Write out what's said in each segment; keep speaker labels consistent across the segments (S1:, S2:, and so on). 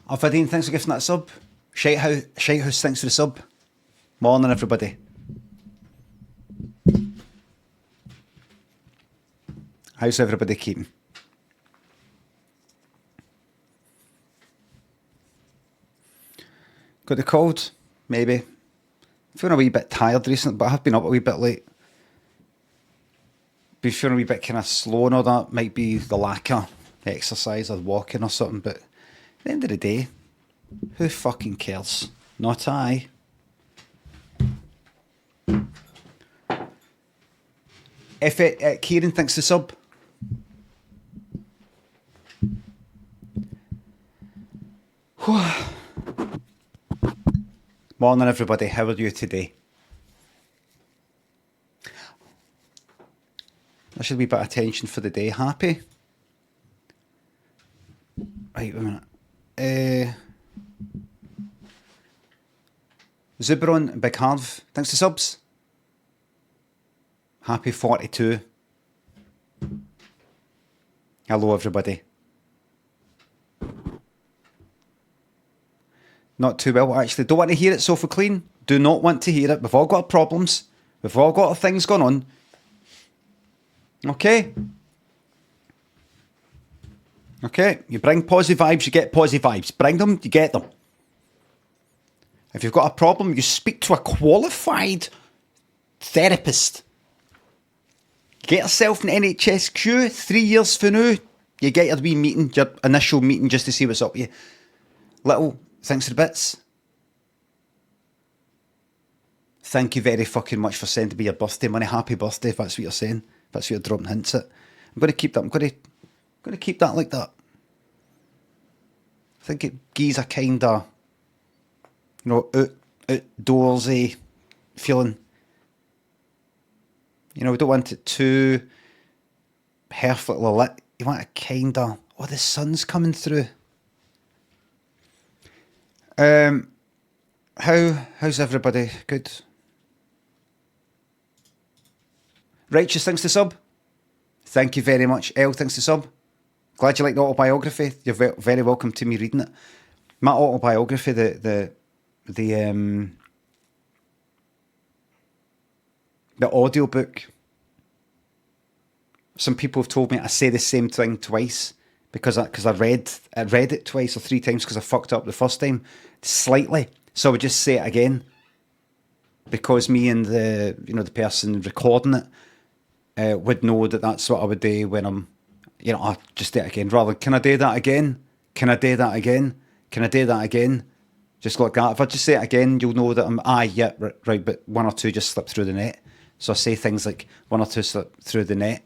S1: Alfadine, thanks for gifting that sub. Shitehouse, thanks for the sub. Morning, everybody. How's everybody keeping? Got the cold? Maybe. Feeling a wee bit tired recently, but I have been up a wee bit late. Been feeling a wee bit kind of slow and all that. Might be the lack of exercise or walking or something, but at the end of the day, who fucking cares? Not I. If Kieran thinks the sub. Morning, everybody. How are you today? That should be a bit of attention for the day. Happy? Right, wait a minute. Zubron and Big Harv, thanks to subs. Happy 42. Hello, everybody. Not too well, actually. Don't want to hear it, Sofa Clean. Do not want to hear it. We've all got problems. We've all got things going on. Okay? Okay? You bring positive vibes, you get positive vibes. Bring them, you get them. If you've got a problem, you speak to a qualified therapist. Get yourself an NHS queue, 3 years for now. You get your wee meeting, your initial meeting, just to see what's up with you. Little, thanks for the bits. Thank you very fucking much for sending me your birthday money. Happy birthday, if that's what you're saying. If that's what you're dropping hints at. I'm going to keep that. I'm going to keep that like that. I think it gives a kind of, you know, outdoorsy feeling. You know, we don't want it too perfectly lit. You want a kind of, oh, the sun's coming through. How's everybody? Good. Righteous, thanks to sub. Thank you very much. Elle, thanks to sub. Glad you like the autobiography. You're very welcome to me reading it. My autobiography, the audiobook. Some people have told me I say the same thing twice because I read it twice or 3 times because I fucked up the first time slightly. So I would just say it again because me and the person recording it would know that that's what I would do when I'm, I just do it again. Rather, can I do that again? Can I do that again? Can I do that again? Just like that. If I just say it again, you'll know that I'm, yeah, right, but 1 or 2 just slipped through the net. So I say things like 1 or 2 slipped through the net,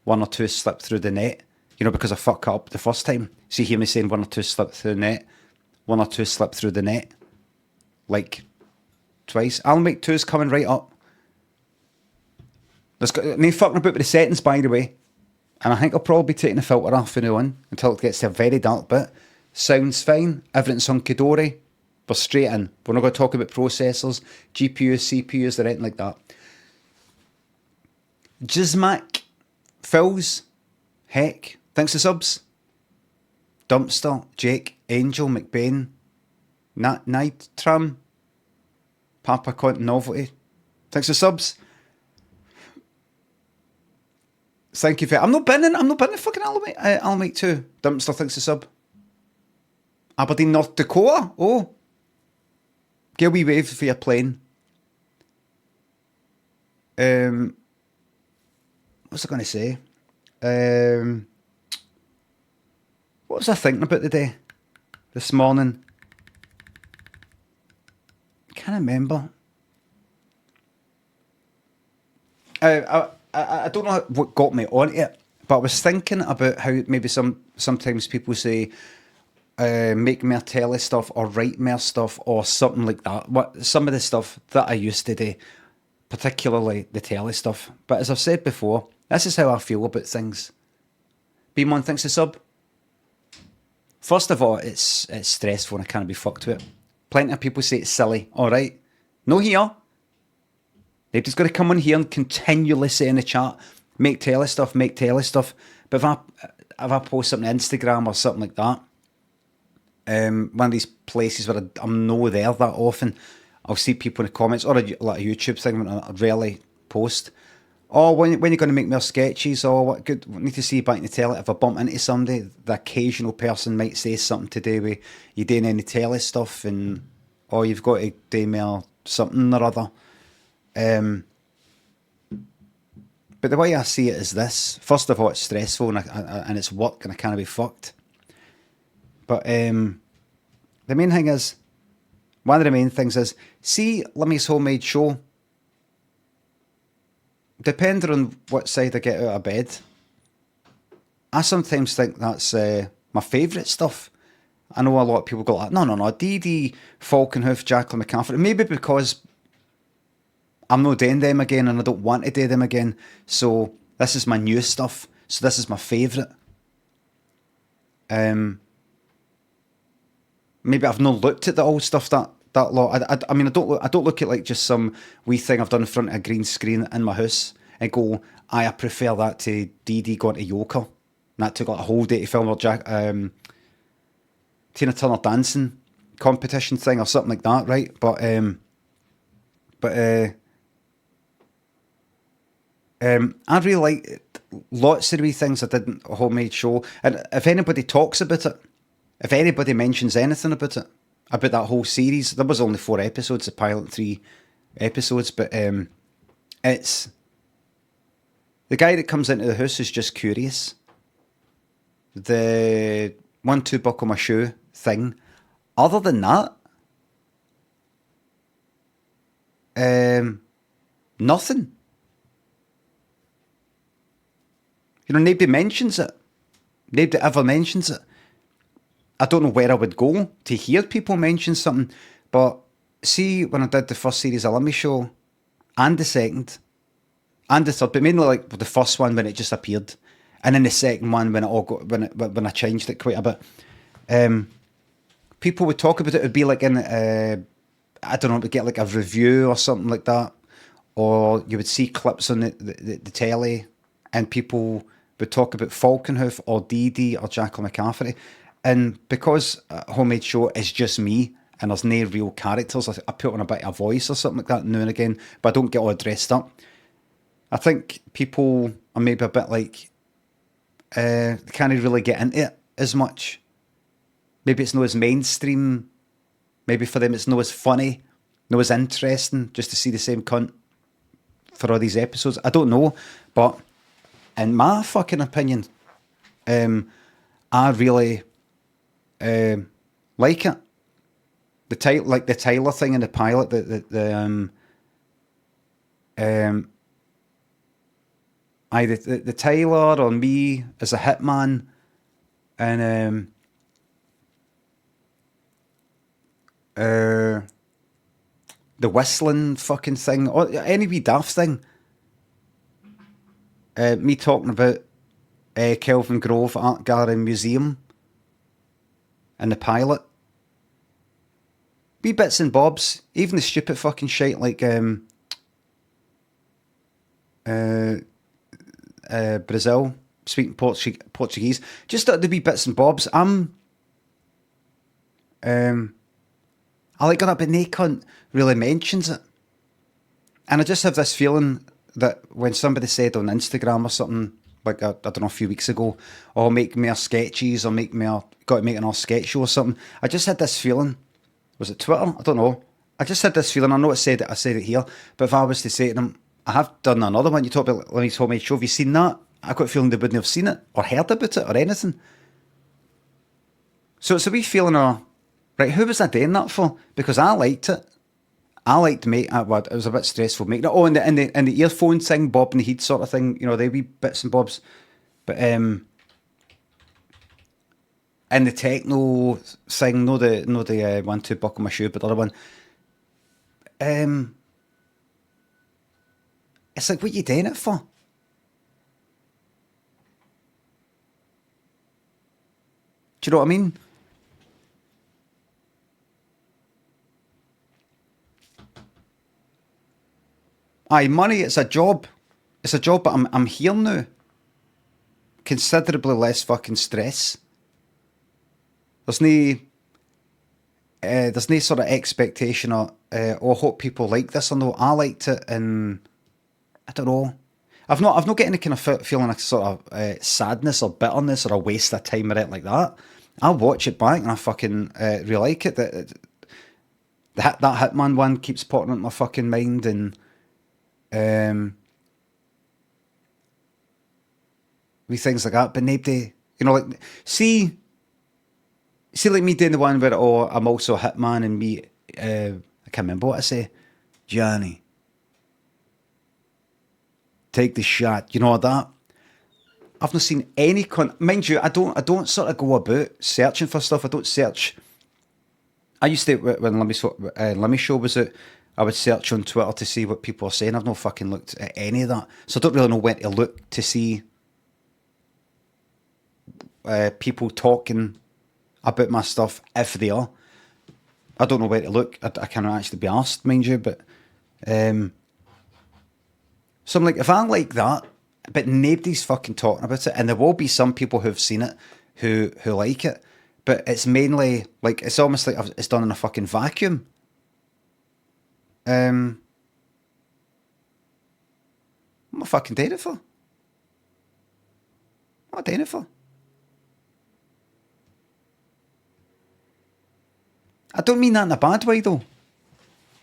S1: 1 or 2 slipped through the net, because I fuck up the first time. So you hear me saying 1 or 2 slipped through the net, 1 or 2 slipped through the net, like twice. I'll make 2's coming right up. There's no fucking about with the settings, by the way. And I think I'll probably be taking the filter off from now on until it gets to a very dark bit. Sounds fine. Everything's hunky-dory. We're straight in. We're not going to talk about processors, GPUs, CPUs, or anything like that. Jizmac, Phils, Heck, thanks to subs. Dumpster, Jake, Angel, McBain, Nitram, Papa Content Novelty, thanks to subs. Thank you for. I'm not binning the fucking Alamite too. Dumpster, thanks to sub. Aberdeen, North Dakota. Oh, get a wee wave for your plane. What was I going to say? What was I thinking about today? This morning? Can't remember. I don't know what got me onto it, but I was thinking about how maybe sometimes people say, make more telly stuff or write more stuff or something like that. What some of the stuff that I used to do, particularly the telly stuff. But as I've said before, this is how I feel about things. B-Mon thinks a sub. First of all, it's stressful and I can't be fucked with it. Plenty of people say it's silly. All right, no here. Nobody's got to come on here and continually say in the chat, make telly stuff, make telly stuff. But if I post something on Instagram or something like that, one of these places where I'm no there that often, I'll see people in the comments, or like a YouTube thing when I rarely post. Oh, when are you going to make more sketches? Oh, what good, need to see you back in the telly. If I bump into somebody, the occasional person might say something to do with you doing any telly stuff, and oh, you've got to do more something or other. But the way I see it is this. First of all, it's stressful and it's work and I can't be fucked. But the main thing is, one of the main things is, see Limmy's homemade show, depending on what side I get out of bed, I sometimes think that's my favourite stuff. I know a lot of people go like, no, Dee Dee, Falconhoof, Jacqueline McCaffrey. Maybe because I'm not doing them again and I don't want to do them again. So this is my new stuff. So this is my favourite. Maybe I've not looked at the old stuff that lot. I mean, I don't look at like just some wee thing I've done in front of a green screen in my house and go, I prefer that to Dee Dee going to Yoker. And that took like a whole day to film or Tina Turner dancing competition thing or something like that, right? But I really like lots of wee things I did in a homemade show. And if anybody talks about it, if anybody mentions anything about it, about that whole series, there was only 4 episodes, the pilot, 3 episodes, but it's the guy that comes into the house is just curious. The 1-2 buckle my shoe thing. Other than that, nothing. You know, nobody mentions it. Nobody ever mentions it. I don't know where I would go to hear people mention something, but see, when I did the first series of Limmy Show, and the second, and the third, but mainly like the first one when it just appeared, and then the second one when it all got when I changed it quite a bit. People would talk about it. It would be like in I don't know, it would get like a review or something like that, or you would see clips on the telly, and people would talk about Falconhoof or Dee Dee or Jacqueline McCaffrey. And because a homemade show is just me and there's no real characters, I put on a bit of a voice or something like that now and again, but I don't get all dressed up. I think people are maybe a bit like, they can't really get into it as much. Maybe it's not as mainstream. Maybe for them it's not as funny, not as interesting, just to see the same cunt for all these episodes. I don't know, but in my fucking opinion, I really like it. The Tyler thing in the pilot, the Tyler or me as a hitman, and the whistling fucking thing, or any wee daft thing. Me talking about Kelvin Grove Art Gallery Museum and the pilot. Wee bits and bobs, even the stupid fucking shit like Brazil, speaking Portuguese. Just the wee bits and bobs. I like that, but no cunt really mentions it. And I just have this feeling that when somebody said on Instagram or something, like I don't know, a few weeks ago, oh, make me a sketches, or got to make an all sketch show or something. I just had this feeling. Was it Twitter? I don't know. I just had this feeling. I know I said it here, but if I was to say to them, I have done another one. You talk about Limmy's homemade show. Have you seen that? I got a feeling they wouldn't have seen it or heard about it or anything. So it's a wee feeling of, right, who was I doing that for? Because I liked it. I liked well, it was a bit stressful making it. Oh, and the earphone thing, bob and the heat sort of thing. You know, they wee bits and bobs. But and the techno thing, no the one to buckle my shoe, but the other one. Um, it's like, what you doing it for? Do you know what I mean? Aye, money. It's a job. It's a job, but I'm here now. Considerably less fucking stress. There's no there's no sort of expectation of oh, I hope people like this or no. I liked it, and I don't know. I've not got any kind of feeling of sort of sadness or bitterness or a waste of time or anything like that. I'll watch it back and I fucking really like it. That Hitman one keeps popping into my fucking mind, and um, with things like that. But nobody, you know, like see, like me doing the one where oh, I'm also a hitman, and me, I can't remember what I say. Johnny, take the shot. You know that. I've not seen any mind you. I don't sort of go about searching for stuff. I don't search. I used to when Limmy show was out. I would search on Twitter to see what people are saying. I've not fucking looked at any of that, so I don't really know where to look to see people talking about my stuff if they are. I don't know where to look. I cannot actually be asked, mind you, but so I'm like, if I like that, but nobody's fucking talking about it, and there will be some people who've seen it who like it, but it's mainly like it's almost like it's done in a fucking vacuum. What am I fucking doing it for? What am I doing it for? I don't mean that in a bad way though.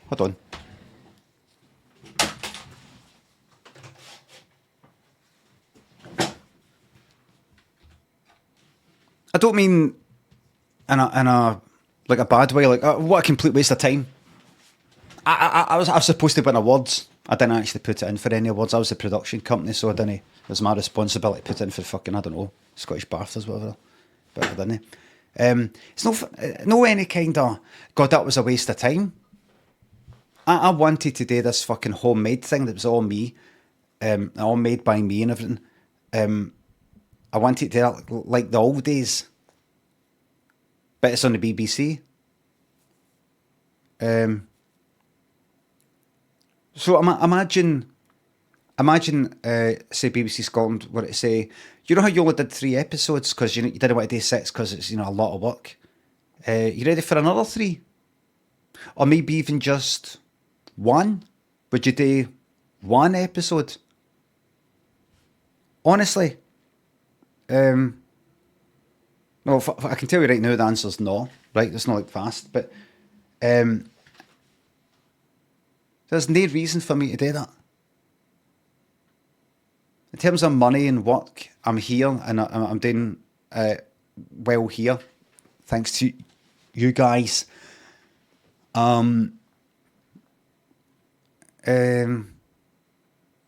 S1: Hold on. I don't mean in a like a bad way. Like what a complete waste of time. I was supposed to win awards. I didn't actually put it in for any awards. I was the production company, so I didn't. It was my responsibility to put it in for fucking, I don't know, Scottish BAFTAs, whatever. But I didn't. It's no any kind of God. That was a waste of time. I wanted to do this fucking homemade thing that was all me, all made by me and everything. I wanted to do it like the old days, but it's on the BBC. So imagine, say BBC Scotland were to say, you know how you only did 3 episodes because you didn't want to do 6 because it's a lot of work. You ready for another 3, or maybe even just 1? Would you do 1 episode? Honestly, no. I can tell you right now the answer's no. Right, it's not like fast, but there's no reason for me to do that. In terms of money and work, I'm here and I'm doing well here, thanks to you guys.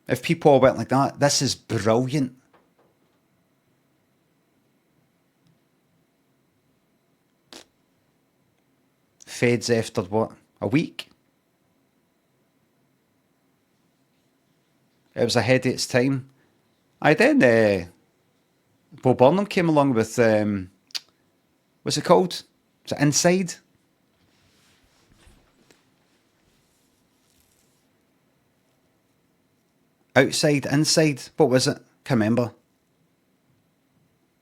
S1: If people went like that, this is brilliant. Feds after what? A week? It was ahead of its time. I then Bo Burnham came along with what's it called? Is it Inside? Outside, Inside. What was it? Can't remember.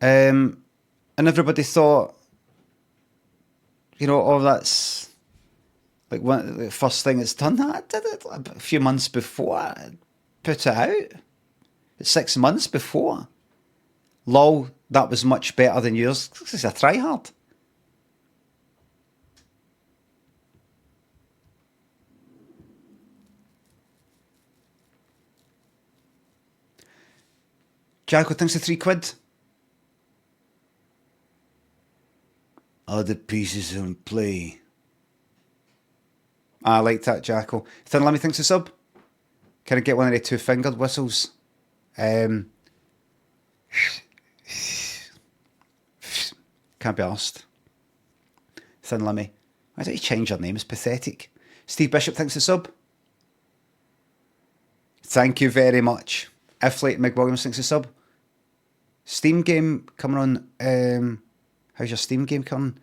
S1: And everybody thought, oh, that's like the first thing it's done. I did it a few months before I put it out. 6 months before. Lol, that was much better than yours. This is a try hard. Jacko thinks of £3. Other pieces in play. I like that, Jackal. Thin Limmy thinks a sub. Can I get one of the two-fingered whistles? Um, can't be asked. Thin Limmy. Why did he change your name? It's pathetic. Steve Bishop thinks a sub. Thank you very much. Iflate Mig Williams thinks a sub. Steam game coming on. How's your Steam game coming?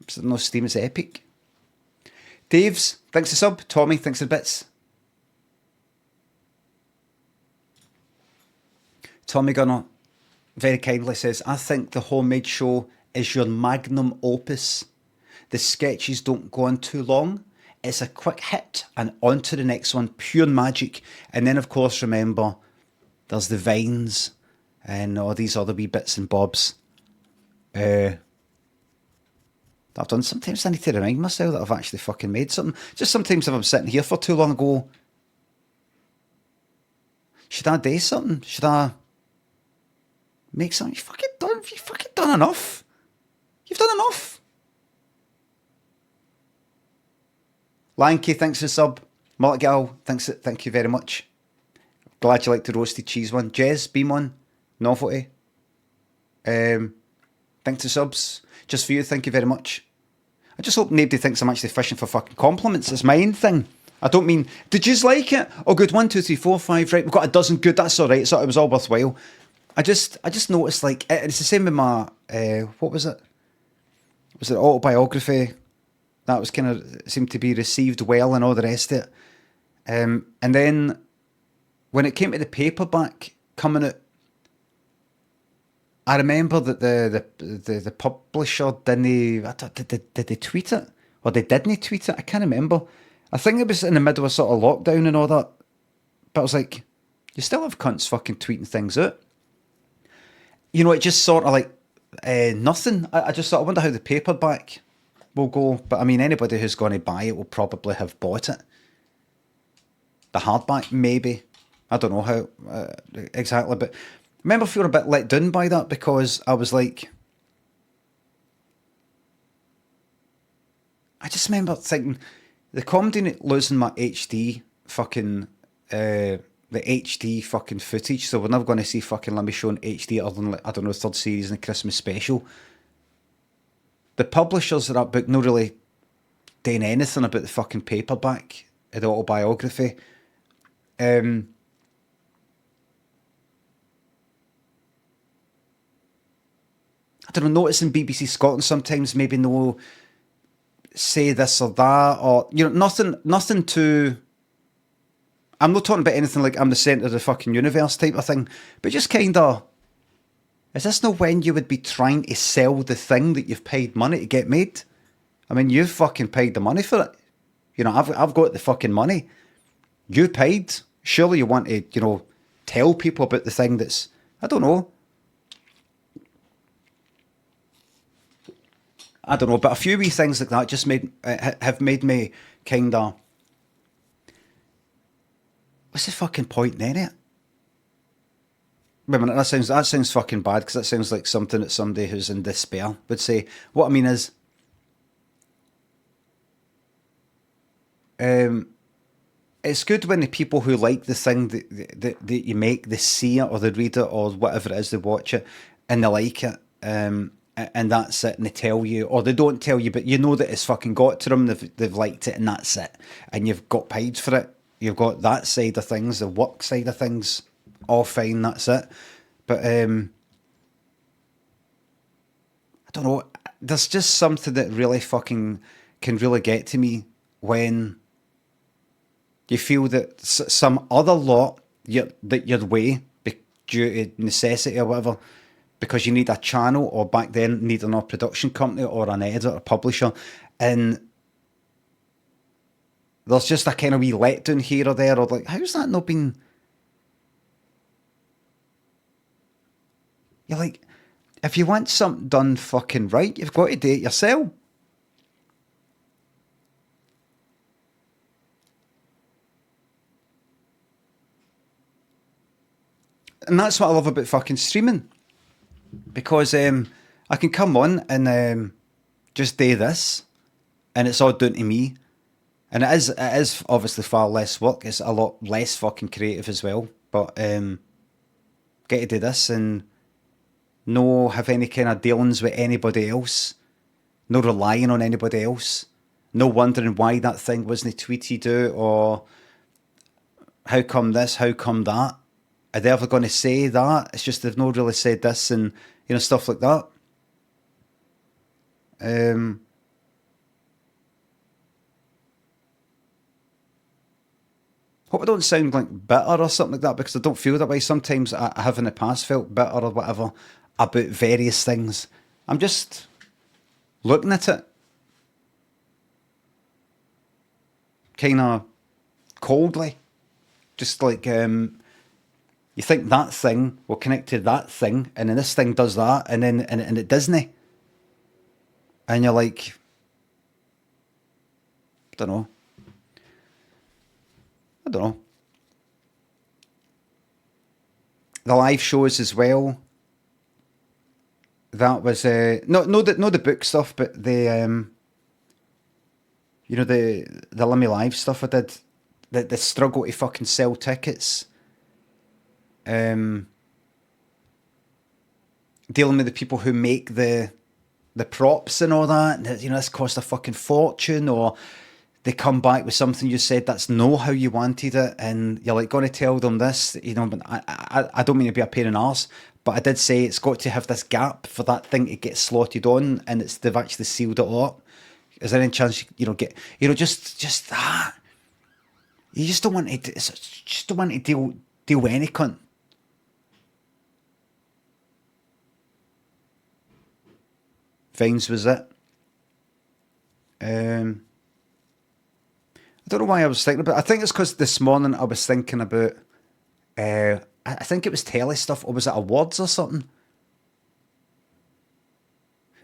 S1: Is there no Steam? It's Epic. Dave's thinks a sub. Tommy thinks a bits. Tommy Gunner very kindly says, I think the homemade show is your magnum opus. The sketches don't go on too long. It's a quick hit and on to the next one. Pure magic. And then, of course, remember, there's the vines and all these other wee bits and bobs. I've done. Sometimes I need to remind myself that I've actually fucking made something. Just sometimes if I'm sitting here for too long, I go, should I do something? Should I make something? You fucking done enough. You've done enough. Lanky thanks for the sub. Mullet Gal thank you very much. Glad you liked the roasted cheese one. Jez, Beam one. Novelty. Thanks to subs. Just for you, thank you very much. I just hope nobody thinks I'm actually fishing for fucking compliments. It's my own thing. I don't mean, did you like it? Oh, good. 1, 2, 3, 4, 5. Right, we've got a dozen. Good. That's all right. So it was all worthwhile. I just noticed, like, it's the same with my, what was it? Was it autobiography? That was kind of, seemed to be received well and all the rest of it. And then when it came to the paperback coming out, I remember that the publisher did they tweet it? Or they didn't tweet it? I can't remember. I think it was in the middle of sort of lockdown and all that. But I was like, you still have cunts fucking tweeting things out. You know, it just sort of like nothing. I just thought, I wonder how the paperback will go. But I mean, anybody who's going to buy it will probably have bought it. The hardback, maybe. I don't know how exactly, but I remember feeling a bit let down by that because I was like, I just remember thinking the comedy losing my HD fucking the HD fucking footage, so we're never going to see fucking Limmy showing HD other than, like, I don't know, third series and the Christmas special. The publishers of that book not really doing anything about the fucking paperback, the autobiography. I don't know, noticing BBC Scotland sometimes maybe no say this or that, or, you know, nothing too, I'm not talking about anything like I'm the centre of the fucking universe type of thing, but just kind of, is this not when you would be trying to sell the thing that you've paid money to get made? I mean, you've fucking paid the money for it. You know, I've got the fucking money. You paid. Surely you want to, you know, tell people about the thing that's, I don't know, but a few wee things like that just have made me kind of, what's the fucking point in it? Wait a minute, that sounds fucking bad, because that sounds like something that somebody who's in despair would say. What I mean is, it's good when the people who like the thing that you make, they see it or they read it or whatever it is, they watch it and they like it, and that's it, and they tell you, or they don't tell you, but you know that it's fucking got to them, they've liked it, and that's it, and you've got paid for it. You've got that side of things, the work side of things, all fine, that's it. But I don't know, there's just something that really fucking can really get to me when you feel that some other lot that you're way due to necessity or whatever, because you need a channel, or back then needing a production company or an editor or publisher, and there's just a kind of wee letdown here or there, or like, how's that not been? You're like, if you want something done fucking right, you've got to do it yourself. And that's what I love about fucking streaming. Because I can come on and just do this, and it's all down to me. And it is obviously far less work. It's a lot less fucking creative as well. But get to do this and no have any kind of dealings with anybody else. No relying on anybody else. No wondering why that thing wasn't tweeted out, or how come this, how come that. Are they ever going to say that? It's just they've not really said this, and stuff like that. Hope I don't sound like bitter or something like that, because I don't feel that way. Sometimes I have in the past felt bitter or whatever about various things. I'm just looking at it kind of coldly. Just like, you think that thing will connect to that thing, and then this thing does that, and then and it doesn't. And you're like, I don't know. The live shows as well. That was not the book stuff, but the the Limmy live stuff I did. The struggle to fucking sell tickets. Dealing with the people who make the props and all that. And, this cost a fucking fortune, or they come back with something you said that's no how you wanted it, and you're like going to tell them this. But I don't mean to be a pain in the arse, but I did say it's got to have this gap for that thing to get slotted on, and they've actually sealed it up. Is there any chance get just that? You just don't want to deal with any cunt. Vines was it. I don't know why I was thinking about it. I think it's because this morning I was thinking about, I think it was telly stuff, or was it awards or something?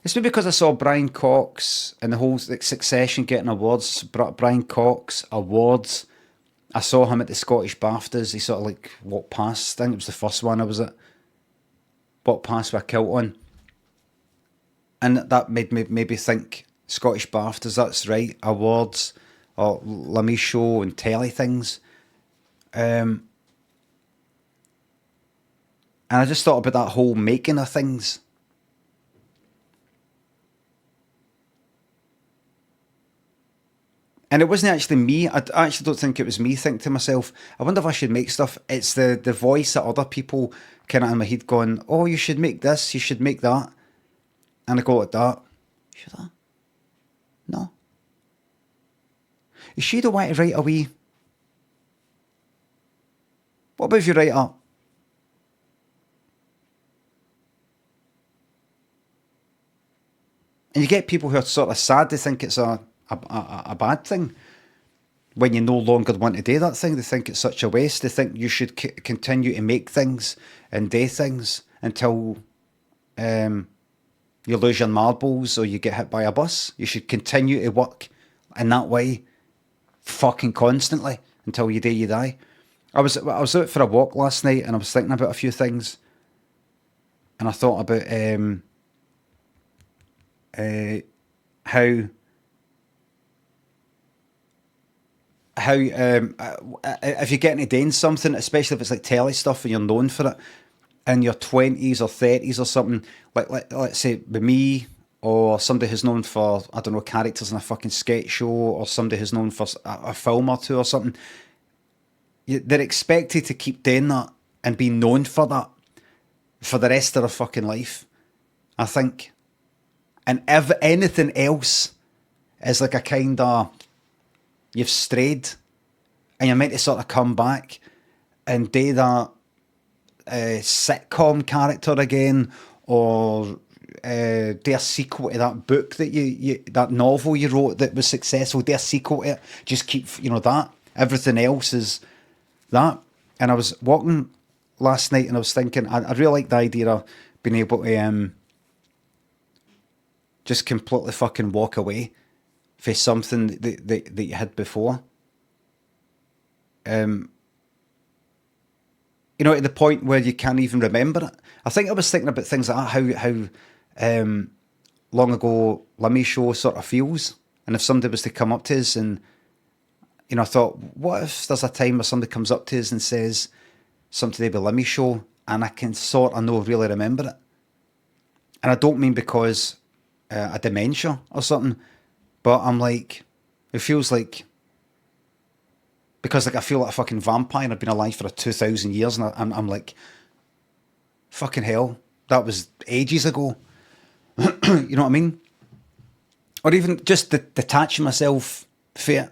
S1: It's maybe because I saw Brian Cox and the whole Succession getting awards. Brian Cox, awards. I saw him at the Scottish BAFTAs. He sort of like walked past. I think it was the first one I was at. Walked past with a kilt on. And that made me maybe think Scottish BAFTAs, that's right. Awards, or Limmy show and telly things. And I just thought about that whole making of things. And it wasn't actually me. I actually don't think it was me thinking to myself, I wonder if I should make stuff. It's the voice that other people kind of in my head going, oh, you should make this, you should make that. And I go like that. Should I? No. You should want to write a wee. What about if you write a... And you get people who are sort of sad, they think it's a bad thing. When you no longer want to do that thing, they think it's such a waste. They think you should continue to make things and do things until you lose your marbles or you get hit by a bus. You should continue to work in that way fucking constantly until you die. I was out for a walk last night, and I was thinking about a few things, and I thought about how if you're getting to doing something, especially if it's like telly stuff and you're known for it, in your 20s or 30s or something, like let's say with me, or somebody who's known for, I don't know, characters in a fucking sketch show, or somebody who's known for a film or two or something, they're expected to keep doing that and be known for that for the rest of their fucking life, I think. And if anything else is like a kind of, you've strayed and you're meant to sort of come back and do that sitcom character again, or do a sequel to that book that you that novel you wrote that was successful, do a sequel to it, just keep, that. Everything else is that. And I was walking last night and I was thinking, I really like the idea of being able to just completely fucking walk away for something that you had before. To the point where you can't even remember it. I think I was thinking about things like that, how long ago Limmy show sort of feels. And if somebody was to come up to us and, I thought, what if there's a time where somebody comes up to us and says something to the Limmy show, and I can sort of really remember it. And I don't mean because a dementia or something, but I'm like, it feels like, because like I feel like a fucking vampire. I've been alive for 2,000 years, and I'm like, fucking hell, that was ages ago. You know what I mean? Or even just detaching myself from it.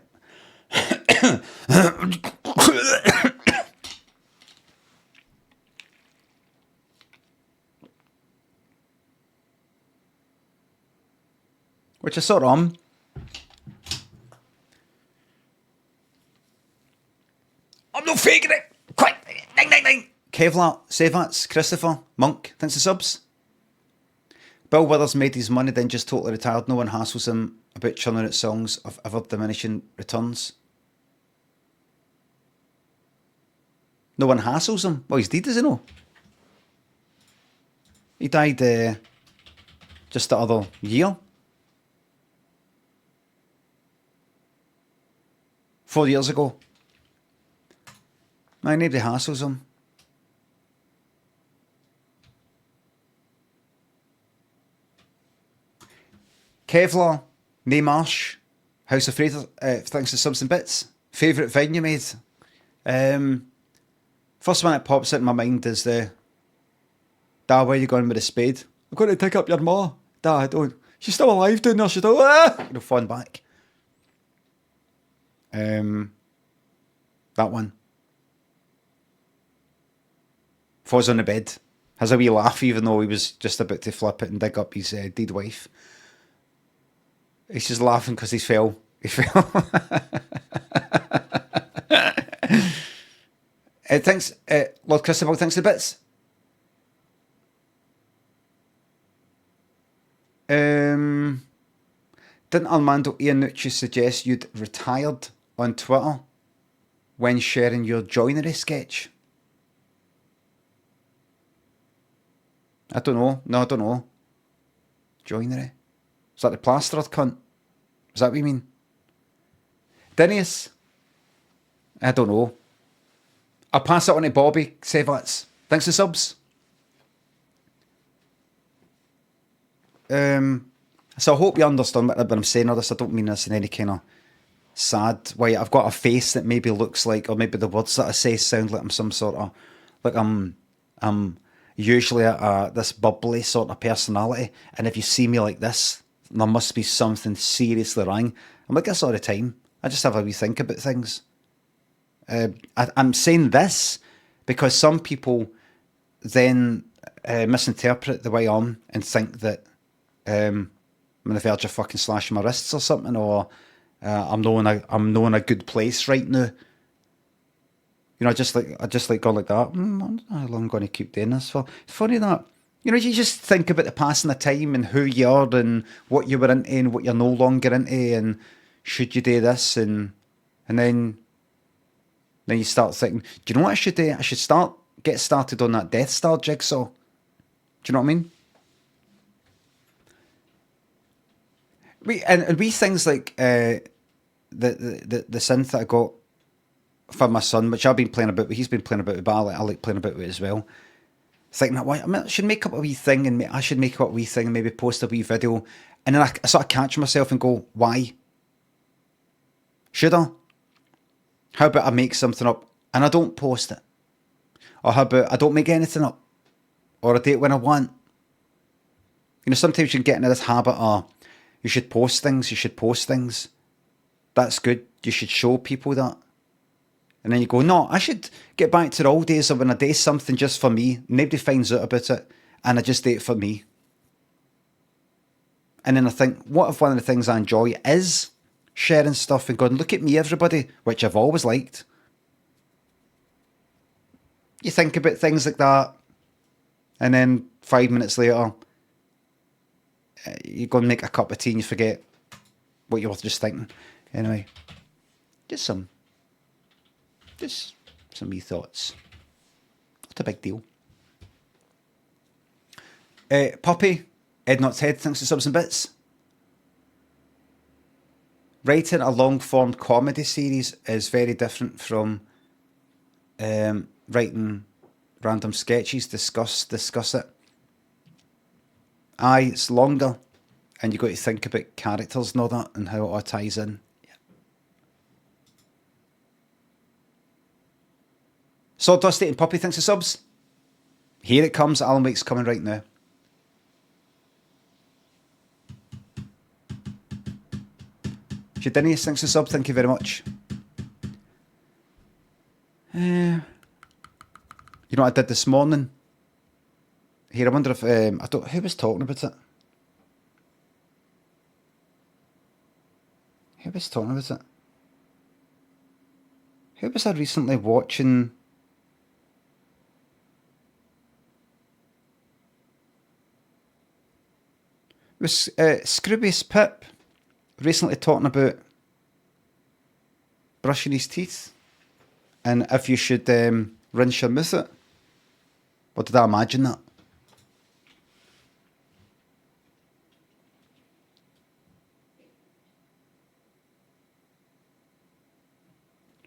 S1: Which I sort of am. I'm not faking it. Quick, ding, ding, ding. Kevlar, Sevats, Christopher, Monk, thanks for subs. Bill Withers made his money, then just totally retired. No one hassles him about churning out songs of ever diminishing returns. No one hassles him? Well, he's dead, does he know? He died just the other year. 4 years ago. Man, nobody hassles him. Kevlar, Neymarsh, House of Fraser, thanks to subs and bits. Favourite vine you made? First one that pops into my mind is the, Dad, where are you going with a spade? I'm going to dig up your ma. Dad, don't. She's still alive down there, she's still, fawn back. That one. Falls on the bed. Has a wee laugh even though he was just about to flip it and dig up his dead wife. He's just laughing because he fell. He fell. Thanks, Lord Christopher, thanks for the bits. Didn't Armando Iannucci suggest you'd retired on Twitter when sharing your joinery sketch? I don't know. No, I don't know. Joinery? Is that the plastered cunt? Is that what you mean? Dennis? I don't know. I'll pass it on to Bobby Sevats. Thanks for subs. So I hope you understand what I'm saying all this. I don't mean this in any kind of sad way. I've got a face that maybe looks like, or maybe the words that I say sound like I'm some sort of, like I'm usually this bubbly sort of personality. And if you see me like this, there must be something seriously wrong. I'm like this all the time. I just have a wee think about things. I'm saying this because some people then misinterpret the way I'm and think that I'm on the verge of fucking slashing my wrists or something, or I'm not in a good place right now. You know, I just like going like that. I don't know how long I'm going to keep doing this for. It's funny that, you know, you just think about the passing of time and who you are and what you were into and what you're no longer into, and should you do this, and then you start thinking, do you know what I should do? I should get started on that Death Star jigsaw. Do you know what I mean? And we things like the synth that I got for my son, which I've been playing about with, he's been playing about with, but I like playing about with it as well. Thinking that, why, I mean, I should make up a wee thing, and I should make up a wee thing and maybe post a wee video, and then I sort of catch myself and go, why? Should I? How about I make something up and I don't post it? Or how about I don't make anything up? Or I do it when I want? You know, sometimes you can get into this habit of, you should post things. That's good. You should show people that. And then you go, no, I should get back to the old days of when I do something just for me. Nobody finds out about it. And I just do it for me. And then I think, what if one of the things I enjoy is sharing stuff and going, look at me, everybody, which I've always liked. You think about things like that. And then 5 minutes later, you go and make a cup of tea and you forget what you were just thinking. Anyway, just some wee thoughts. Not a big deal. Puppy, Ed Not's Head, thanks for subs and bits. writing a long form comedy series is very different from writing random sketches. Discuss it. Aye, it's longer, and you got to think about characters and all that, and how it all ties in. Sawdust and Puppy thinks of subs. Here it comes. Alan Wake's coming right now. Jadinius thinks of sub. Thank you very much. You know what I did this morning? Here, I wonder if I don't. Who was talking about it? Who was talking about it? Who was I recently watching? It was Scroobius Pip recently talking about brushing his teeth and if you should rinse your mouth it. Or did I imagine that?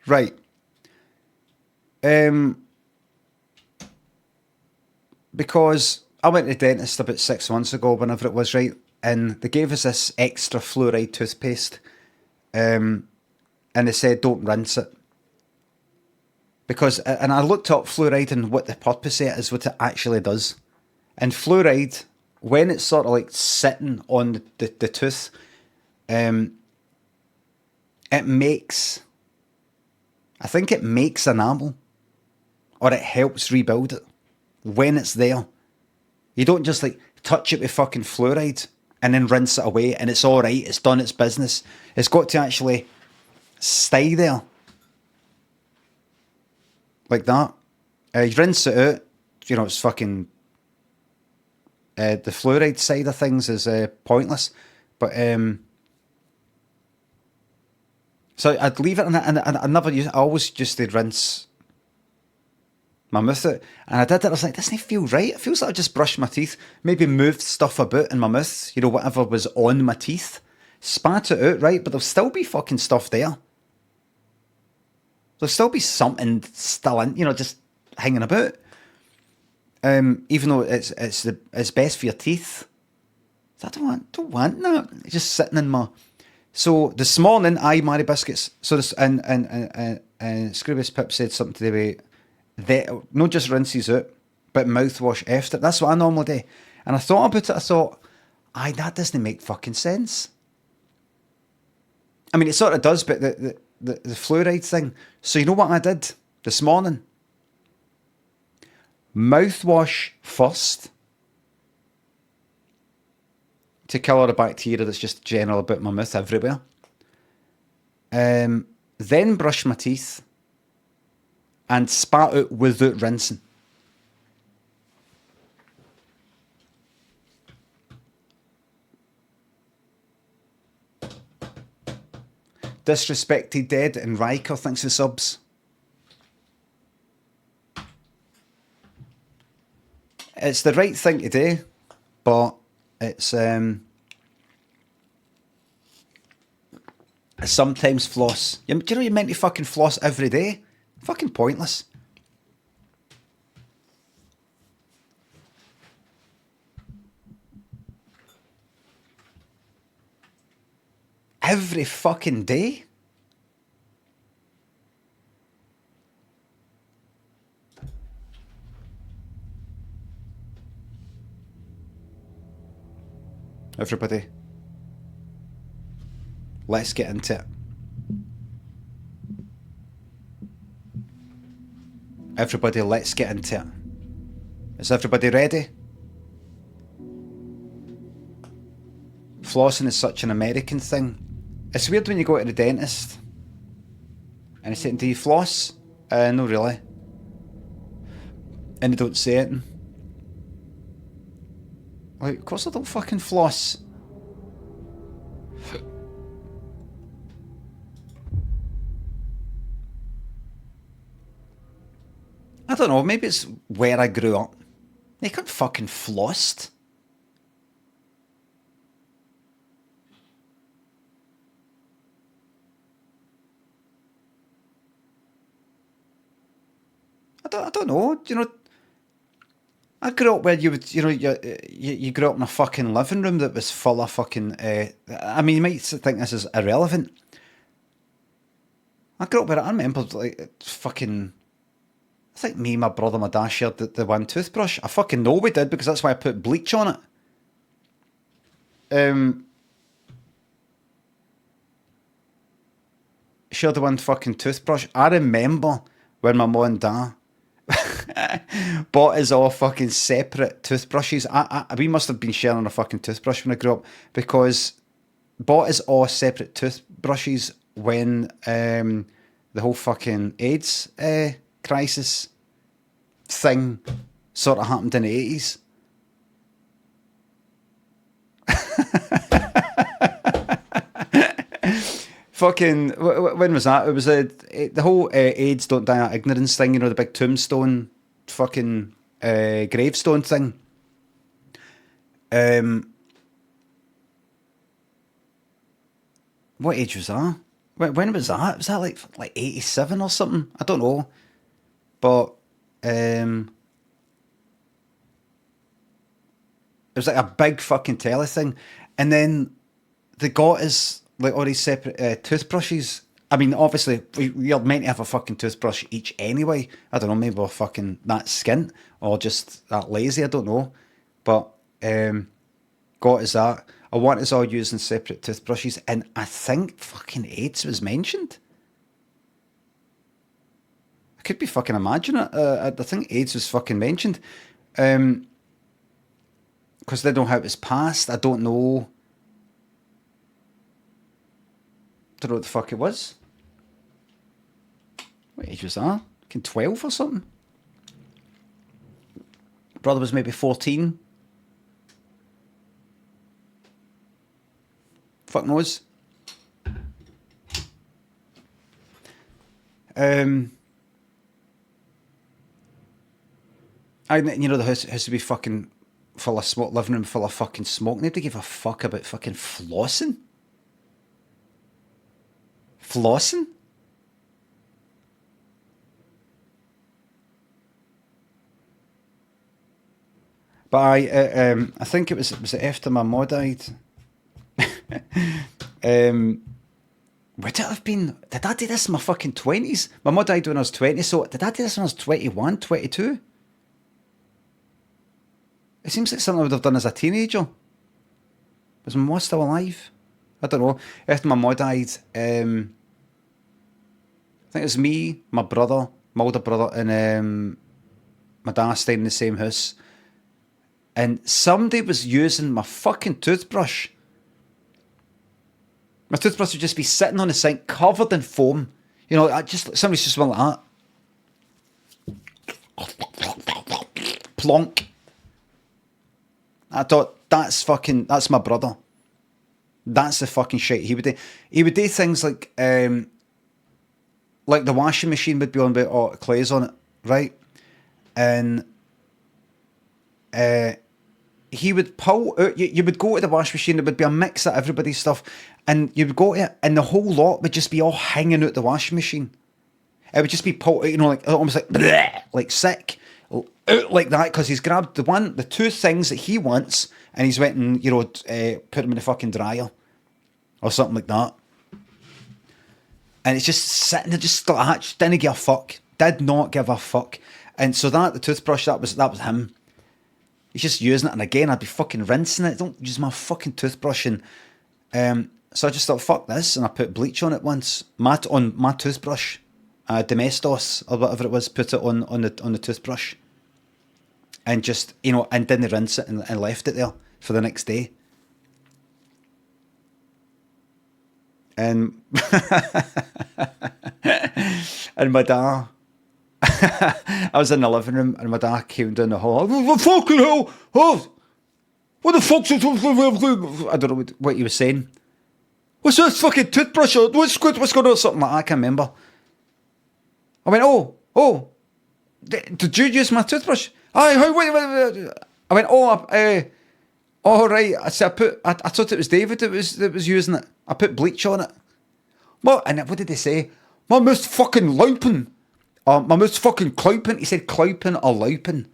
S1: Right. Because I went to the dentist about 6 months ago, whenever it was, right? And they gave us this extra fluoride toothpaste. And they said, don't rinse it. Because, and I looked up fluoride and what the purpose of it is, what it actually does. And fluoride, when it's sort of like sitting on the tooth, it makes, I think it makes enamel. Or it helps rebuild it when it's there. You don't just like touch it with fucking fluoride and then rinse it away and it's alright, it's done its business. It's got to actually stay there. Like that. You rinse it out, you know, it's fucking... the fluoride side of things is pointless. But, so I'd leave it and I never use I always just did rinse my mouth out. And I did it, I was like, doesn't it feel right? It feels like I just brushed my teeth, maybe moved stuff about in my mouth, you know, whatever was on my teeth, spat it out, right? But there'll still be fucking stuff there. There'll still be something still in, you know, just hanging about. Even though it's best for your teeth. I don't want that. It's just sitting in my... So this morning, I Mary Biscuits. So this and Scroobius Pip said something to the way that not just rinses out, but mouthwash after. That's what I normally do. And I thought about it. I thought, aye, that doesn't make fucking sense. I mean, it sort of does, but the fluoride thing. So you know what I did this morning? Mouthwash first to kill all the bacteria that's just general about my mouth everywhere. Then brush my teeth and spat out without rinsing. Disrespected Dead and Riker, thanks for subs. It's the right thing to do, but it's sometimes floss. Do you know you're meant to fucking floss every day? Fucking pointless. Every fucking day? Everybody, let's get into it. Everybody, let's get into it. Is everybody ready? Flossing is such an American thing. It's weird when you go to the dentist and they say, do you floss? No really. And they don't say it. Like, of course I don't fucking floss. I don't know, maybe it's where I grew up. They couldn't fucking flossed. I don't know. You know, I grew up where you would, you know, you grew up in a fucking living room that was full of fucking. I mean, you might think this is irrelevant. I grew up where I remember like fucking. I think me, my brother, my dad shared the one toothbrush. I fucking know we did because that's why I put bleach on it. Shared the one fucking toothbrush. I remember when my mum and dad bought us all fucking separate toothbrushes. We must have been sharing a fucking toothbrush when I grew up because bought us all separate toothbrushes when the whole fucking AIDS crisis thing sort of happened in the 80s. Fucking, when was that? It was the whole AIDS don't die of ignorance thing, you know, the big tombstone fucking gravestone thing. What age was that? When was that? Was that like 87 or something? I don't know. But it was like a big fucking telly thing. And then they got us like all these separate toothbrushes. I mean, obviously, we're meant to have a fucking toothbrush each anyway. I don't know, maybe we're fucking that skint or just that lazy, I don't know. But got us that. I want us all using separate toothbrushes, and I think fucking AIDS was mentioned. I could be fucking imagining it. I think AIDS was fucking mentioned. Because they don't know how it was passed. I don't know. Don't know what the fuck it was. What age was that? Fucking 12 or something? Brother was maybe 14. Fuck knows. You know, the house has to be fucking full of smoke, living room full of fucking smoke. Nobody gave a fuck about fucking flossing. Flossing? But I think it was after my mum died. Would it have been? Did I do this in my fucking 20s? My mum died when I was 20, so did I do this when I was 21, 22? It seems like something I would have done as a teenager. Was my mum still alive? I don't know. After my mum died, I think it was me, my brother, my older brother, and my dad staying in the same house. And somebody was using my fucking toothbrush. My toothbrush would just be sitting on the sink, covered in foam. You know, somebody's just went like that. Plonk. I thought, that's my brother. That's the fucking shit he would do. He would do things like the washing machine would be on with clays on it, right? And he would pull out, you would go to the washing machine, there would be a mix of everybody's stuff, and you would go to it, and the whole lot would just be all hanging out the washing machine. It would just be pulled out, you know, like almost like bleh, like sick, out like that, because he's grabbed the two things that he wants, and he's went and, you know, put them in the fucking dryer or something like that. And it's just sitting there, just like, just didn't give a fuck, did not give a fuck. And so the toothbrush, that was him. He's just using it, and again, I'd be fucking rinsing it. Don't use my fucking toothbrush. And so I just thought, fuck this, and I put bleach on it once. On my toothbrush, Domestos or whatever it was, put it on the toothbrush, and just, you know, and didn't rinse it, and left it there for the next day. And and my dad. I was in the living room, and my dad came down the hall. Oh, fucking hell! Oh, what the fuck's it? I don't know what he was saying. What's this fucking toothbrush? What's going on? Something like that. I can't remember. I went, oh, did you use my toothbrush? Wait. I went, oh, right. I said, I thought it was David that was using it. I put bleach on it. What? And what did they say? My most fucking lumpen. My mouth's fucking clouping. He said clouping or louping.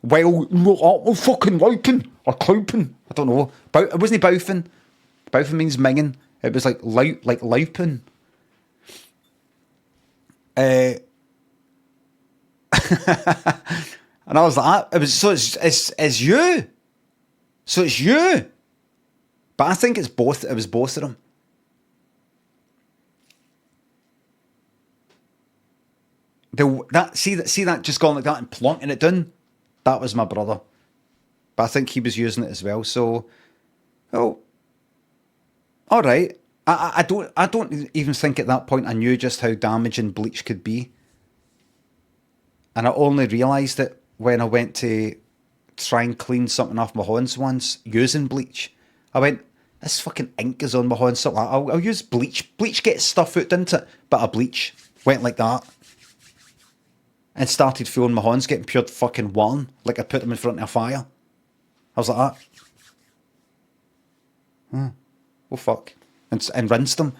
S1: Well, I'm fucking louping or clouping. I don't know. It wasn't bouffing. Bouffing means minging. It was like louping. And I was like, it was so it's you. So it's you. But I think it's both. It was both of them. See that just gone like that and plonking it down. That was my brother. But I think he was using it as well. So, oh, all right. I don't even think at that point I knew just how damaging bleach could be. And I only realised it when I went to try and clean something off my hands once using bleach. I went, this fucking ink is on my hands. So I'll use bleach. Bleach gets stuff out, didn't it? But a bleach went like that. And started feeling my hands getting pure fucking warm. Like I put them in front of a fire. I was like that. Oh fuck. And rinsed them.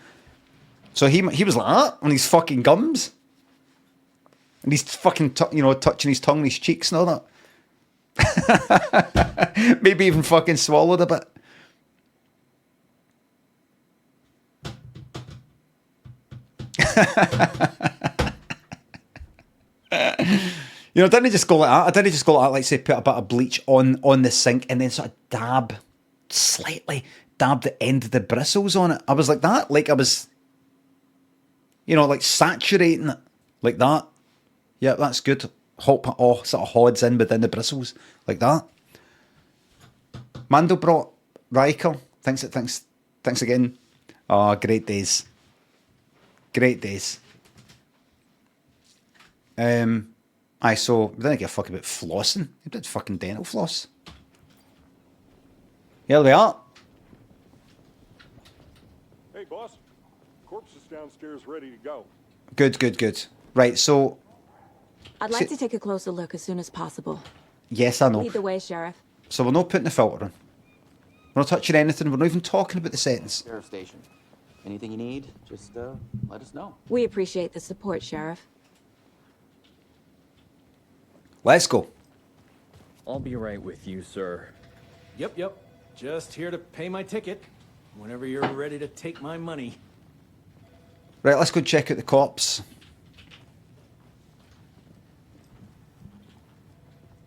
S1: So he was like that on his fucking gums. And he's fucking, touching his tongue and his cheeks and all that. Maybe even fucking swallowed a bit. Didn't he just go like that? I didn't just go like that, like say put a bit of bleach on the sink and then sort of slightly dab the end of the bristles on it. I was like that, like I was, like saturating it like that. Yeah, that's good. Sort of hods in within the bristles like that. Mando brought Riker. Thanks again. Oh, great days. Great days. So we didn't give a fuck about flossing. We did fucking dental floss. Here we are.
S2: Hey, boss. Corpse is downstairs ready to go.
S1: Good. Right, so...
S3: I'd like to take a closer look as soon as possible.
S1: Yes, I know.
S3: Lead the way, Sheriff.
S1: So we're not putting the filter on. We're not touching anything. We're not even talking about the settings.
S4: Sheriff Station. Anything you need, just let us know.
S3: We appreciate the support, Sheriff.
S1: Let's go.
S5: I'll be right with you, sir. Yep. Just here to pay my ticket. Whenever you're ready to take my money.
S1: Right, let's go check out the cops.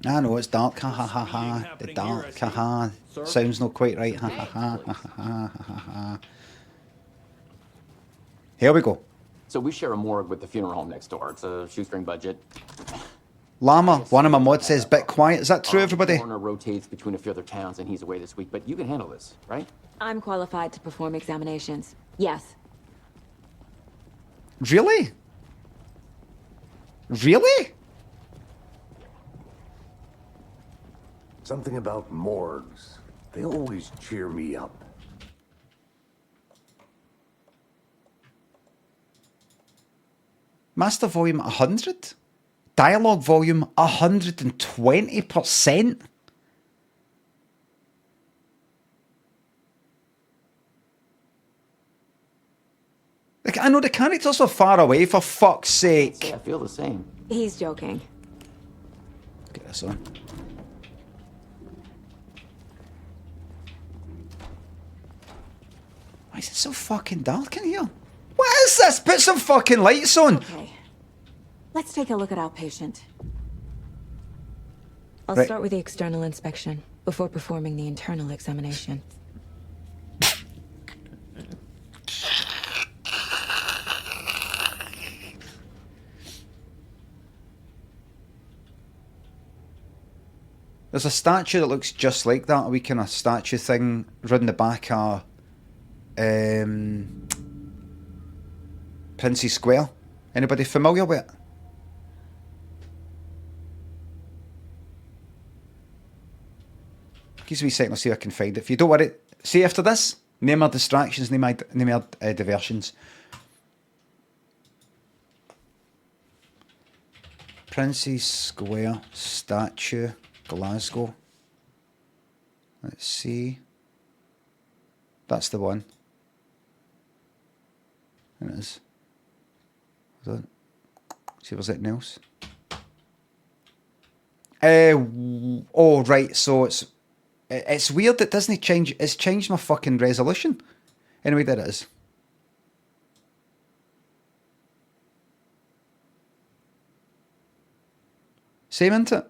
S1: I know it's dark, ha ha ha ha. The dark, ha ha. Sounds not quite right, ha ha ha ha ha ha ha. Here we go.
S4: So we share a morgue with the funeral home next door. It's a shoestring budget.
S1: Llama, one of my mods says, bit quiet. Is that true, everybody?
S4: The coroner rotates between a few other towns, and he's away this week. But you can handle this, right?
S3: I'm qualified to perform examinations. Yes.
S1: Really? Really?
S6: Something about morgues. They always cheer me up.
S1: Master volume 100? Dialogue volume 120%? Like, I know the characters are far away, for fuck's sake.
S4: I feel the same.
S3: He's joking.
S1: Get this on. Why is it so fucking dark in here? What is this? Put some fucking lights on.
S3: Okay. Let's take a look at our patient. I'll
S1: Right.
S3: start with the external inspection before performing the internal examination.
S1: There's a statue that looks just like that, a wee kind of statue thing round the back of Princess Square. Anybody familiar with it? Give me a second, I'll see if I can find it. If you don't worry, see after this, name our distractions, name our diversions. Princess Square statue, Glasgow. Let's see. That's the one. There it is. Hold on. See if there's anything else. Oh, right. So it's weird that Disney change. It's changed my fucking resolution. Anyway, there it is. Same, isn't it?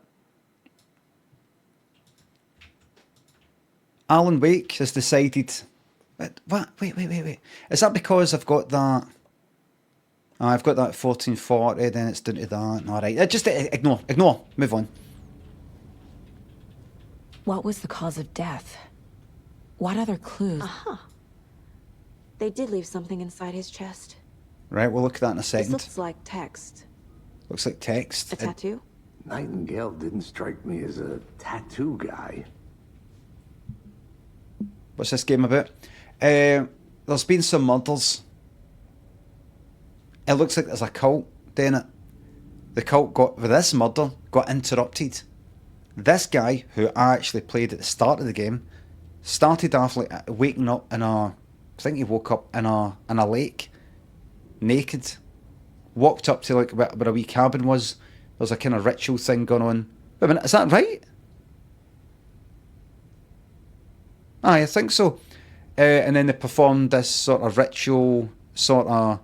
S1: Alan Wake has decided. What? Wait. Is that because I've got that? Oh, I've got that 1440. Then it's down to that. All right. Just ignore. Move on.
S3: What was the cause of death? What other clues?
S7: They did leave something inside his chest.
S1: Right. We'll look at that in a
S7: This
S1: second.
S7: looks like text.
S1: Looks like text.
S7: A tattoo?
S6: Nightingale didn't strike me as a tattoo guy.
S1: What's this game about? There's been some murders. It looks like there's a cult doing it. The cult with this murder got interrupted. This guy, who I actually played at the start of the game, started off like waking up in I think he woke up in a lake, naked. Walked up to like where a wee cabin was. There's a kind of ritual thing going on. Wait a minute, is that right? I think so. And then they performed this sort of ritual, sort of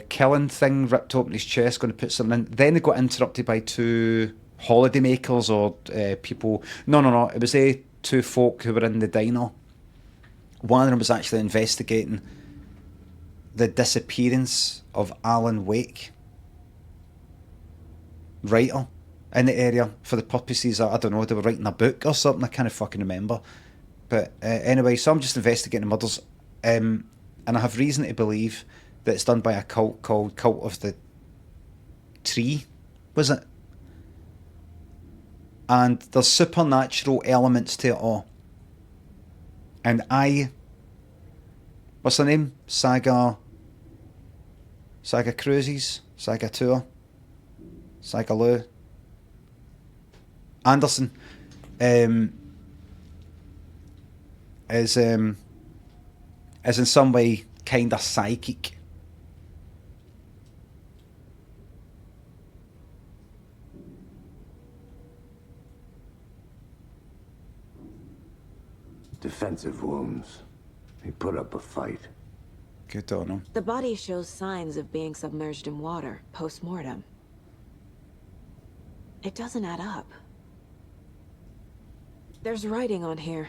S1: killing thing, ripped open his chest, going to put something in. Then they got interrupted by two holidaymakers or people. No. It was two folk who were in the diner. One of them was actually investigating the disappearance of Alan Wake, writer in the area, for the purposes of, I don't know, they were writing a book or something. I can't fucking remember. But anyway, so I'm just investigating murders, and I have reason to believe that it's done by a cult called Cult of the Tree, was it? And there's supernatural elements to it all. And what's her name? Saga Cruises? Saga Tour? Saga Lou? Anderson is in some way kind of psychic.
S6: Defensive wounds. He put up a fight.
S1: Good on him.
S7: The body shows signs of being submerged in water post-mortem. It doesn't add up. There's writing on here.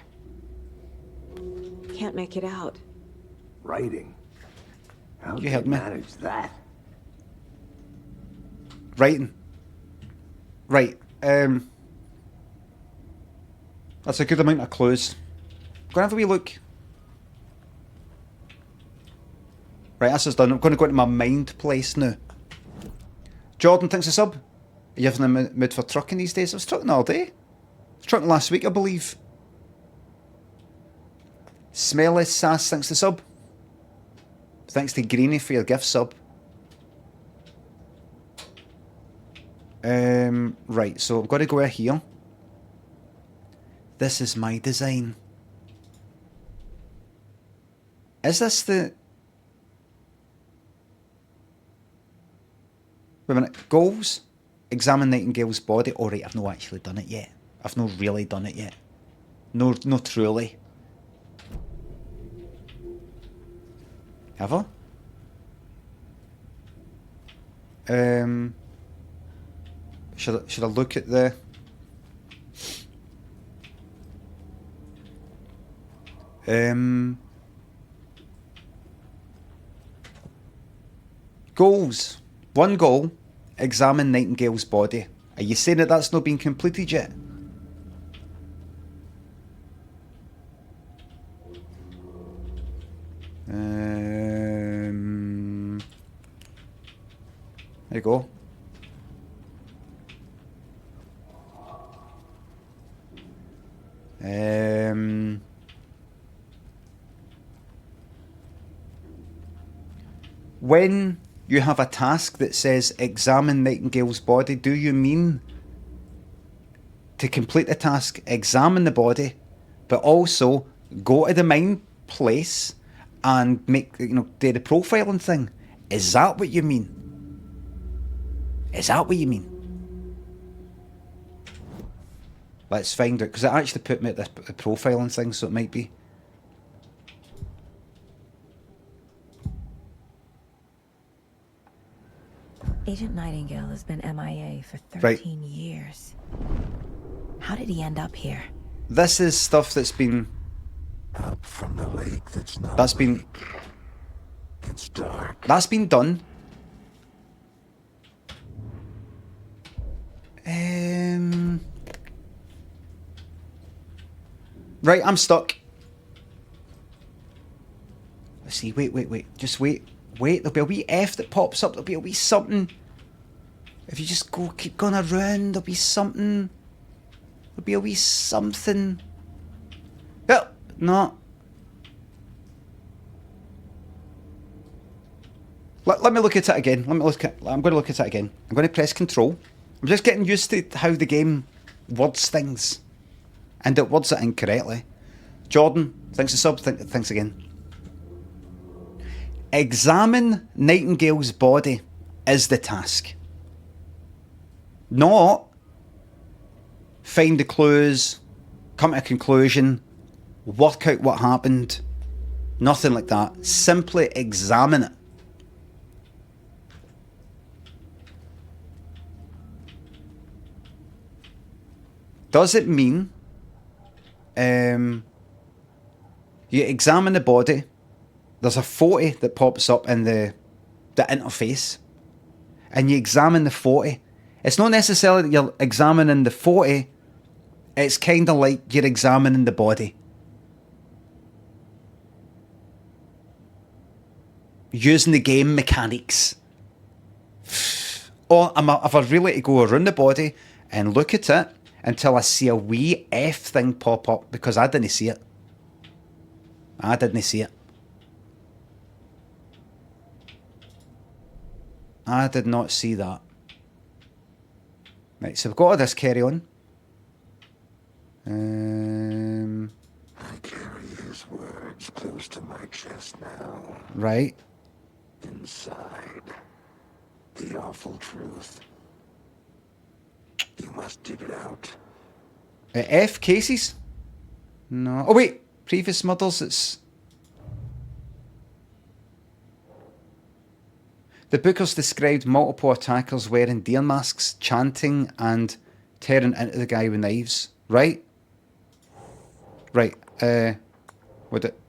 S7: Can't make it out.
S6: Writing. How
S1: You
S6: did
S1: help
S6: he
S1: me.
S6: manage that?
S1: Writing. Right. That's a good amount of clues. Go and have a wee look. Right, this is done. I'm going to go into my mind place now. Jordan, thanks a sub. Are you having a mood for trucking these days? I was trucking all day. I was trucking last week, I believe. Smelly Sass, thanks to sub. Thanks to Greenie for your gift sub. Right, so I've got to go out here. This is my design. Is this the... Wait a minute. Goals? Examine Nightingale's body. Alright, I've not actually done it yet. I've not really done it yet. No truly. Have I? Should I look at the... Goals. One goal. Examine Nightingale's body. Are you saying that that's not been completed yet? There you go. When you have a task that says examine Nightingale's body, do you mean to complete the task, examine the body, but also go to the mine place and make, do the profiling thing? Is that what you mean? Is that what you mean? Let's find out, because it actually put me at the profile and things, so it might be.
S3: Agent Nightingale has been MIA for 13
S1: Right.
S3: years. How did he end up here?
S1: This is stuff that's been...
S6: Up from the lake that's not
S1: That's been...
S6: It's dark.
S1: That's been done. Right, I'm stuck. Let's see, wait. Just wait. There'll be a wee F that pops up. There'll be a wee something. If you just keep going around, there'll be something. There'll be a wee something. Oh, no. Let me look at it again. I'm going to look at it again. I'm going to press Control. I'm just getting used to how the game words things. And it words it incorrectly. Jordan, thanks for sub. Thanks again. Examine Nightingale's body is the task. Not find the clues, come to a conclusion, work out what happened. Nothing like that. Simply examine it. Does it mean you examine the body, there's a photo that pops up in the interface, and you examine the photo? It's not necessarily that you're examining the photo, it's kind of like you're examining the body. Using the game mechanics. Or if I really to go around the body and look at it until I see a wee F thing pop up, because I didn't see it. I didn't see it. I did not see that. Right, so we've got all this, carry on.
S6: I carry his words close to my chest now.
S1: Right.
S6: Inside, the awful truth. You must dig it out.
S1: F cases? No. Oh wait, previous models. It's the bookers described multiple attackers wearing deer masks, chanting and tearing into the guy with knives. Right. Right. Would it?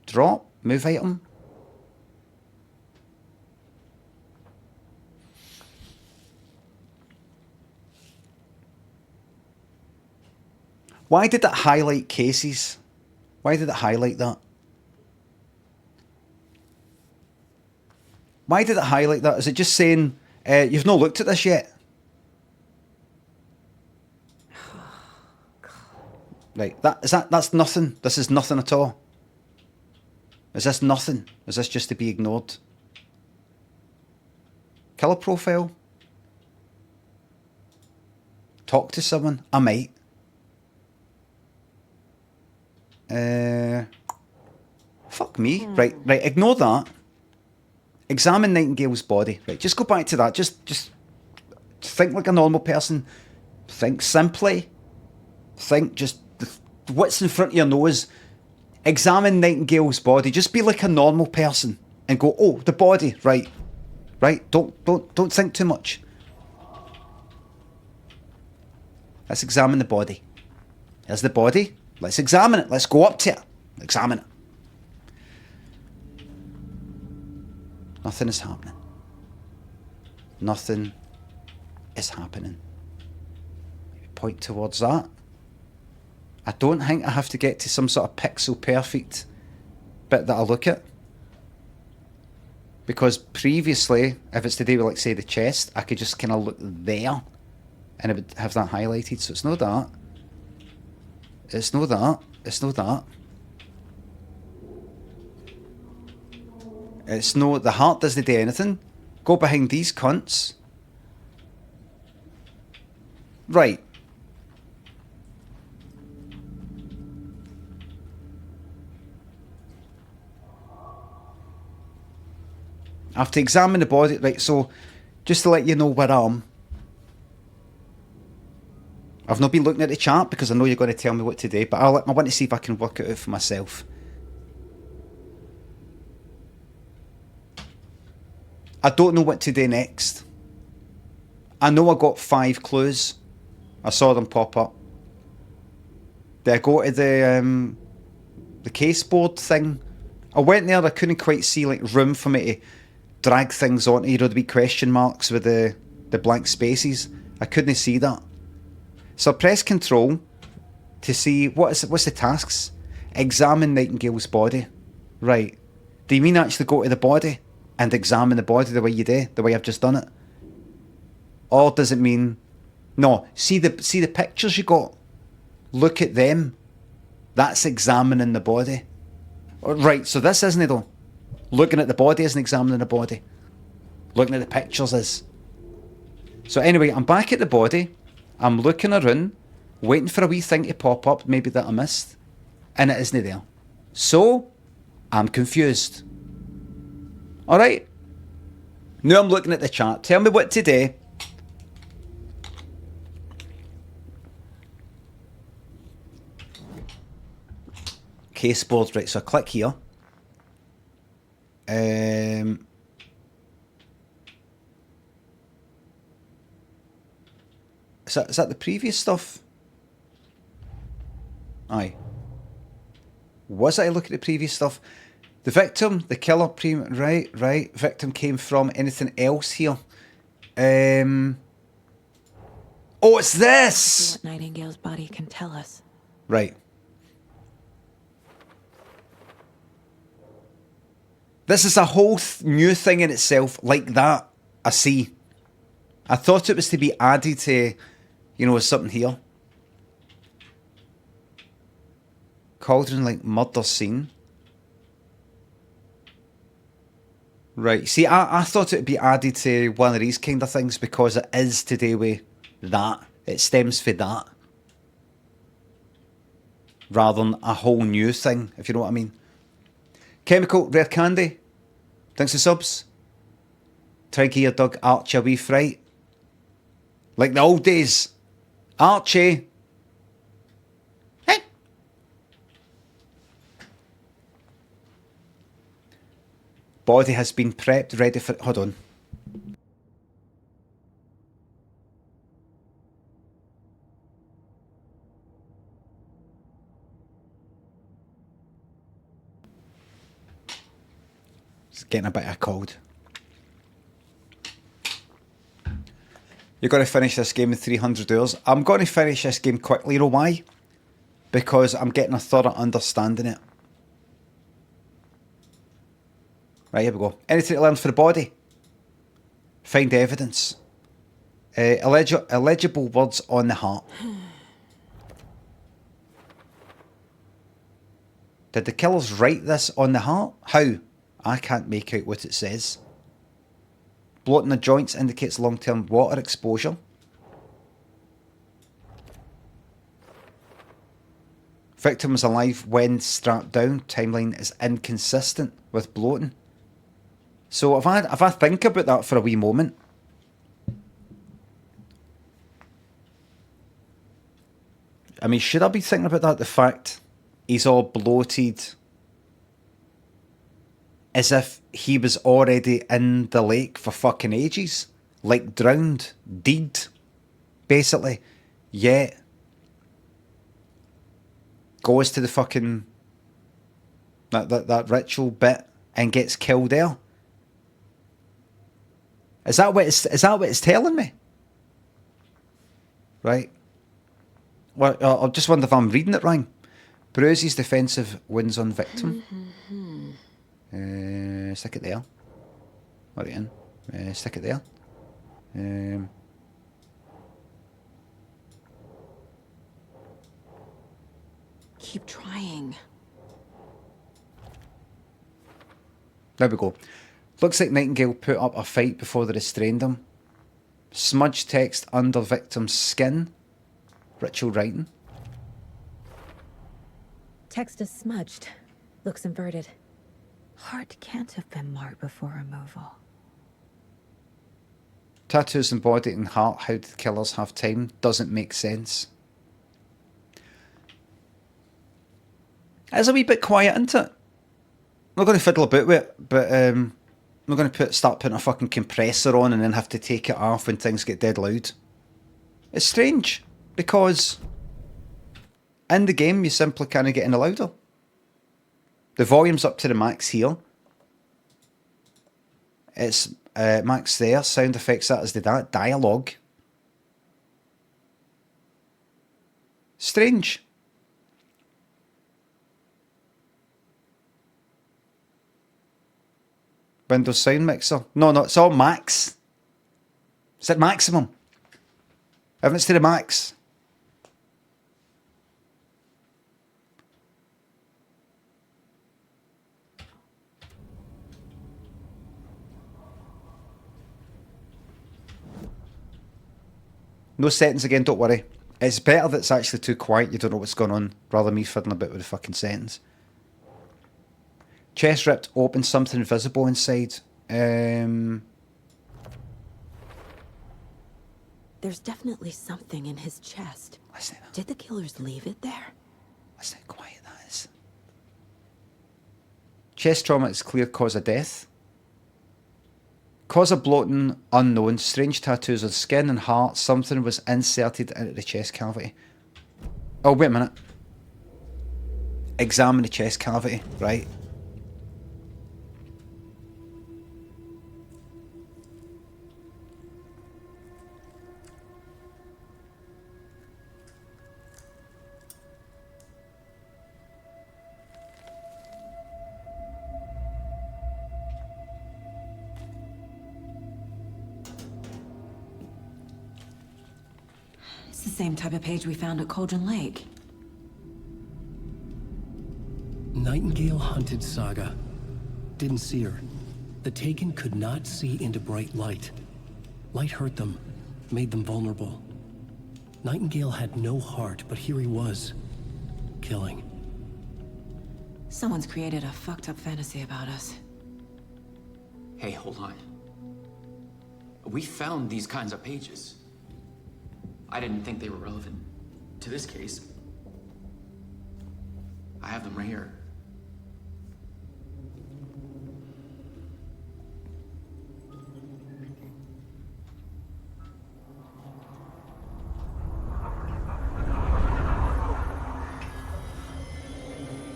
S1: Drop. Move item. Why did it highlight cases? Why did it highlight that? Why did it highlight that? Is it just saying you've not looked at this yet? Right, that's nothing. This is nothing at all. Is this nothing? Is this just to be ignored? Killer profile? Talk to someone? I might. Fuck me. Right, ignore that. Examine Nightingale's body. Right, just go back to that. Just think like a normal person. Think simply. Think just what's in front of your nose. Examine Nightingale's body. Just be like a normal person and go, oh, the body, right. Right? Don't think too much. Let's examine the body. Here's the body. Let's examine it. Let's go up to it. Examine it. Nothing is happening. Nothing is happening. Maybe point towards that. I don't think I have to get to some sort of pixel perfect bit that I look at. Because previously, if it's to do with, like, say, the chest, I could just kind of look there and it would have that highlighted. So it's not that. It's not that. It's not that. It's no, the heart doesn't do anything. Go behind these cunts. Right. I have to examine the body. Right, so just to let you know where I am. I've not been looking at the chart because I know you're going to tell me what to do, but I want to see if I can work it out for myself. I don't know what to do next. I know I got 5 clues. I saw them pop up. Did I go to the caseboard thing? I went there, I couldn't quite see like room for me to drag things onto, you know, the wee question marks with the blank spaces. I couldn't see that. So I press control to see what's the tasks. Examine Nightingale's body. Right. Do you mean actually go to the body and examine the body the way you do, the way I've just done it? Or does it mean no, see the pictures you got? Look at them. That's examining the body. Right, so this isn't it though. Looking at the body isn't examining the body. Looking at the pictures is. So anyway, I'm back at the body. I'm looking around, waiting for a wee thing to pop up, maybe that I missed. And it isn't there. So, I'm confused. Alright. Now I'm looking at the chart. Tell me what to do. Caseboard, right, so I click here. Is that the previous stuff? Aye. Was I looking at the previous stuff? The victim, the killer, right. Victim came from anything else here. Oh, it's this!
S7: See what Nightingale's body can tell us.
S1: Right. This is a whole new thing in itself, like that, I see. I thought it was to be added to, you know, something here. Cauldron, like, murder scene. Right, see, I thought it would be added to one of these kind of things because it is to do with that. It stems for that. Rather than a whole new thing, if you know what I mean. Chemical, Rare Candy. Thanks for subs. Try to give your dog Archie a wee fright. Like the old days. Archie. Hey. Body has been prepped, ready for... Hold on. Getting a bit of a cold. You're going to finish this game in 300 hours. I'm going to finish this game quickly. You know why? Because I'm getting a thorough understanding it. Right, here we go. Anything to learn for the body? Find evidence. Illegible words on the heart. Did the killers write this on the heart? How? I can't make out what it says. Bloating the joints indicates long-term water exposure. Victim was alive when strapped down. Timeline is inconsistent with bloating. So if I think about that for a wee moment, I mean, should I be thinking about that? The fact he's all bloated, as if he was already in the lake for fucking ages. Like drowned. Deed. Basically. Yet. Goes to the fucking... That ritual bit and gets killed there. Is that what it's telling me? Right. Well, I just wonder if I'm reading it wrong. Bruises defensive wins on victim. Stick it there. What are you in? Stick it there.
S7: Keep trying.
S1: There we go. Looks like Nightingale put up a fight before they restrained him. Smudged text under victim's skin. Ritual writing.
S3: Text is smudged. Looks inverted. Heart can't have been marked before removal.
S1: Tattoos on body and heart, how did the killers have time? Doesn't make sense. It's a wee bit quiet, isn't it? I'm not going to fiddle about with it, but I'm not going to start putting a fucking compressor on and then have to take it off when things get dead loud. It's strange, because in the game you simply can't get any louder. The volume's up to the max here. It's max there, sound effects, that is the dialogue. Strange. Windows sound mixer. No, it's all max. It's at maximum. Everything's to the max. No settings again, don't worry. It's better that it's actually too quiet, you don't know what's going on, rather than me fiddling about with the fucking settings. Chest ripped open, something visible inside.
S7: There's definitely something in his chest.
S1: Listen,
S7: Did the killers leave it there?
S1: listen how quiet that is. Chest trauma is clear cause of death. Cause of bloating, unknown. Strange tattoos on skin and heart. Something was inserted into the chest cavity. Oh, wait a minute. Examine the chest cavity, right?
S7: It's the same type of page we found at Cauldron Lake.
S8: Nightingale hunted Saga. Didn't see her. The Taken could not see into bright light. Light hurt them, made them vulnerable. Nightingale had no heart, but here he was, killing.
S7: Someone's created a fucked up fantasy about us.
S4: Hey, hold on. We found these kinds of pages. I didn't think they were relevant to this case. I have them right here.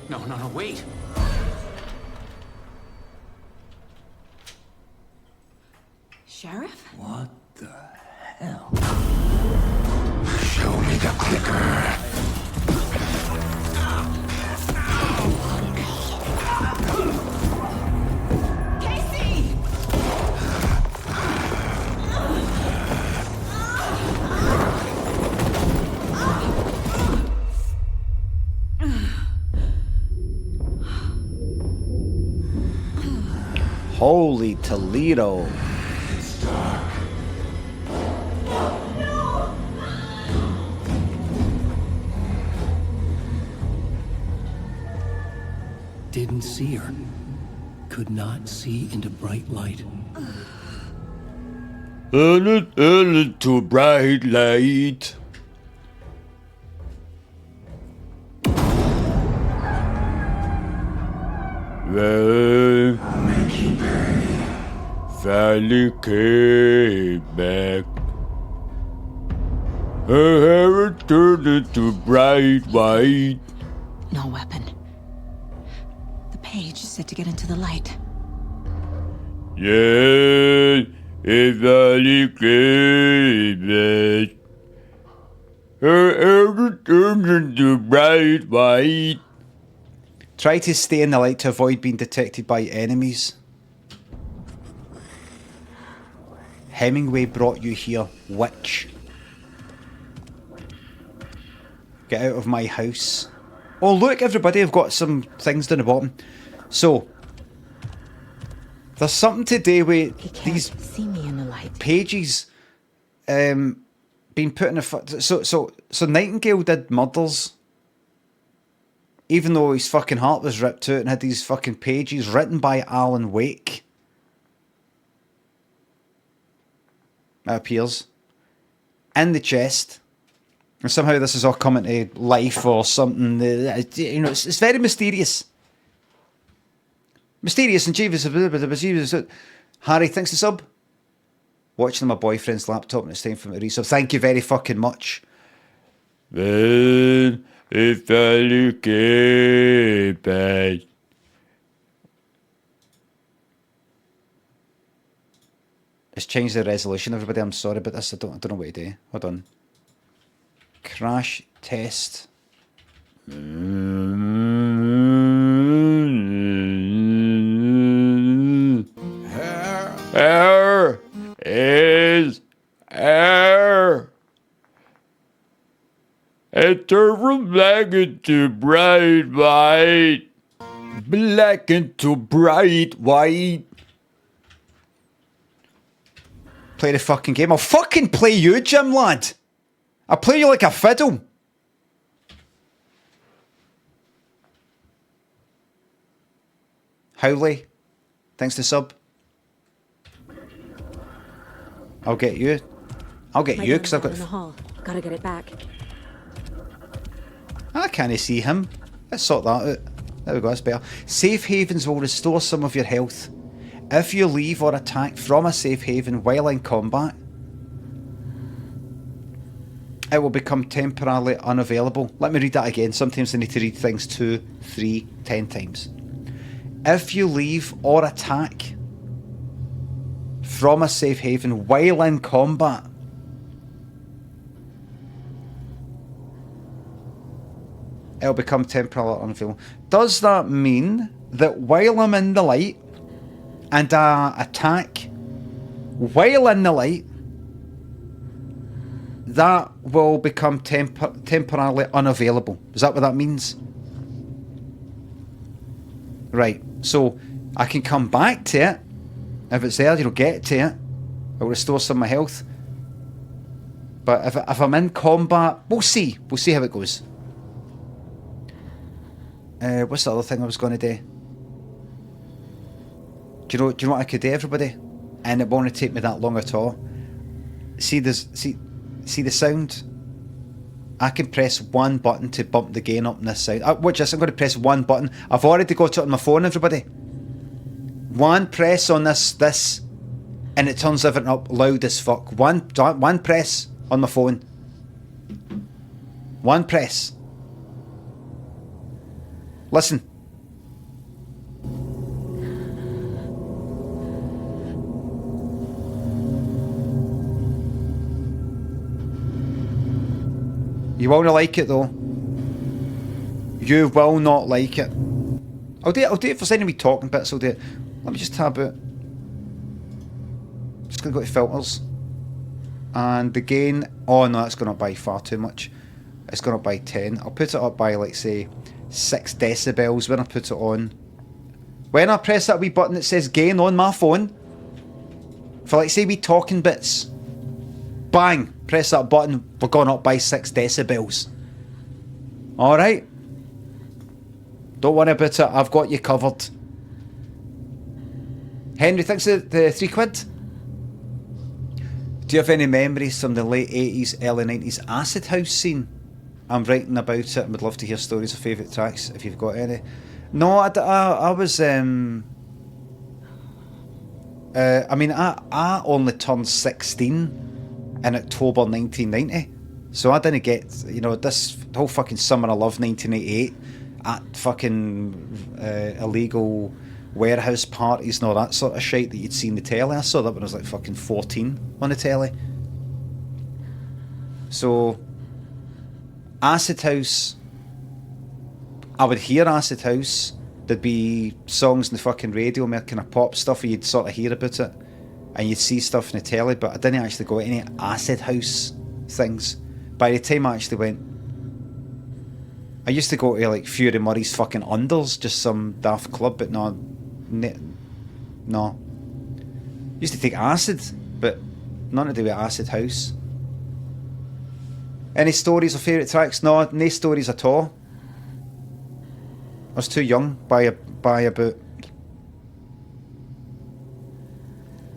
S4: No, wait.
S7: Sheriff?
S6: What the hell? Show me the clicker.
S7: Casey!
S1: Holy Toledo.
S8: Didn't see her. Could not see into bright light.
S1: Into bright light. Well, finally came back. Her hair turned into bright white.
S7: No weapon. The page said to get into the light.
S1: Yes, it finally came back. Her hair turned into bright white. Try to stay in the light to avoid being detected by enemies. Hemingway brought you here, witch. Get out of my house. Oh look everybody, I've got some things down the bottom. So, there's something to do with
S7: He can't
S1: these
S7: see me in the light.
S1: pages being put in a... So Nightingale did murders. Even though his fucking heart was ripped out and had these fucking pages written by Alan Wake. It appears in the chest, and somehow this is all coming to life or something. You know, it's very mysterious. Mysterious and Jesus. Harry, thanks to sub. Watching my boyfriend's laptop and it's time for me to resub. Thank you very fucking much. Then if I look at it's changed the resolution, everybody. I'm sorry about this. I don't know what to do. Hold on. Crash test. Air is air. It turned from black into bright white. Black into bright white. Play the fucking game. I'll fucking play you, Jim, lad. I'll play you like a fiddle. Howley, thanks to sub. I'll get you. I'll get you because I've got.
S3: In the hall. Gotta get it back.
S1: I can't see him. Let's sort that out. There we go. That's better. Safe havens will restore some of your health if you leave or attack from a safe haven while in combat. It will become temporarily unavailable. Let me read that again. Sometimes I need to read things 2, 3, 10 times. If you leave or attack from a safe haven while in combat, it'll become temporarily unavailable. Does that mean that while I'm in the light and I attack while in the light, that will become temporarily unavailable? Is that what that means? Right, so I can come back to it. If it's there, get to it. It'll restore some of my health. But if I'm in combat, we'll see. We'll see how it goes. What's the other thing I was going to do? Do you know what I could do, everybody? And it won't take me that long at all. See the sound? I can press one button to bump the gain up in this sound. Watch this, I'm going to press one button. I've already got it on my phone, everybody. One press on this, and it turns everything up loud as fuck. One press on my phone. One press. Listen. You won't like it though. You will not like it. I'll do it if there's any wee talking bits. I'll do it. Let me just tab it. Just gonna go to filters. And the gain. Oh no, that's gone up by far too much. It's gone up by 10. I'll put it up by, like, say 6 decibels when I put it on. When I press that wee button that says gain on my phone, for, like, say wee talking bits, bang, press that button, we're gone up by 6 decibels. Alright? Don't worry about it, I've got you covered. Henry, thanks for the £3. Do you have any memories from the late 80s, early 90s acid house scene? I'm writing about it and would love to hear stories of favourite tracks if you've got any. No, I was I mean, I only turned 16 in October 1990, so I didn't get, this whole fucking Summer of Love 1988 at fucking illegal warehouse parties and all that sort of shit that you'd seen the telly. I saw that when I was like fucking 14 on the telly. So acid house, I would hear acid house. There'd be songs on the fucking radio, more kind of pop stuff, and you'd sort of hear about it and you'd see stuff in the telly, but I didn't actually go to any acid house things. By the time I actually went, I used to go to like Fury Murray's fucking Unders, just some daft club, but no. Used to take acid, but nothing to do with acid house. Any stories or favourite tracks? No stories at all. I was too young by about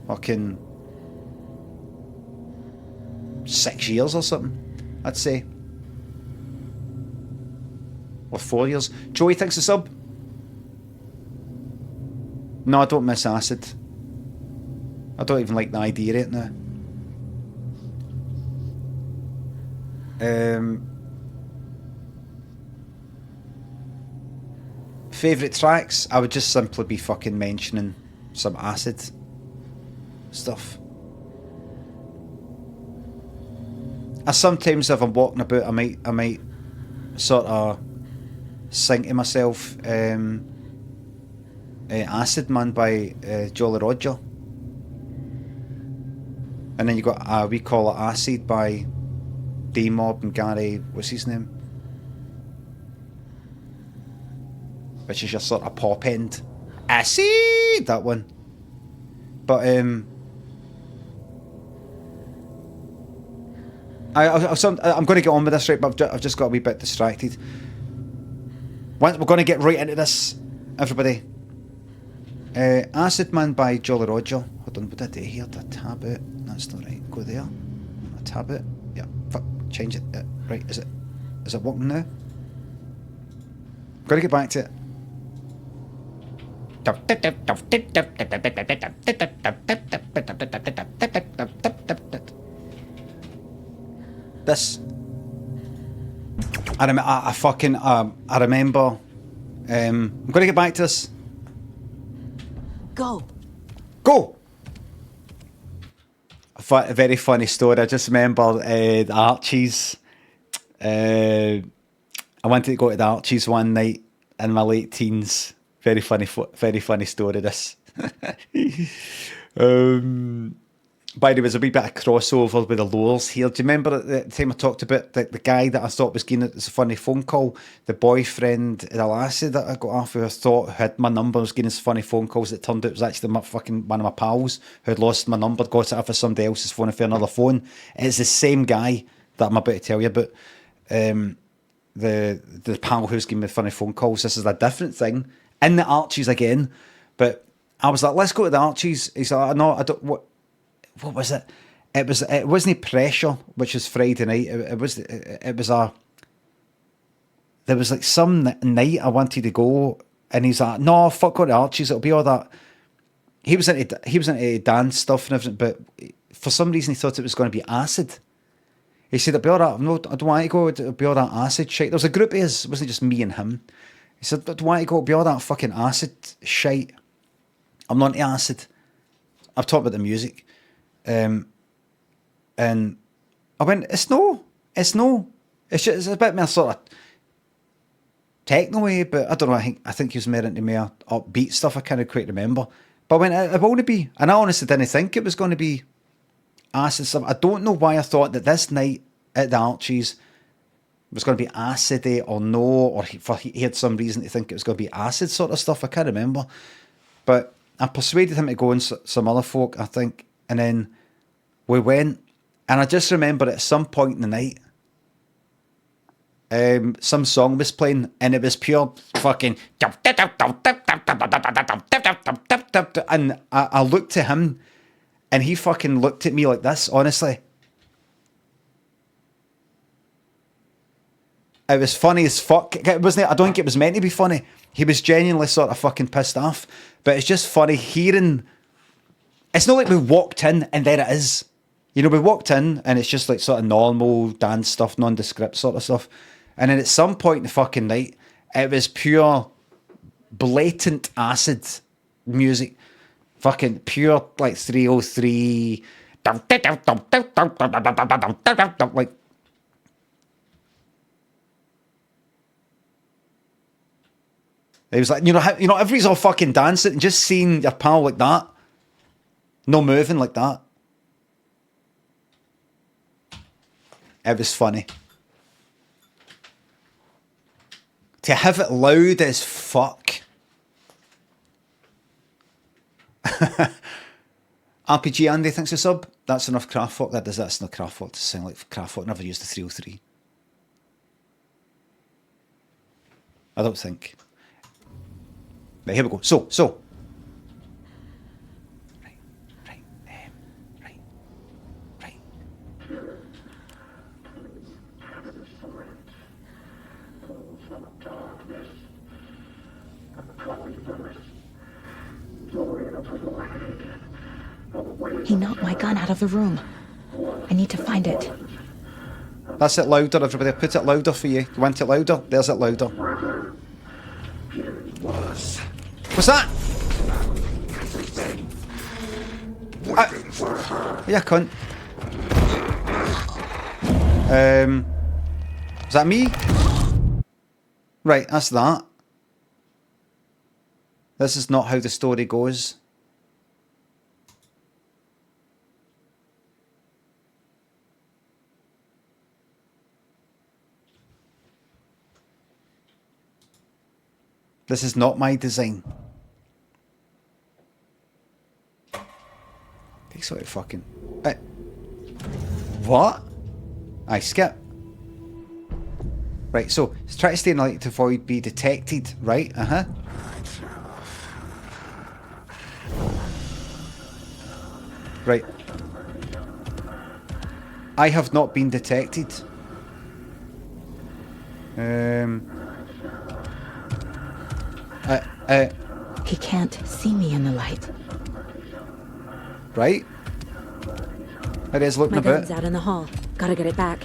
S1: fucking 6 years or something, I'd say. Or 4 years. Joey thinks a sub. No, I don't miss acid. I don't even like the idea of it now. Favourite tracks? I would just simply be fucking mentioning some acid stuff. I sometimes, if I'm walking about, I might sort of sing to myself Acid Man by Jolly Roger. And then you got We Call It Acid by D-Mob and Gary, what's his name? Which is your sort of pop end. Acid! That one. But I'm going to get on with this, right? But I've just got a wee bit distracted. We're going to get right into this, everybody. Acid Man by Jolly Roger. Hold on, what did I do here? Did I tab it? That's not right. Go there. I tab it. Yeah. Fuck. Change it. Right. Is it working now? Got to get back to it. This. I remember. I'm going to get back to this.
S7: Go.
S1: A very funny story. I just remember the Archies. I wanted to go to the Archies one night in my late teens. Very funny story. This. By the way, there's a wee bit of crossover with the Lowers here. Do you remember at the time I talked about the guy that I thought was getting a funny phone call? The boyfriend, the lassie that I got off who I thought had my number, was getting funny phone calls. It turned out it was actually one of my pals who had lost my number, got it off of somebody else's phone for another phone. It's the same guy that I'm about to tell you about. The pal who's giving me funny phone calls. This is a different thing. In the Archies again. But I was like, let's go to the Archies. He's like, no, I don't... What was it? It wasn't Pressure, which was Friday night. There was like some night I wanted to go, and he's like, no, fuck going to Archie's, it'll be all that. He was into dance stuff and everything, but for some reason he thought it was going to be acid. He said, it'll be all that. No, I don't want to go, it'll be all that acid shite. There was a group of us, it wasn't just me and him. He said, I don't want to go, it'll be all that fucking acid shite. I'm not into acid. I've talked about the music. And I went, it's no. It's just, it's a bit more sort of techno-y, but I don't know, I think he was more into more upbeat stuff, I can't quite remember. But I went, it will be, and I honestly didn't think it was going to be acid stuff. I don't know why I thought that this night at the Archies was going to be acidy or no, or he had some reason to think it was going to be acid sort of stuff, I can't remember. But I persuaded him to go and some other folk, I think. And then we went, and I just remember at some point in the night, some song was playing, and it was pure fucking. And I looked to him, and he fucking looked at me like this, honestly. It was funny as fuck. It wasn't. I don't think it was meant to be funny. He was genuinely sort of fucking pissed off. But it's just funny hearing. It's not like we walked in and there it is. You know, we walked in and it's just like sort of normal dance stuff, nondescript sort of stuff. And then at some point in the fucking night, it was pure blatant acid music. Fucking pure like 303. Like. It was like, you know, everybody's all fucking dancing and just seeing your pal like that. No moving like that. It was funny. To have it loud as fuck. RPG Andy thinks a sub. That's enough Kraftwerk. That's not Kraftwerk to sound like Kraftwerk. Never used the 303. I don't think. Right, here we go. So. Right.
S3: He knocked my gun out of the room. I need to find it.
S1: That's it louder, everybody. Put it louder for you. You want it louder? There's it louder. What's that? Yeah, cunt. Is that me? Right, that's that. This is not how the story goes. This is not my design. Takes out fucking... what? I skip. Right, so try to stay in the light to avoid being detected, right? Right. I have not been detected.
S3: He can't see me in the light.
S1: Right. It is looking
S3: My
S1: a bit.
S3: gun's out in the hall. Gotta get it back.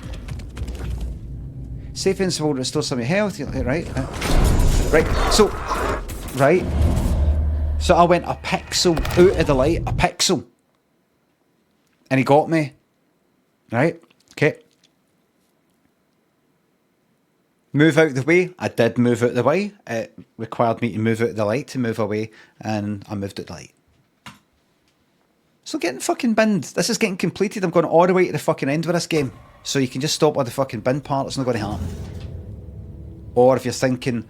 S1: Safe and will restore some of your health. Right. Right. So. Right. So I went a pixel out of the light. A pixel. And he got me. Right. Okay. Move out the way. I did move out the way. It required me to move out the light to move away. And I moved out the light. So getting fucking binned. This is getting completed. I'm going all the way to the fucking end of this game. So you can just stop with the fucking bin part. It's not going to happen. Or if you're thinking,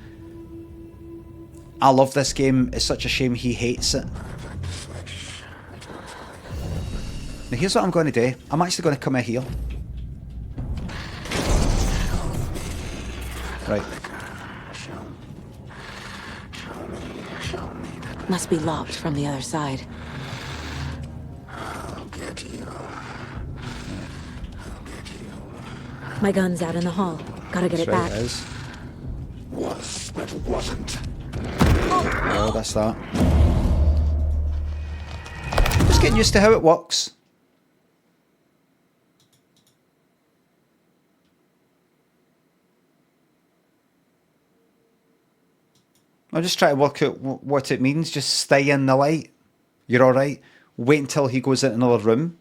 S1: I love this game, it's such a shame he hates it. Now here's what I'm going to do. I'm actually going to come in here. Right.
S3: Must be locked from the other side. My gun's out in the hall. Gotta get it back.
S1: It is.
S6: Was, but wasn't.
S1: Oh, that's that. Just getting used to how it works. I'm just trying to work out what it means. Just stay in the light. You're alright. Wait until he goes into another room.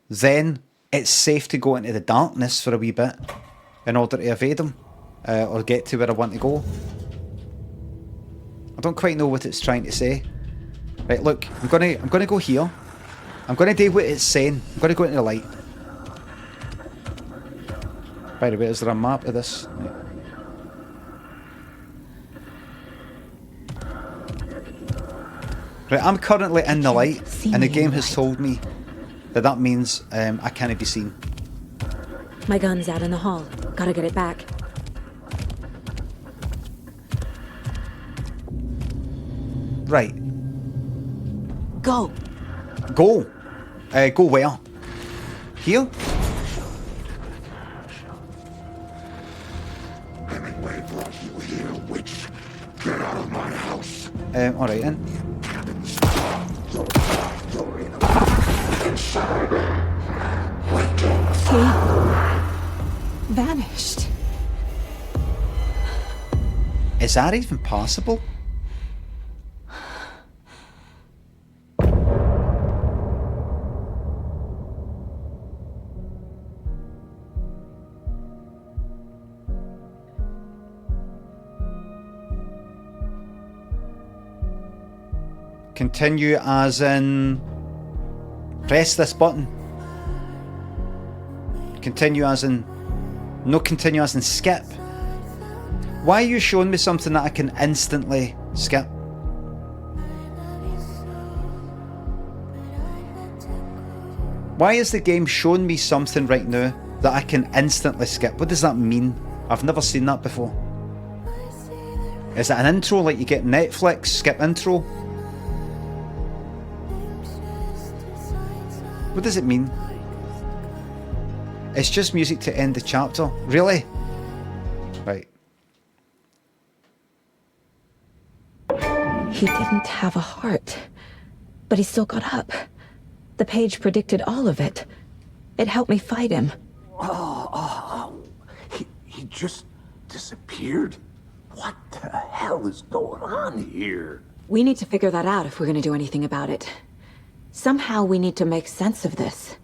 S1: Then it's safe to go into the darkness for a wee bit in order to evade him or get to where I want to go. I don't quite know what it's trying to say. Right, look, I'm gonna go here. I'm gonna do what it's saying. I'm gonna go into the light. By the way, is there a map of this? Right, I'm currently in the light, and the game has told me that means I can't be seen.
S3: My gun's out in the hall. Gotta get it back.
S1: Right.
S3: Go.
S1: Go. Go where? Here?
S6: Hemingway brought you here, witch. Get out of my house.
S1: Alright then.
S3: He vanished.
S1: Is that even possible? Continue as in press this button. Continue as in no, continue as in skip. Why are you showing me something that I can instantly skip? Why is the game showing me something right now that I can instantly skip? What does that mean? I've never seen that before. Is it an intro like you get Netflix, skip intro? What does it mean? It's just music to end the chapter. Really? Right.
S3: He didn't have a heart. But he still got up. The page predicted all of it. It helped me fight him.
S6: He just disappeared? What the hell is going on here?
S7: We need to figure that out if we're gonna do anything about it. Somehow we need to make sense of this.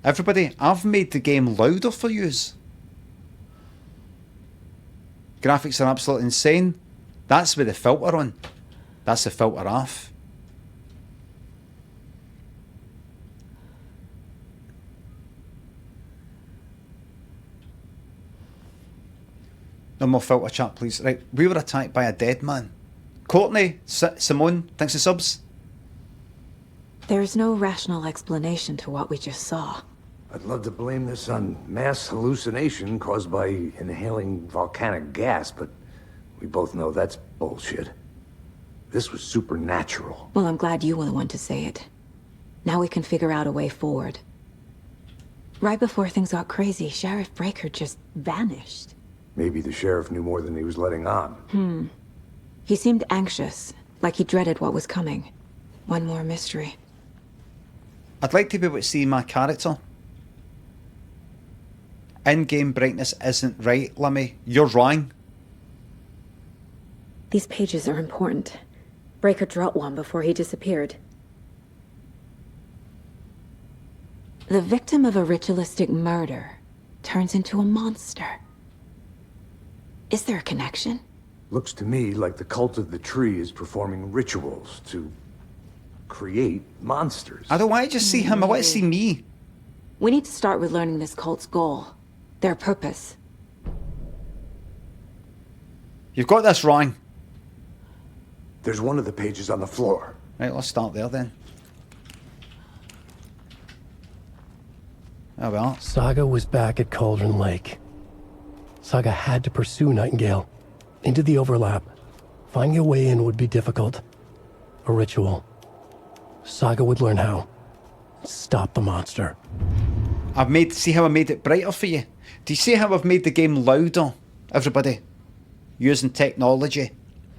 S1: Everybody, I've made the game louder for yous. Graphics are absolutely insane. That's with the filter on. That's the filter off. No more filter chat, please. Right, we were attacked by a dead man. Courtney, Simone, thanks for subs.
S7: There's no rational explanation to what we just saw.
S6: I'd love to blame this on mass hallucination caused by inhaling volcanic gas, but we both know that's bullshit. This was supernatural.
S7: Well, I'm glad you were the one to say it. Now we can figure out a way forward. Right before things got crazy, Sheriff Breaker just vanished.
S6: Maybe the sheriff knew more than he was letting on.
S7: He seemed anxious, like he dreaded what was coming. One more mystery.
S1: I'd like to be able to see my character. In-game brightness isn't right, Limmy. You're wrong.
S7: These pages are important. Breaker dropped one before he disappeared. The victim of a ritualistic murder turns into a monster. Is there a connection?
S6: Looks to me like the cult of the tree is performing rituals to create monsters.
S1: I don't want to just see him, I want to see me.
S7: We need to start with learning this cult's goal. Their purpose.
S1: You've got this wrong.
S6: There's one of the pages on the floor.
S1: Right, let's start there then. Oh well.
S8: Saga was back at Cauldron Lake. Saga had to pursue Nightingale. Into the overlap. Finding a way in would be difficult. A ritual. Saga would learn how. Stop the monster.
S1: See how I made it brighter for you? Do you see how I've made the game louder, everybody? Using technology.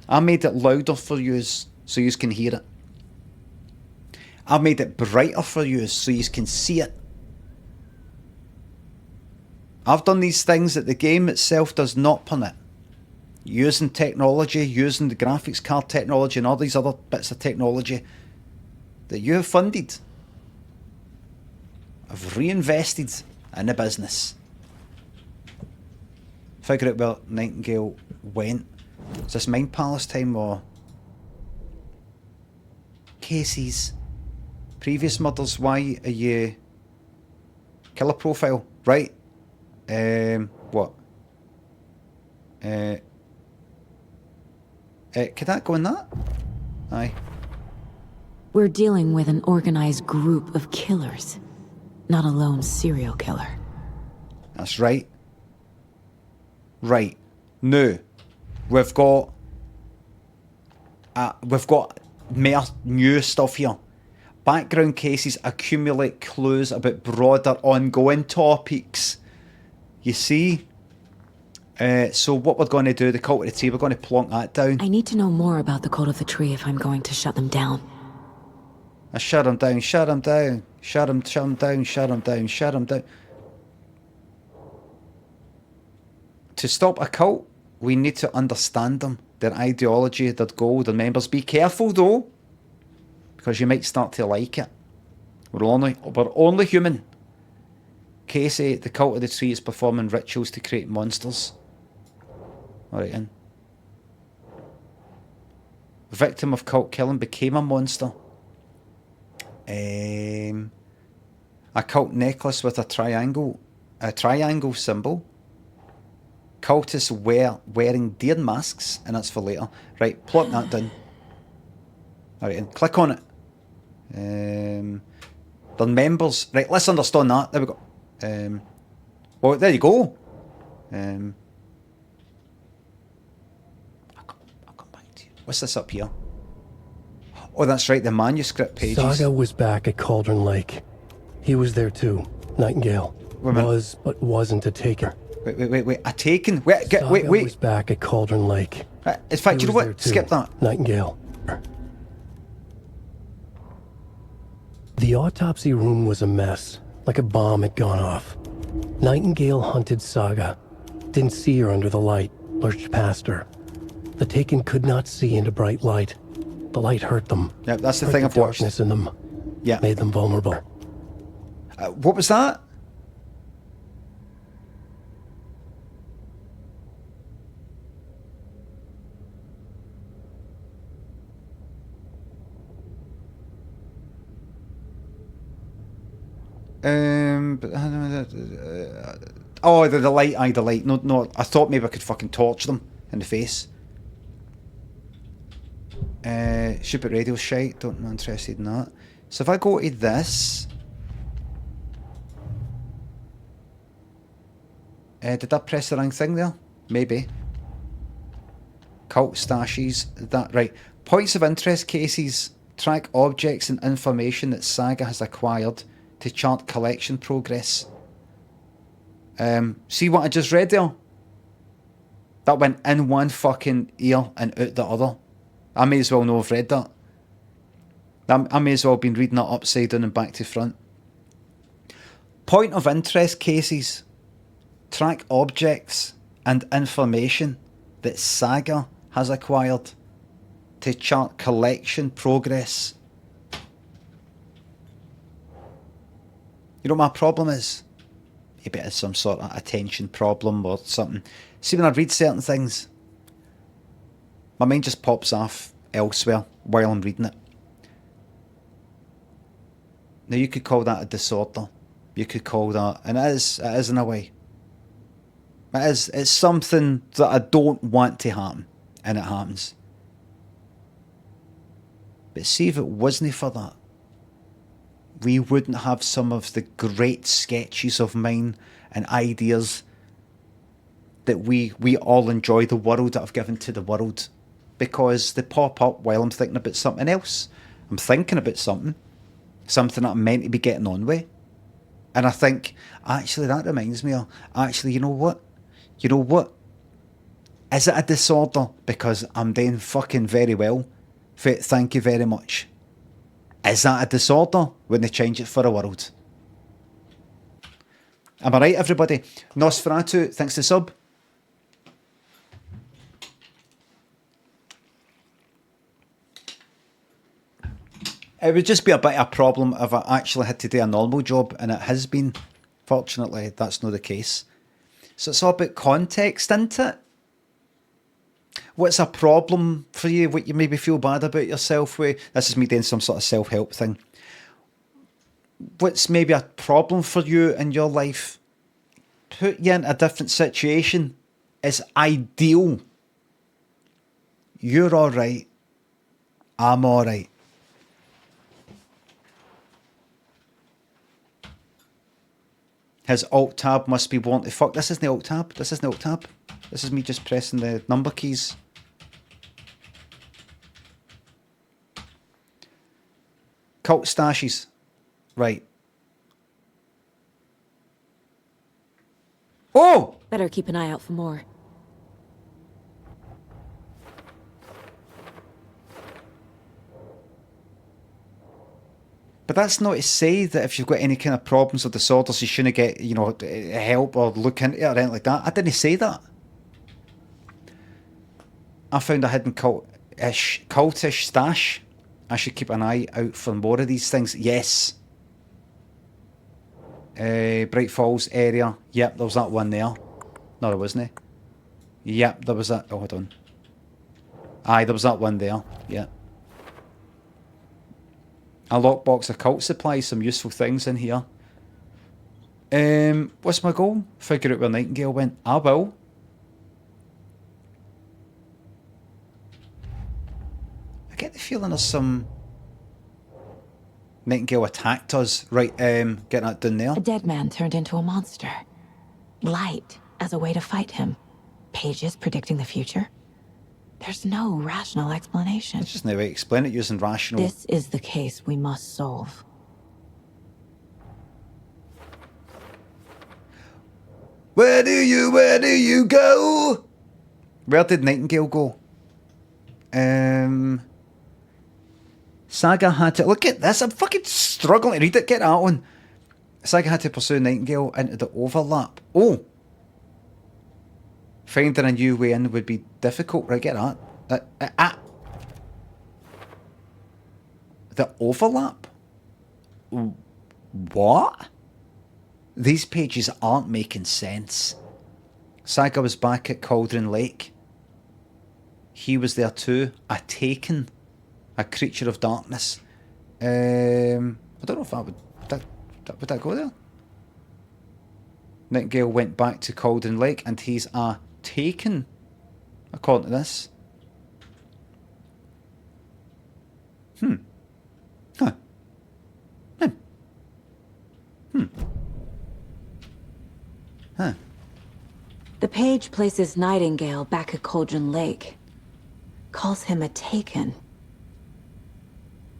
S1: I made it louder for you so you can hear it. I made it brighter for you so you can see it. I've done these things that the game itself does not permit. Using technology, using the graphics card technology and all these other bits of technology that you have funded. I've reinvested in the business. Figure out where Nightingale went. Is this Mind Palace time or Casey's? Previous murders, why are you killer profile? Right. What? Could that go in that? Aye.
S7: We're dealing with an organized group of killers, not a lone serial killer.
S1: That's right. Right. Now, we've got more new stuff here. Background cases accumulate clues about broader ongoing topics. You see? So what we're going to do, the cult of the tree, we're going to plonk that down.
S7: I need to know more about the cult of the tree if I'm going to shut them down.
S1: Shut him down, shut him down, shut him down, shut him down, shut him down. To stop a cult, we need to understand them, their ideology, their goal, their members. Be careful though, because you might start to like it. We're only human. Casey, the cult of the tree, is performing rituals to create monsters. Alright then. Victim of cult killing became a monster. A cult necklace with a triangle symbol. Cultists wearing deer masks, and that's for later. Right, plot that down. Alright, and click on it. They're members. Right, let's understand that. There we go. Well, there you go. I'll come back to you. What's this up here? Oh, that's right, the manuscript pages.
S8: Saga was back at Cauldron Lake. He was there too. Nightingale. Was, but wasn't a taker.
S1: Wait. A taken? Wait.
S8: Saga was back at Cauldron Lake.
S1: In fact, you know what? Skip that.
S8: Nightingale. The autopsy room was a mess, like a bomb had gone off. Nightingale hunted Saga. Didn't see her under the light, lurched past her. The Taken could not see into bright light. The light hurt them.
S1: Yep, that's the
S8: Hurt
S1: thing
S8: the
S1: I've watched.
S8: darkness in them.
S1: Yeah.
S8: Made them vulnerable.
S1: What was that? Oh, the light, the light. No, I thought maybe I could fucking torch them in the face. Stupid radio shite, not interested in that. So if I go to this... did I press the wrong thing there? Maybe. Cult stashes, that right. Points of interest cases track objects and information that Saga has acquired to chart collection progress. See what I just read there? That went in one fucking ear and out the other. I may as well not have read that. I may as well have been reading that upside down and back to front. Point of interest cases track objects and information that Saga has acquired to chart collection progress. You know what my problem is? Maybe it's some sort of attention problem or something. See, when I read certain things, my mind just pops off elsewhere while I'm reading it. Now, you could call that a disorder. You could call that, and it is in a way. It's something that I don't want to happen, and it happens. But see, if it wasn't for that, we wouldn't have some of the great sketches of mine and ideas that we all enjoy, the world that I've given to the world, because they pop up while I'm thinking about something else. I'm thinking about something that I'm meant to be getting on with. And I think, actually, that reminds me of, actually, you know what? Is it a disorder? Because I'm doing fucking very well. Thank you very much. Is that a disorder when they change it for a world? Am I right, everybody? Nosferatu, thanks to sub. It would just be a bit of a problem if I actually had to do a normal job, and it has been. Fortunately, that's not the case. So it's all about context, isn't it? What's a problem for you? What you maybe feel bad about yourself with? This is me doing some sort of self-help thing. What's maybe a problem for you in your life? Put you in a different situation. It's ideal. You're alright. I'm alright. His alt tab must be wanting to fuck. This isn't the alt tab. This isn't the alt tab. This is me just pressing the number keys. Cult stashes. Right. Oh!
S7: Better keep an eye out for more.
S1: But that's not to say that if you've got any kind of problems or disorders, you shouldn't get, help or look into it or anything like that. I didn't say that. I found a hidden cultish stash. I should keep an eye out for more of these things. Yes. Bright Falls area. Yep, there was that one there. No, there wasn't. Yep, there was that. Oh, hold on. Aye, there was that one there. Yeah. A lockbox of cult supplies, some useful things in here. What's my goal? Figure out where Nightingale went. I will. I get the feeling there's some... Nightingale attacked us. Right, get that done there.
S7: A dead man turned into a monster. Light as a way to fight him. Pages predicting the future. There's no rational explanation.
S1: There's just no way to explain it using rational...
S7: This is the case we must solve.
S1: Where do you go? Where did Nightingale go? Saga had to... Look at this. I'm fucking struggling to read it. Get that one. Saga had to pursue Nightingale into the overlap. Oh. Finding a new way in would be difficult. Right, get that. The overlap? What? These pages aren't making sense. Saga was back at Cauldron Lake. He was there too. A Taken. A creature of darkness. I don't know if that would... Would that go there? Nightingale went back to Cauldron Lake and he's a Taken. According to this.
S7: The page places Nightingale back at Cauldron Lake. Calls him a Taken.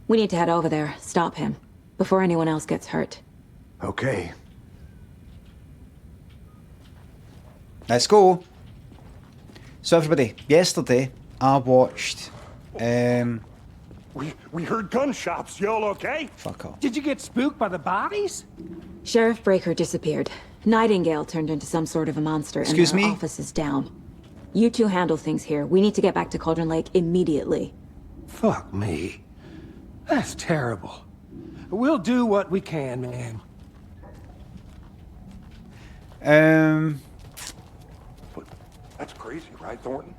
S7: We need to head over there, stop him, before anyone else gets hurt.
S6: Okay.
S1: Let's go. So everybody, yesterday I watched
S2: We heard gunshots. Y'all okay?
S1: fuck off.
S9: Did you get spooked by the bodies?
S7: Sheriff Breaker disappeared. Nightingale turned into some sort of a monster,
S1: Excuse
S7: and our
S1: me?
S7: office is down. You two handle things here. We need to get back to Cauldron Lake immediately.
S9: Fuck me. That's terrible. We'll do what we can, man.
S2: But that's crazy, right, Thornton?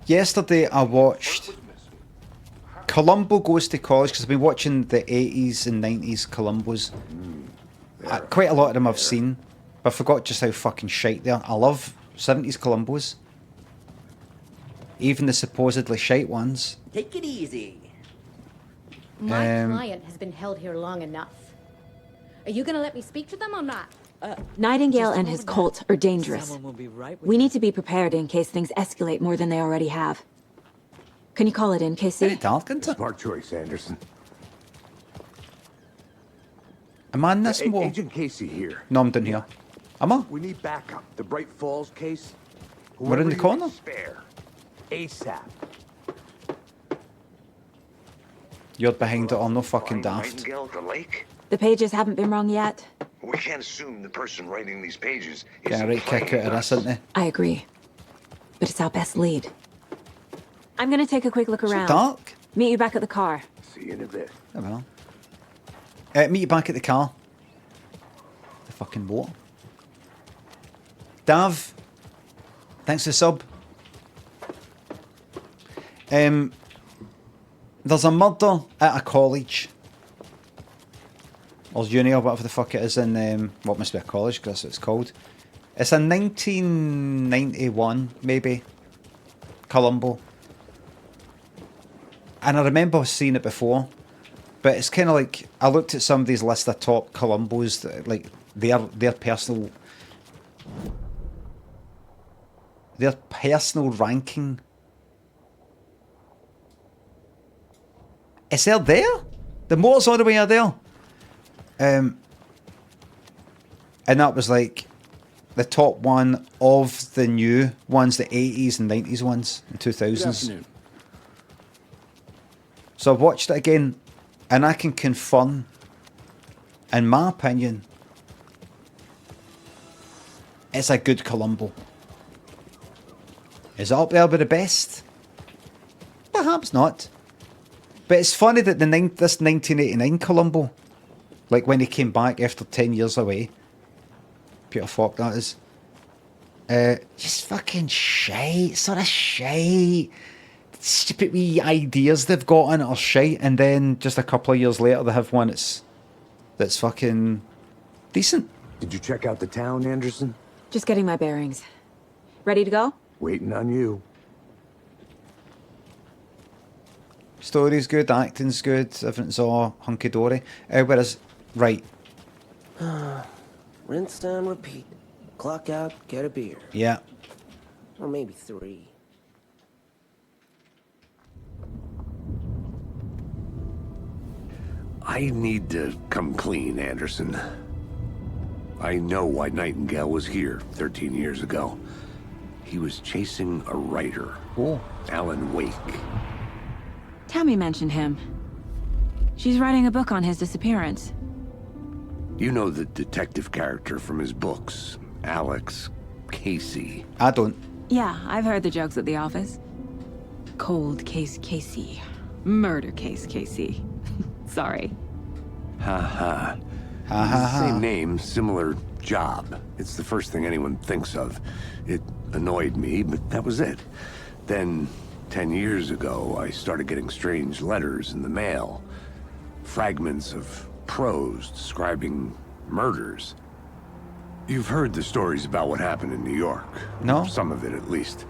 S1: Yesterday I watched
S2: Was missing.
S1: Columbo Goes to College because I've been watching the 80s and 90s Columbos. Quite a lot of them I've seen, but I forgot just how fucking shite they are. I love 70s Columbos. Even the supposedly shite ones.
S10: Take it easy.
S11: My client has been held here long enough. Are you gonna let me speak to them or not?
S7: Nightingale and his cult are dangerous.
S10: Someone will be right with
S7: We need to be prepared in case things escalate more than they already have. Can you call it in,
S1: Very
S7: KC?
S1: dark, isn't it?
S6: Smart choice, Anderson.
S1: Am I in this more?
S6: Agent Casey here.
S1: No, I'm down here. Am I?
S6: We need backup. The Bright Falls case.
S1: We're in the
S6: Whoever you
S1: corner?
S6: Spare. ASAP.
S1: You're behind it or no fucking daft.
S12: Nightingale at the lake?
S7: The pages haven't been wrong yet.
S12: We can't assume the person writing these pages is
S1: Get a right kick out of this, isn't they?
S7: I agree. But it's our best lead. I'm gonna take a quick look
S1: So
S7: around.
S1: dark.
S7: Meet you back at the car.
S6: See you in a bit.
S1: Oh well. Meet you back at the car. The fucking water. Dav, thanks for the sub. There's a murder at a college. Or uni or whatever the fuck it is in, what must be a college because that's what it's called. It's a 1991, maybe, Columbo. And I remember seeing it before. But it's kind of like, I looked at somebody's list of top Columbos, that, like, their personal ranking. Is there? The motor's all the way out there. And that was like the top one of the new ones, the 80s and 90s ones, and 2000s. So I've watched it again, and I can confirm, in my opinion, it's a good Columbo. Is it up there with the best? Perhaps not. But it's funny that this 1989 Columbo, like when he came back after 10 years away, Peter Falk that is, just fucking shite, sort of shite. Stupid wee ideas they've got in it are shite, and then just a couple of years later they have one that's fucking decent.
S6: Did you check out the town, Anderson?
S7: Just getting my bearings. Ready to go?
S6: Waiting on you.
S1: Story's good, acting's good, everything's all hunky-dory. Whereas, right.
S10: Rinse down, repeat. Clock out, get a beer.
S1: Yeah.
S10: Or maybe 3.
S6: I need to come clean, Anderson. I know why Nightingale was here 13 years ago. He was chasing a writer,
S1: Oh.
S6: Alan Wake.
S7: Tammy mentioned him. She's writing a book on his disappearance.
S6: You know the detective character from his books, Alex Casey.
S1: I don't.
S7: Yeah, I've heard the jokes at the office. Cold case Casey. Murder case Casey. Sorry.
S6: Ha ha. Same name, similar job. It's the first thing anyone thinks of. It annoyed me, but that was it. Then, 10 years ago, I started getting strange letters in the mail. Fragments of prose describing murders. You've heard the stories about what happened in New York.
S1: No.
S6: Some of it, at least.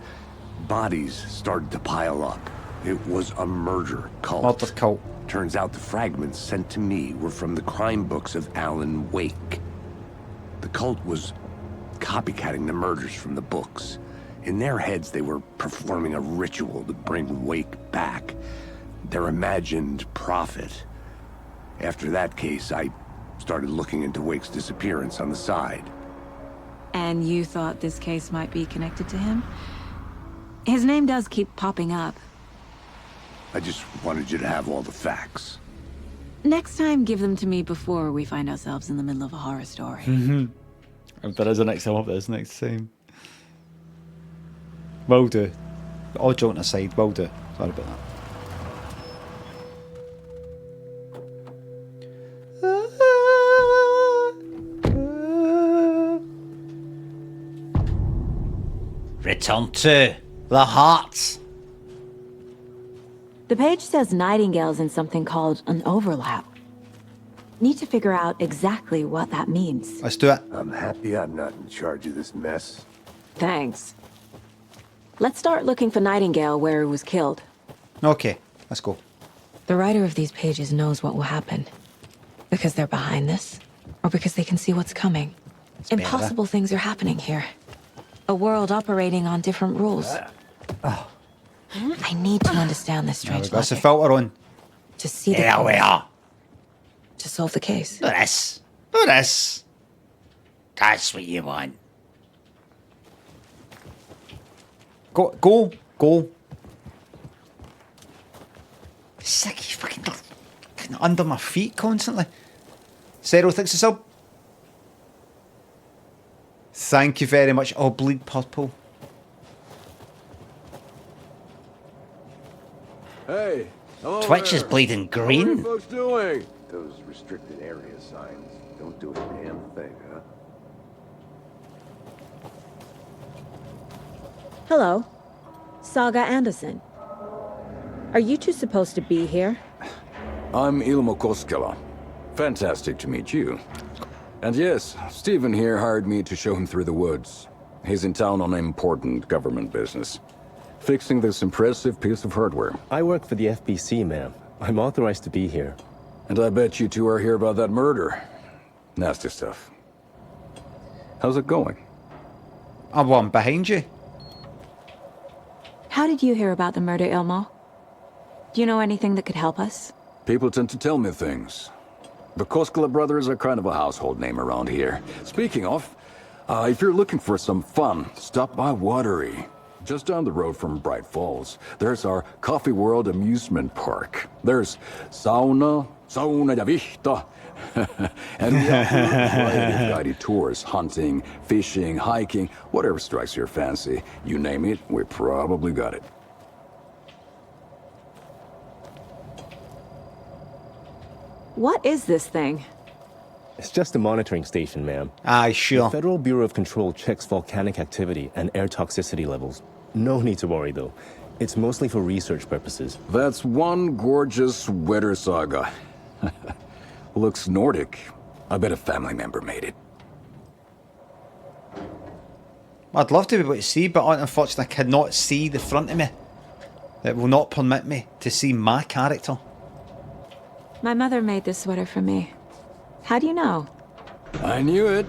S6: Bodies started to pile up. It was a murder cult.
S1: Murder cult.
S6: Turns out the fragments sent to me were from the crime books of Alan Wake. The cult was copycatting the murders from the books. In their heads, they were performing a ritual to bring Wake back. Their imagined prophet. After that case, I started looking into Wake's disappearance on the side.
S7: And you thought this case might be connected to him? His name does keep popping up.
S6: I just wanted you to have all the facts.
S7: Next time, give them to me before we find ourselves in the middle of a horror story.
S1: There is a next time up there, next time. Will do. All joking aside, will do. Sorry about that. Return to the heart.
S7: The page says Nightingale's in something called an overlap. Need to figure out exactly what that means.
S1: Let's do it.
S6: I'm happy I'm not in charge of this mess.
S7: Thanks. Let's start looking for Nightingale where he was killed.
S1: Okay, let's go.
S7: The writer of these pages knows what will happen. Because they're behind this, or because they can see what's coming. Impossible things are happening here. A world operating on different rules. I need to understand this strange
S1: That's the
S7: logic.
S1: filter on.
S7: To see the
S1: Here we are.
S7: To solve the case.
S1: Look at this. Look at this. That's what you want. Go, go, go. Sick, he's fucking under my feet constantly. Cero, thanks for sub. Thank you very much. Oh, bleed purple.
S13: Hey, hello
S1: Twitch
S13: there.
S1: is bleeding
S13: How are
S1: green.
S13: you folks doing?
S6: Those restricted area signs don't do a damn thing, huh?
S3: Hello. Saga Anderson. Are you two supposed to be here?
S13: I'm Ilmo Koskela. Fantastic to meet you. And yes, Stephen here hired me to show him through the woods. He's in town on important government business. Fixing this impressive piece of hardware.
S14: I work for the FBC, ma'am. I'm authorized to be here.
S13: And I bet you two are here about that murder. Nasty stuff. How's it going?
S1: I'm behind you.
S7: How did you hear about the murder, Ilmo? Do you know anything that could help us?
S13: People tend to tell me things. The Koskela brothers are kind of a household name around here. Speaking of, if you're looking for some fun, stop by Watery. Just down the road from Bright Falls, there's our Coffee World amusement park. There's sauna ja vihta. And we offer a variety of guided tours, hunting, fishing, hiking, whatever strikes your fancy. You name it, we probably got it.
S7: What is this thing?
S14: It's just a monitoring station, ma'am.
S1: Aye, sure.
S14: The Federal Bureau of Control checks volcanic activity and air toxicity levels. No need to worry, though. It's mostly for research purposes.
S13: That's one gorgeous weather saga. Looks Nordic. I bet a family member made it.
S1: I'd love to be able to see, but unfortunately I cannot see the front of me. It will not permit me to see my character.
S7: My mother made this sweater for me. How do you know?
S13: I knew it.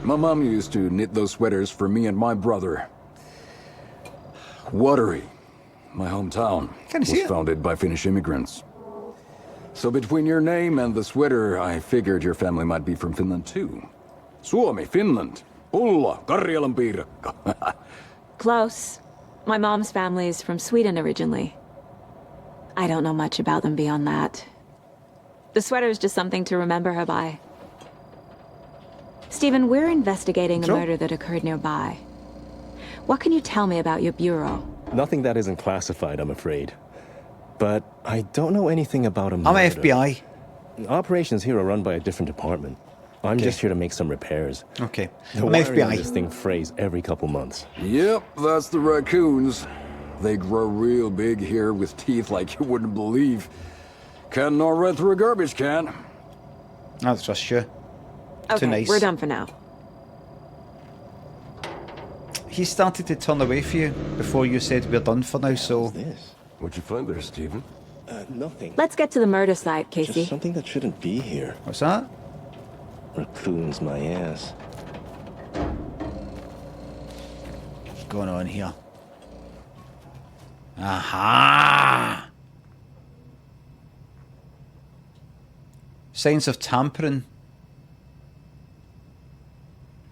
S13: My mom used to knit those sweaters for me and my brother. Watery, my hometown, was founded by Finnish immigrants. So between your name and the sweater, I figured your family might be from Finland too. Suomi, Finland. Pulla, Karjalan piirakka.
S7: Close. My mom's family is from Sweden originally. I don't know much about them beyond that. The sweater is just something to remember her by. Stephen, we're investigating a murder that occurred nearby. What can you tell me about your bureau?
S14: Nothing that isn't classified, I'm afraid. But I don't know anything about a murder.
S1: I'm FBI.
S14: Operations here are run by a different department. I'm just here to make some repairs.
S1: Okay.
S14: The
S1: I'm
S14: wiring on
S1: FBI.
S14: this thing frays every couple months.
S13: Yep, that's the raccoons. They grow real big here with teeth like you wouldn't believe. Can't gnaw right through a garbage can.
S1: I'll trust you.
S7: Okay,
S1: Too nice.
S7: we're done for now.
S1: He started to turn away from you before you said we're done for now, so...
S14: What's this?
S6: What'd you find there, Stephen?
S14: Nothing.
S7: Let's get to the murder site, Casey.
S14: Just something that shouldn't be here.
S1: What's that?
S14: Raccoons, my ass.
S1: What's going on here? Aha! Signs of tampering.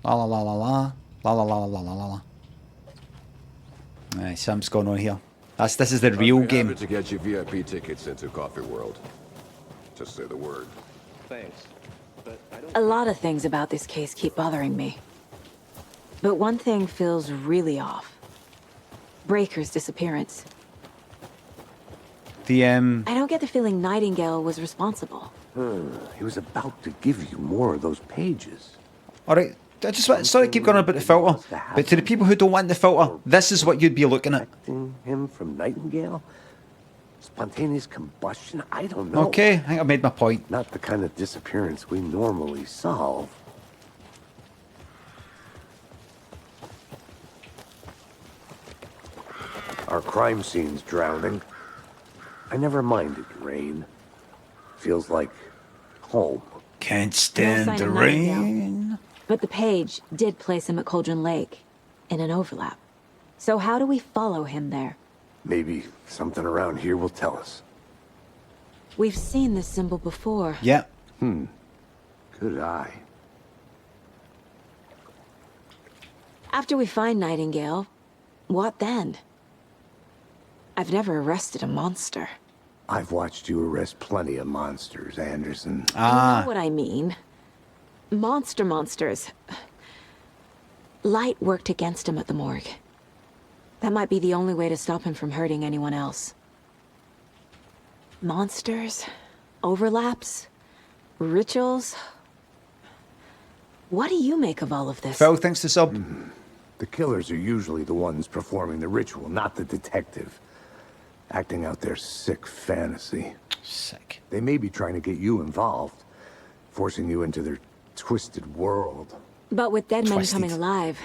S1: La la la la la. La la la la la la la. Aye, something's going on here. This is the real game.
S6: To get you VIP tickets into Coffee World. Just say the word.
S14: Thanks. But I don't...
S7: A lot of things about this case keep bothering me. But one thing feels really off. Breaker's disappearance.
S1: The
S7: I don't get the feeling Nightingale was responsible.
S6: He was about to give you more of those pages.
S1: Alright, I just want, sorry to keep going on about the filter, but to the people who don't want the filter, this is what you'd be looking at.
S6: Him from Nightingale? Spontaneous combustion? I don't know.
S1: Okay, I think I made my point.
S6: Not the kind of disappearance we normally solve. Our crime scene's drowning. I never minded rain. Feels like home.
S1: Can't
S7: No
S1: stand
S7: sign
S1: the
S7: of Nightingale.
S1: rain.
S7: But the page did place him at Cauldron Lake, in an overlap. So how do we follow him there?
S6: Maybe something around here will tell us.
S7: We've seen this symbol before.
S1: Yeah.
S6: Good eye.
S7: After we find Nightingale, what then? I've never arrested a monster.
S6: I've watched you arrest plenty of monsters, Anderson.
S7: You know what I mean. Monsters. Light worked against him at the morgue. That might be the only way to stop him from hurting anyone else. Monsters? Overlaps? Rituals? What do you make of all of this?
S1: Phil thinks the sub.
S6: The killers are usually the ones performing the ritual, not the detective. Acting out their sick fantasy.
S1: Sick.
S6: They may be trying to get you involved, forcing you into their twisted world.
S7: But with dead men
S1: Twisted.
S7: coming alive,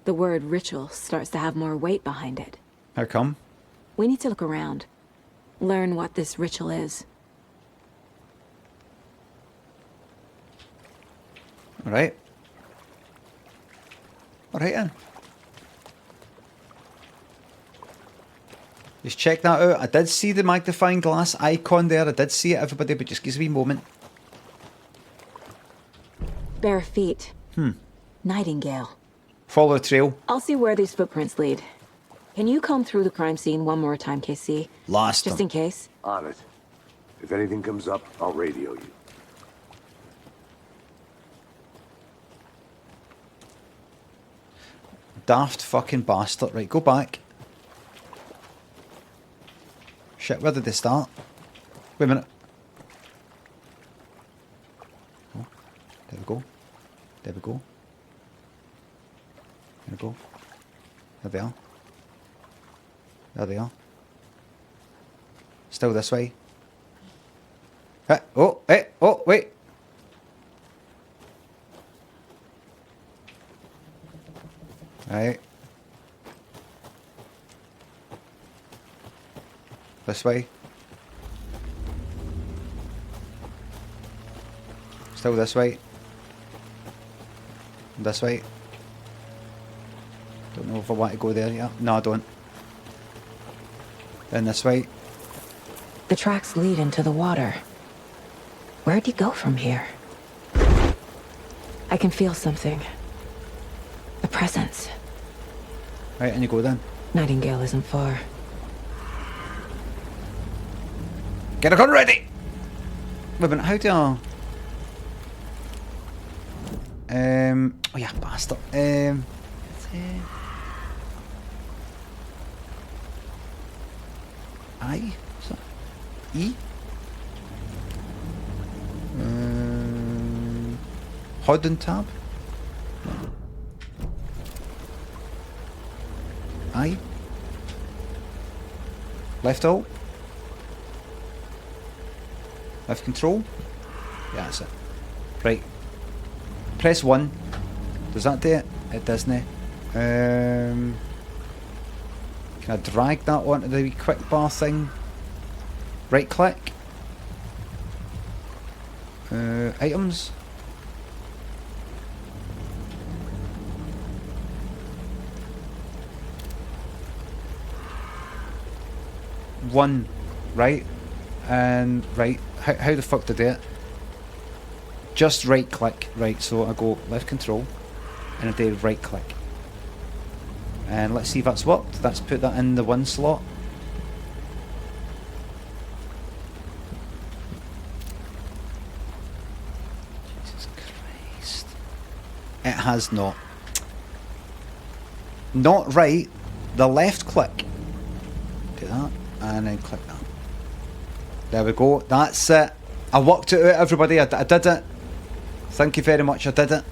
S7: the word ritual starts to have more weight behind it.
S1: How come?
S7: We need to look around. Learn what this ritual is.
S1: Alright. Alright then. Just check that out. I did see the magnifying glass icon there. I did see it, everybody, but just give us a wee moment.
S7: Bare feet. Nightingale.
S1: Follow the trail.
S7: I'll see where these footprints lead. Can you comb through the crime scene one more time, KC?
S1: Last
S7: Just in case.
S6: On it. If anything comes up, I'll radio you.
S1: Daft fucking bastard. Right, go back. Shit, where did they start? Wait a minute. Oh, there we go. There we go. There we go. There they are. There they are. Still this way. Hey, oh, wait. Right. This way. Still this way. This way. Don't know if I want to go there yet. No, I don't. Then this way.
S7: The tracks lead into the water. Where'd he go from here? I can feel something. A presence.
S1: Right, and you go then.
S7: Nightingale isn't far.
S1: Get a gun ready! Wait a minute, how do I... oh yeah, bastard. I? Is that E? HUD and tab? No. I? Left alt? Left control? Yeah, that's it. Right. Press 1. Does that do it? It doesn't. Can I drag that onto the wee quick bar thing? Right click. Items. One, right? And right, how the fuck did it? Just right click, right? So I go left control, and I do right click. And let's see if that's worked. That's put that in the 1 slot. Jesus Christ. It has not. Not right. The left click. Do that. And then click that. There we go. That's it. I worked it out, everybody. I did it. Thank you very much. I did it.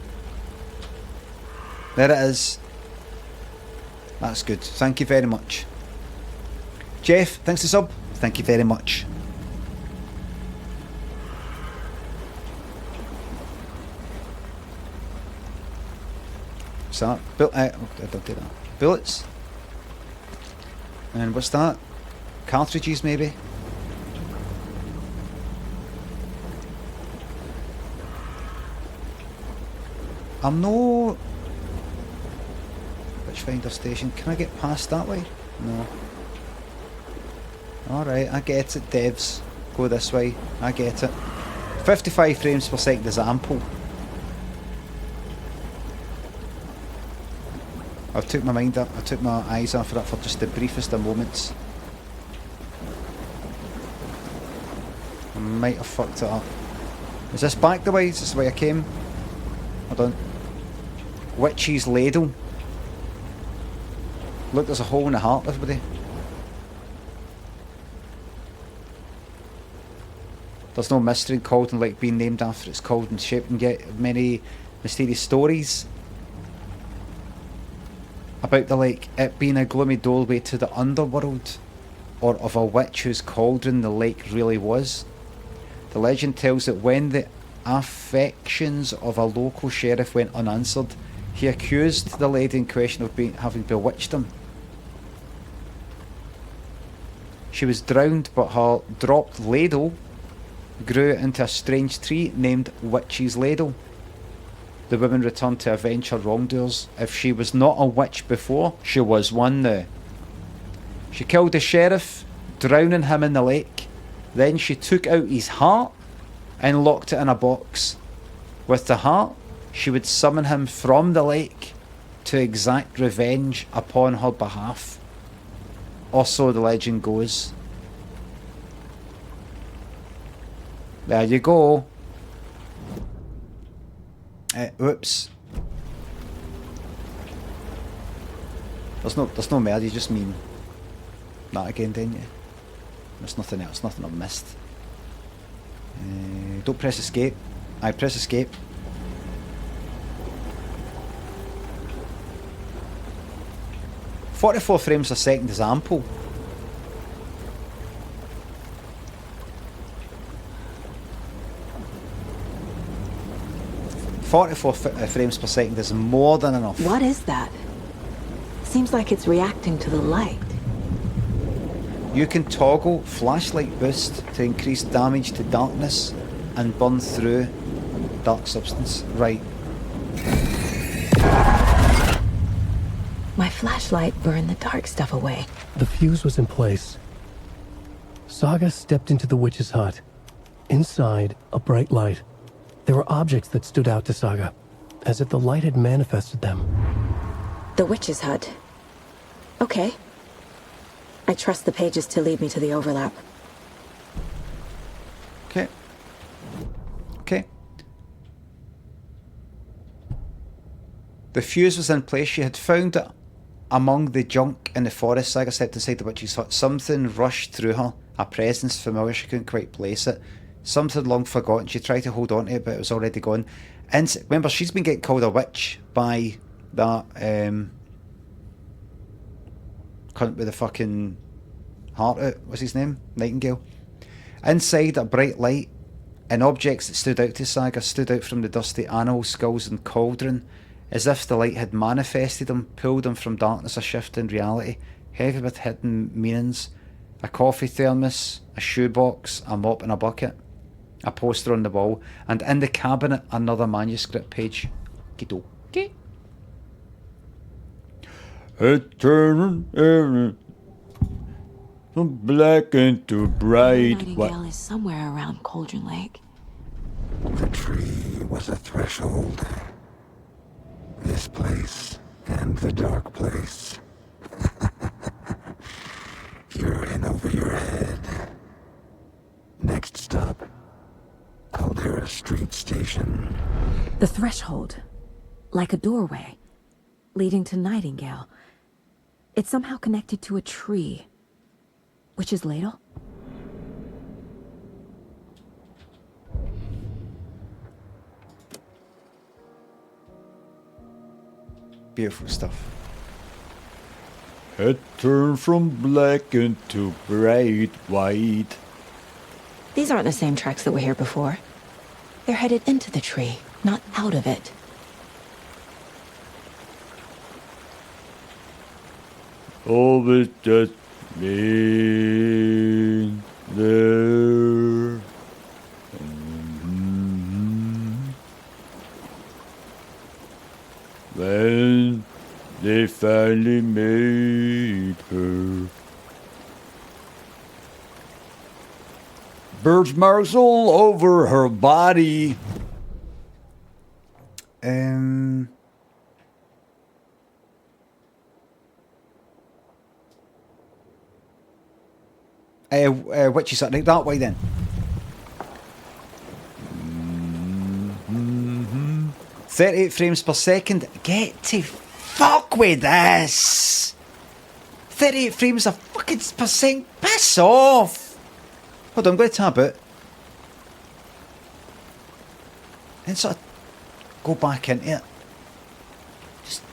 S1: There it is. That's good. Thank you very much. Jeff, thanks for sub. Thank you very much. What's that? I don't do that. Bullets. And what's that? Cartridges, maybe? I'm no... Witchfinder station. Can I get past that way? No. Alright, I get it, devs. Go this way. I get it. 55 frames per second is ample. I took my eyes off of that for just the briefest of moments. I might have fucked it up. Is this back the way? Is this the way I came? Hold on. Witch's ladle. Look, there's a hole in the heart, everybody. There's no mystery in Cauldron like being named after its Cauldron shape, and get many mysterious stories about the lake, it being a gloomy doorway to the underworld, or of a witch whose cauldron the lake really was. The legend tells that when the affections of a local sheriff went unanswered, he accused the lady in question of having bewitched him. She was drowned, but her dropped ladle grew into a strange tree named Witch's Ladle. The woman returned to avenge her wrongdoers. If she was not a witch before, she was one now. She killed the sheriff, drowning him in the lake. Then she took out his heart and locked it in a box. With the heart, she would summon him from the lake to exact revenge upon her behalf. Or so the legend goes. There you go. Whoops. There's no murder, you just mean that again, didn't you? There's nothing else, nothing I've missed. Don't press escape. I press escape. .44 frames a second is ample. Frames per second is more than enough.
S7: What is that? Seems like it's reacting to the light.
S1: You can toggle flashlight boost to increase damage to darkness and burn through dark substance. Right.
S7: My flashlight burned the dark stuff away.
S8: The fuse was in place. Saga stepped into the witch's hut. Inside, a bright light. There were objects that stood out to Saga, as if the light had manifested them.
S7: The witch's hut. Okay. I trust the pages to lead me to the overlap.
S1: Okay. The fuse was in place. She had found it among the junk in the forest. Saga stepped inside the witch's hut. Something rushed through her. A presence familiar. She couldn't quite place it. Something long forgotten. She tried to hold on to it, but it was already gone. And remember, she's been getting called a witch by that cunt with the fucking heart out. What's his name? Nightingale. Inside, a bright light and objects that stood out to Saga stood out from the dusty animal skulls and cauldron, as if the light had manifested them, pulled them from darkness, a shift in reality, heavy with hidden meanings. A coffee thermos, a shoebox, a mop and a bucket, a poster on the wall, and in the cabinet another manuscript page. Okay.
S15: It turned from black into bright white.
S7: Nightingale is somewhere around Cauldron Lake.
S6: The tree was a threshold. This place and the dark place. You're in over your head. Next stop, Caldera Street Station.
S7: The threshold. Like a doorway. Leading to Nightingale. It's somehow connected to a tree. Witch's ladle?
S1: Beautiful stuff.
S15: It turned from black into bright white.
S7: These aren't the same tracks that were here before. They're headed into the tree, not out of it.
S15: All it just been there. When they finally made her. Birch marks all over her body.
S1: Witchy something that way then. 38 frames per second. Get to fuck with this. 38 frames a fucking percent. Piss off. Hold on, I'm going to tab it. And sort of go back into it. Just.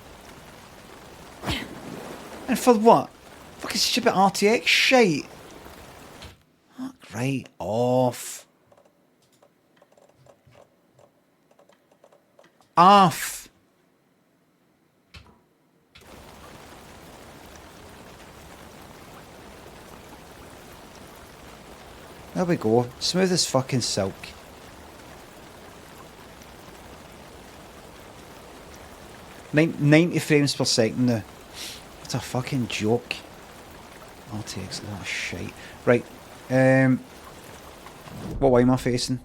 S1: And for what? Fucking stupid RTX shite. Fuck right off. Off. There we go. Smooth as fucking silk. Nin 90 frames per second now. What a fucking joke. RTX, a lot of shite. Right. What way am I facing?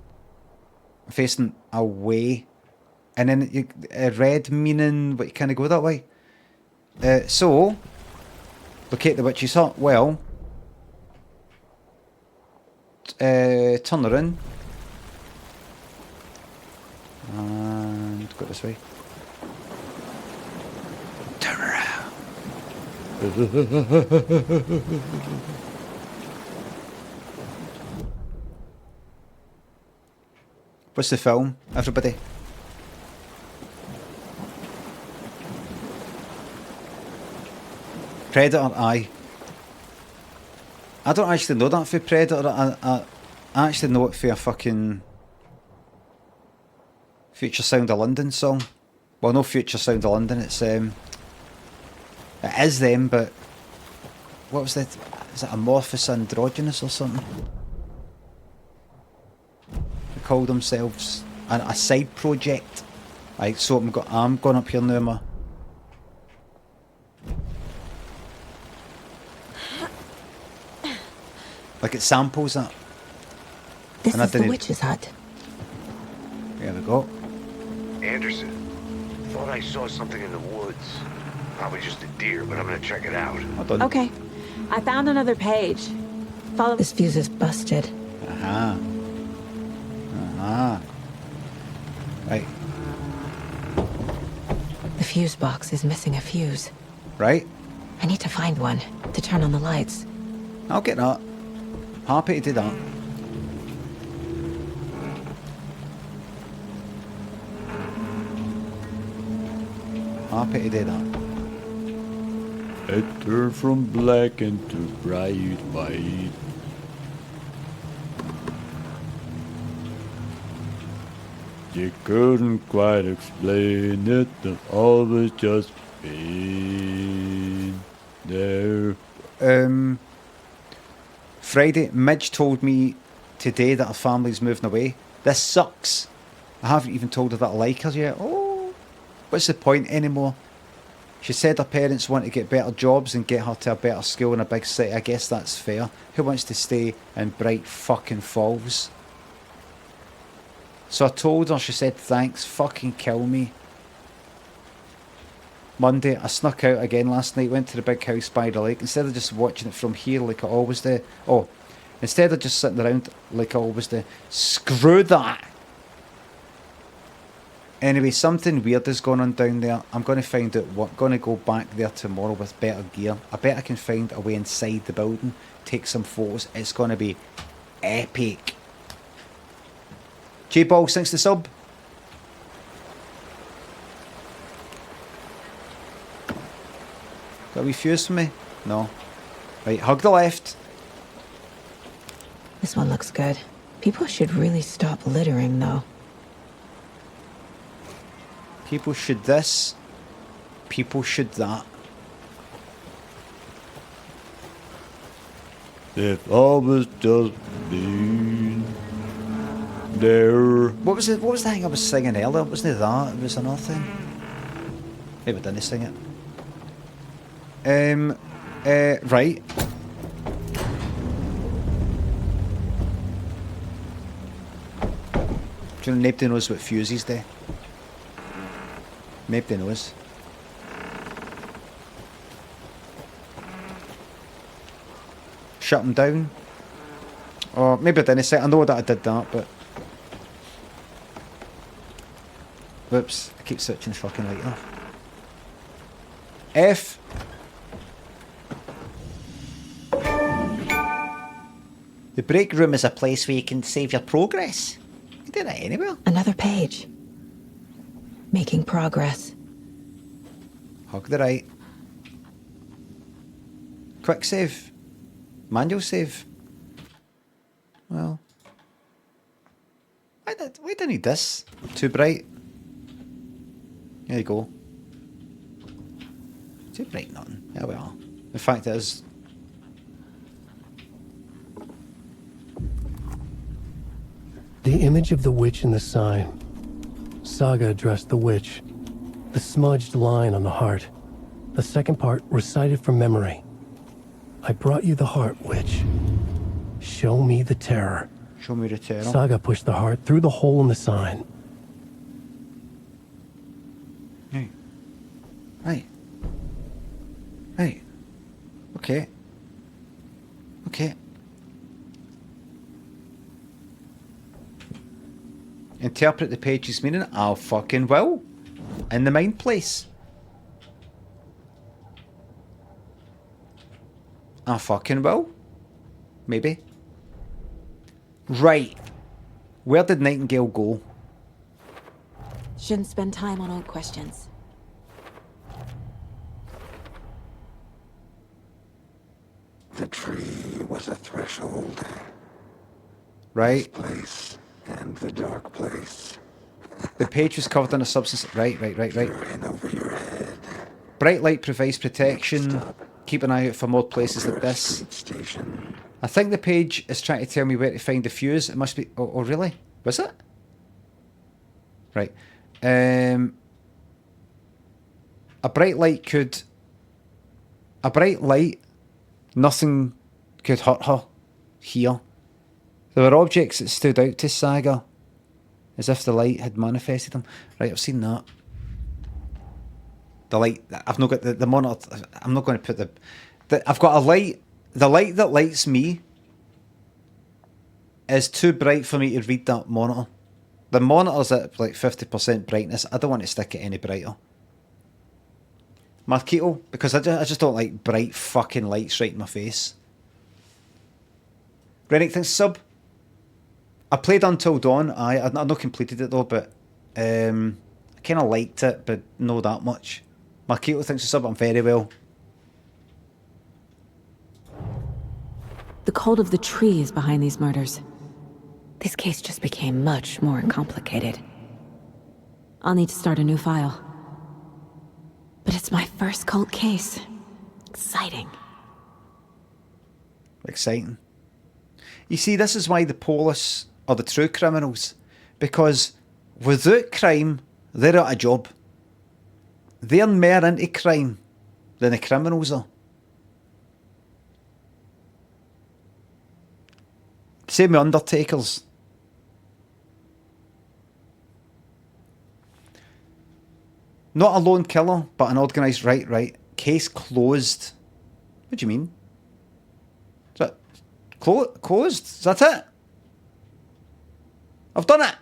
S1: I'm facing away. And then you, red meaning what you kind of go that way. So, locate the witch's hut. Well, turn her in. And go this way. Turn around. What's the film, everybody? Predator, aye. I don't actually know that for Predator. I actually know it for a fucking Future Sound of London song. Well, no Future Sound of London. It's it is them, but what was that? Is it Amorphous Androgynous or something? They call themselves a side project. Right, so I'm going up here now, ma. Like it samples that.
S7: This is the witch's hut.
S1: There we go.
S12: Anderson, thought I saw something in the woods. Probably just a deer, but I'm gonna check it out.
S7: Okay. I found another page. Follow. This fuse is busted.
S1: Aha. Aha. Right.
S7: The fuse box is missing a fuse.
S1: Right?
S7: I need to find one to turn on the lights.
S1: I'll get that. Happy to do that. Happy to do that.
S15: It turned from black into bright white. You couldn't quite explain it, and all was just pain there.
S1: Friday, Midge told me today that her family's moving away. This sucks. I haven't even told her that I like her yet. Oh, what's the point anymore? She said her parents want to get better jobs and get her to a better school in a big city. I guess that's fair. Who wants to stay in Bright fucking Falls? So I told her, she said thanks, fucking kill me. Monday, I snuck out again last night, went to the big house by the lake. Instead of just watching it from here like I always do. Oh, instead of just sitting around like I always do. Screw that! Anyway, something weird is going on down there. I'm going to find out what. I'm going to go back there tomorrow with better gear. I bet I can find a way inside the building, take some photos. It's going to be epic. J-Ball, thanks to sub. Got a wee fuse for me? No. Right, hug the left.
S7: This one looks good. People should really stop littering, though.
S1: People should this. People should that.
S15: If all was just been there.
S1: What was it? What was the thing I was singing earlier? Wasn't it that? It was another thing. Maybe I didn't sing it. Right. Do you know nobody knows what fuses do? Nobody knows. Shut them down. Or maybe I didn't say. I know that I did that, but. Whoops! I keep switching the fucking light off. F. The break room is a place where you can save your progress. You do that anywhere.
S7: Another page. Making progress.
S1: Hug the right. Quick save. Manual save. Well. Why do I need this? Too bright. There you go. Too bright nothing. There we are. In fact it is.
S8: The image of the witch in the sign. Saga addressed the witch. The smudged line on the heart. The second part recited from memory. I brought you the heart, witch. Show me the terror.
S1: Show me the terror.
S8: Saga pushed the heart through the hole in the sign.
S1: Hey. Right. Right. Okay. Okay. Interpret the page's meaning. I'll fucking will. In the mind place. I fucking will. Maybe. Right. Where did Nightingale go?
S7: Shouldn't spend time on old questions.
S6: The tree was a threshold.
S1: Right.
S6: This place and the dark place.
S1: The page was covered in a substance. Right.
S6: Over your head.
S1: Bright light provides protection. Keep an eye out for more places like this.
S6: Station.
S1: I think the page is trying to tell me where to find the fuse. It must be. Oh really? Was it? Right. A bright light could. A bright light. Nothing could hurt her. Here. There were objects that stood out to Saga, as if the light had manifested them. Right, I've seen that. The light. I've not got the monitor. I'm not going to put the. I've got a light. The light that lights me is too bright for me to read that monitor. The monitor's at like 50% brightness. I don't want to stick it any brighter. Marquito, because I just don't like bright fucking lights right in my face. Rennick thinks sub. I played Until Dawn. I've not completed it though, but I kind of liked it, but not that much. Marquito thinks sub. I'm very well.
S7: The cult of the tree is behind these murders. This case just became much more complicated. I'll need to start a new file. But it's my first cult case. Exciting.
S1: Exciting. You see, this is why the police are the true criminals. Because without crime, they're out of job. They're more into crime than the criminals are. Same with undertakers. Not a lone killer, but an organised... Right. Case closed. What do you mean? Is that... closed? Is that it? I've done it!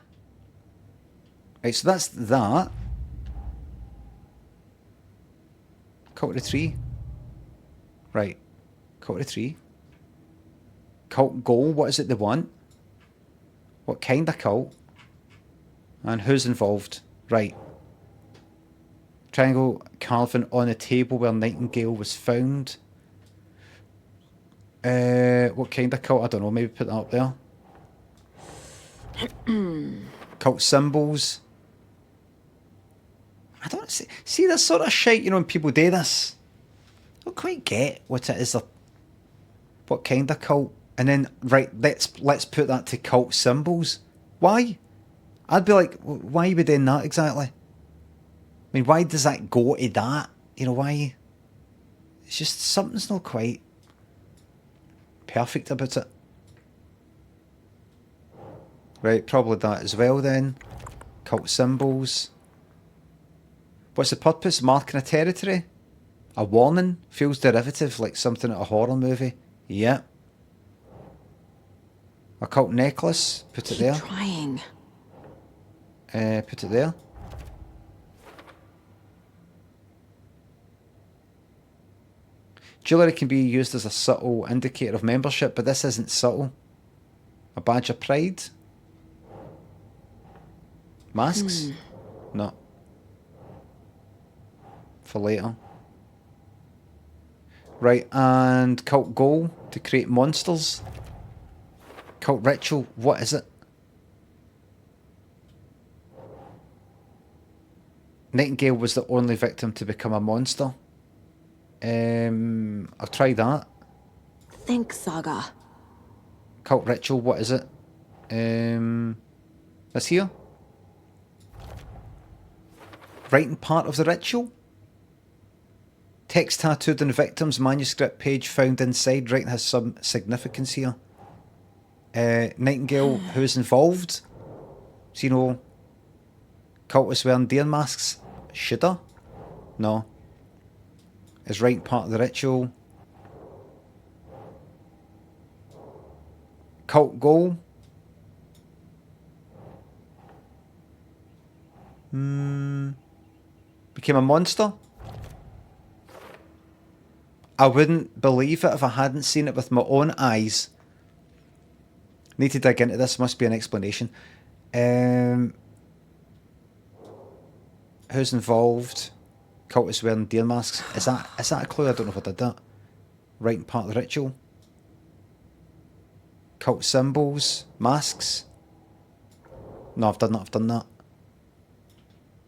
S1: Right, so that's that. Cult of the tree. Right. Cult of the tree. Cult goal, what is it they want? What kind of cult? And who's involved? Right. Triangle carving on a table where Nightingale was found. What kind of cult? I don't know, maybe put that up there. Cult symbols. I don't see this sort of shit, you know, when people do this. I don't quite get what it is, what kind of cult. And then, right, let's put that to cult symbols. Why? I'd be like, why are we doing that exactly? I mean, why does that go to that? You know, why? It's just, something's not quite perfect about it. Right, probably that as well then. Cult symbols. What's the purpose? Marking a territory? A warning? Feels derivative, like something at a horror movie. Yeah. A cult necklace? Put it there.
S7: Trying.
S1: Put it there. Jewellery can be used as a subtle indicator of membership, but this isn't subtle. A badge of pride? Masks? No. For later. Right, and cult goal to create monsters. Cult ritual, what is it? Nightingale was the only victim to become a monster. I'll try that.
S7: Think saga.
S1: Cult ritual, what is it? This here? Writing part of the ritual? Text tattooed on the victim's manuscript page found inside. Writing has some significance here. Nightingale, who's involved? So, you know, cultists wearing deer masks. Should I? No. Is writing part of the ritual. Cult goal. Became a monster. I wouldn't believe it if I hadn't seen it with my own eyes. Need to dig into this. Must be an explanation. Who's involved? Cultists wearing deer masks. Is that a clue? I don't know if I did that. Writing part of the ritual. Cult symbols. Masks. No, I've done that.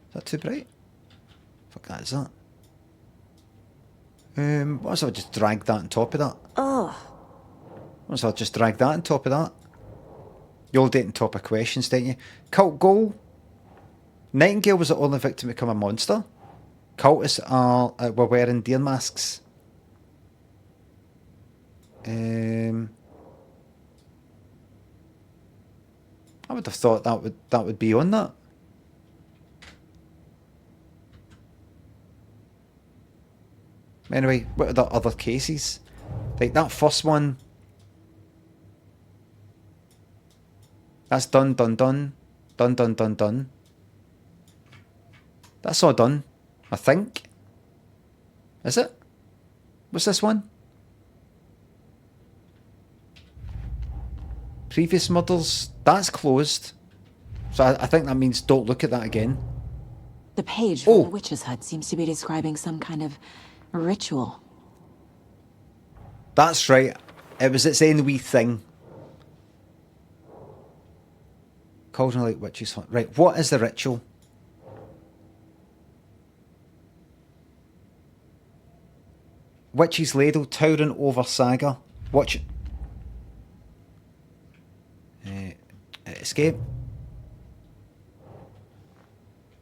S1: Is that too bright? Fuck that, is that? What if I just drag that on top of that?
S7: Oh.
S1: What if I just drag that on top of that? You all date on top of questions, don't you? Cult goal. Nightingale was the only victim to become a monster. Cultists were wearing deer masks. I would have thought that would be on that. Anyway, what are the other cases? Like that first one. That's done. That's all done, I think. Is it? What's this one? Previous murders. That's closed. So I think that means don't look at that again.
S7: The page from the witch's hut seems to be describing some kind of ritual.
S1: That's right. It was its own wee thing. Cauldron Lake Witch's Hut. Right, what is the ritual? Witch's Ladle, towering over Saga. Watch it. Escape.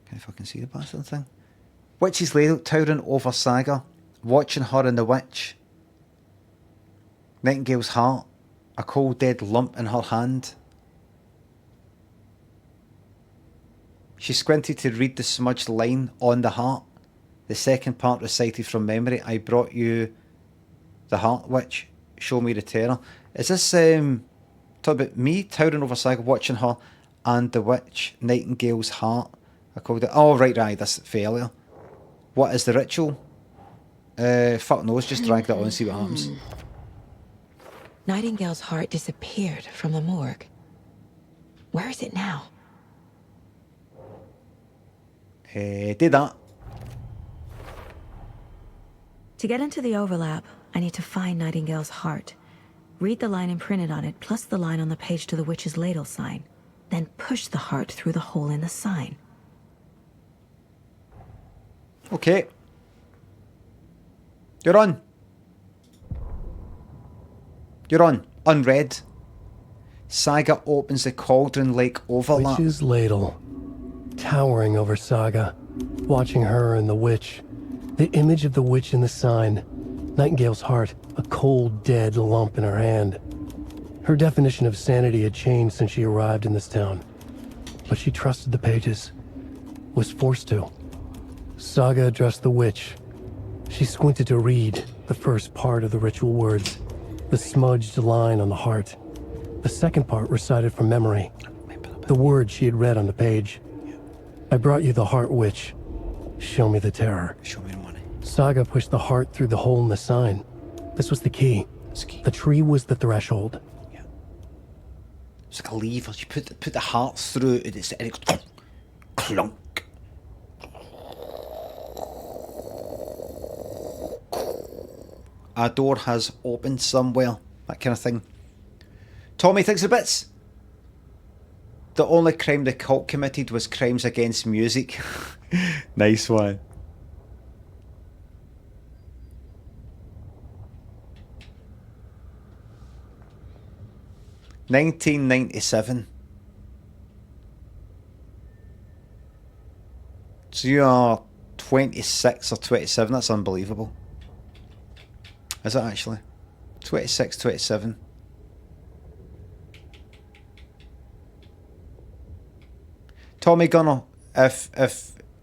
S1: Can I fucking see the bastard thing? Witch's Ladle, towering over Saga. Watching her and the witch. Nightingale's heart. A cold dead lump in her hand. She squinted to read the smudged line on the heart. The second part recited from memory. I brought you the heart, witch. Show me the terror. Is this talking about me towering over Saga, watching her and the witch? Nightingale's heart. I called it. Oh right, that's failure. What is the ritual? Fuck knows. Just drag that on and see what happens.
S7: Nightingale's heart disappeared from the morgue. Where is it now?
S1: Did that.
S3: To get into the overlap, I need to find Nightingale's heart. Read the line imprinted on it, plus the line on the page to the witch's ladle sign. Then push the heart through the hole in the sign.
S1: Okay. You're on. You're on. Unread. Saga opens the Cauldron Lake overlap.
S8: Witch's ladle. Towering over Saga. Watching her and the witch. The image of the witch in the sign. Nightingale's heart. A cold, dead lump in her hand. Her definition of sanity had changed since she arrived in this town. But she trusted the pages. Was forced to. Saga addressed the witch. She squinted to read the first part of the ritual words. The smudged line on the heart. The second part recited from memory. The words she had read on the page. I brought you the heart, witch. Show me the terror.
S1: Show me the money.
S8: Saga pushed the heart through the hole in the sign. This was the key. The tree was the threshold.
S1: Yeah. It's like a lever. You put the heart through it, and it goes clunk. A door has opened somewhere. That kind of thing. Tommy thinks of bits. The only crime the cult committed was crimes against music. Nice one. $1997. So you are 26 or 27. That's unbelievable. Is it actually? 26, 27. Tommy Gunner, if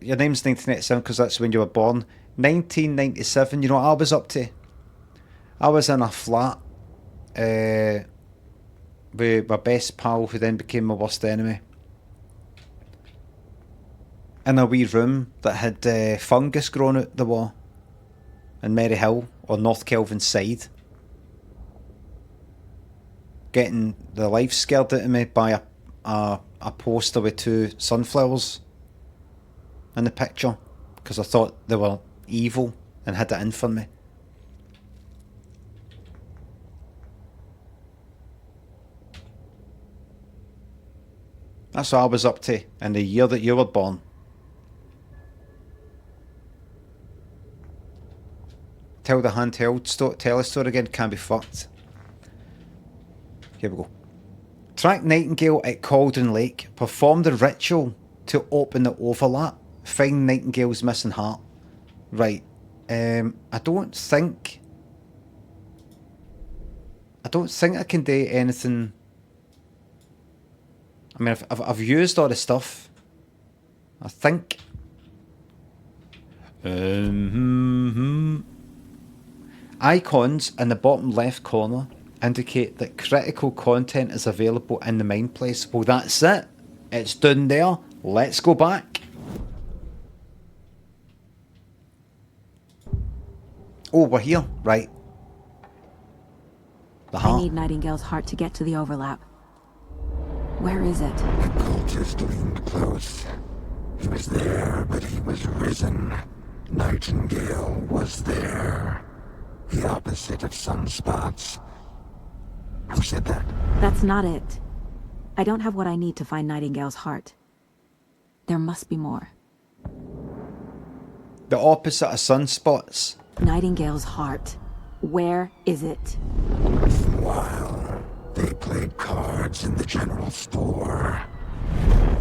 S1: your name's 1987 because that's when you were born, 1997, you know what I was up to? I was in a flat with my best pal who then became my worst enemy. In a wee room that had fungus growing out the wall in Merry Hill or North Kelvin side. Getting the life scared out of me by a poster with two sunflowers in the picture because I thought they were evil and had it in for me. That's what I was up to in the year that you were born. Tell the handheld tell a story again, can't be fucked. Here we go. Track Nightingale at Cauldron Lake. Perform the ritual to open the overlap. Find Nightingale's missing heart. Right. I don't think I can do anything. I mean, I've used all the stuff. I think. Icons in the bottom left corner indicate that critical content is available in the mine place. Well, that's it. It's down there. Let's go back. Oh, we're here. Right. The
S7: I
S1: heart.
S7: need Nightingale's heart to get to the overlap. Where is it?
S16: The cultist leaned close. He was there, but he was risen. Nightingale was there. The opposite of sunspots. Who said that?
S7: That's not it. I don't have what I need to find Nightingale's heart. There must be more.
S1: The opposite of sunspots.
S7: Nightingale's heart. Where is it?
S16: While they played cards in the general store,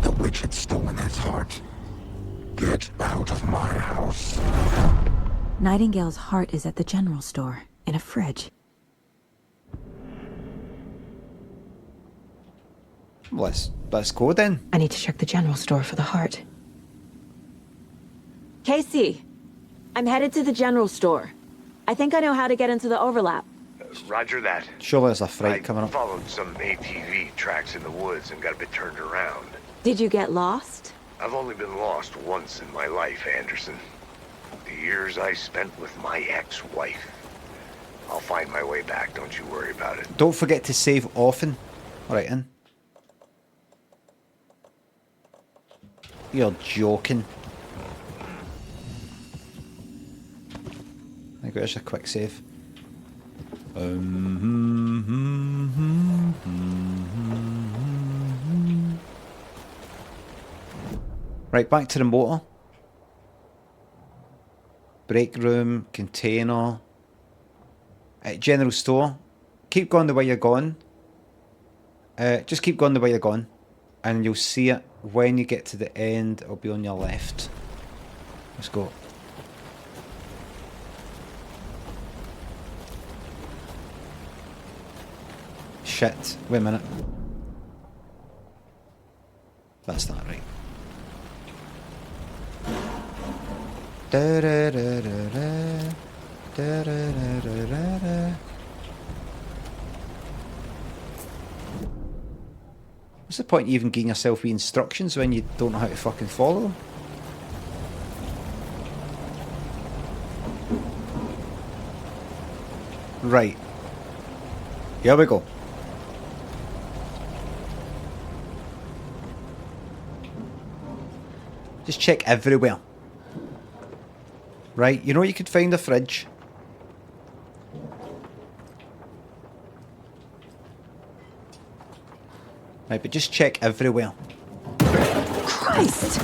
S16: the witch had stolen his heart. Get out of my house.
S7: Nightingale's heart is at the general store, in a fridge.
S1: Well, let's go then.
S3: I need to check the general store for the heart.
S7: Casey, I'm headed to the general store. I think I know how to get into the overlap.
S12: Roger that.
S1: Surely there's a fight coming up.
S12: Followed some ATV tracks in the woods and got a bit turned around.
S7: Did you get lost?
S12: I've only been lost once in my life, Anderson. The years I spent with my ex-wife. I'll find my way back, don't you worry about it.
S1: Don't forget to save often. Alright, in. You're joking. I think there's a quick save. Right, back to the motor. Break room, container. General store. Keep going the way you're going. Just keep going the way you're going. And you'll see it when you get to the end. It'll be on your left. Let's go. Shit. Wait a minute. That's not right. Da da da da da. Da da da da da da. What's the point of even giving yourself the instructions when you don't know how to fucking follow them? Right. Here we go. Just check everywhere. Right, you know you could find a fridge. Right, but just check everywhere.
S7: Christ!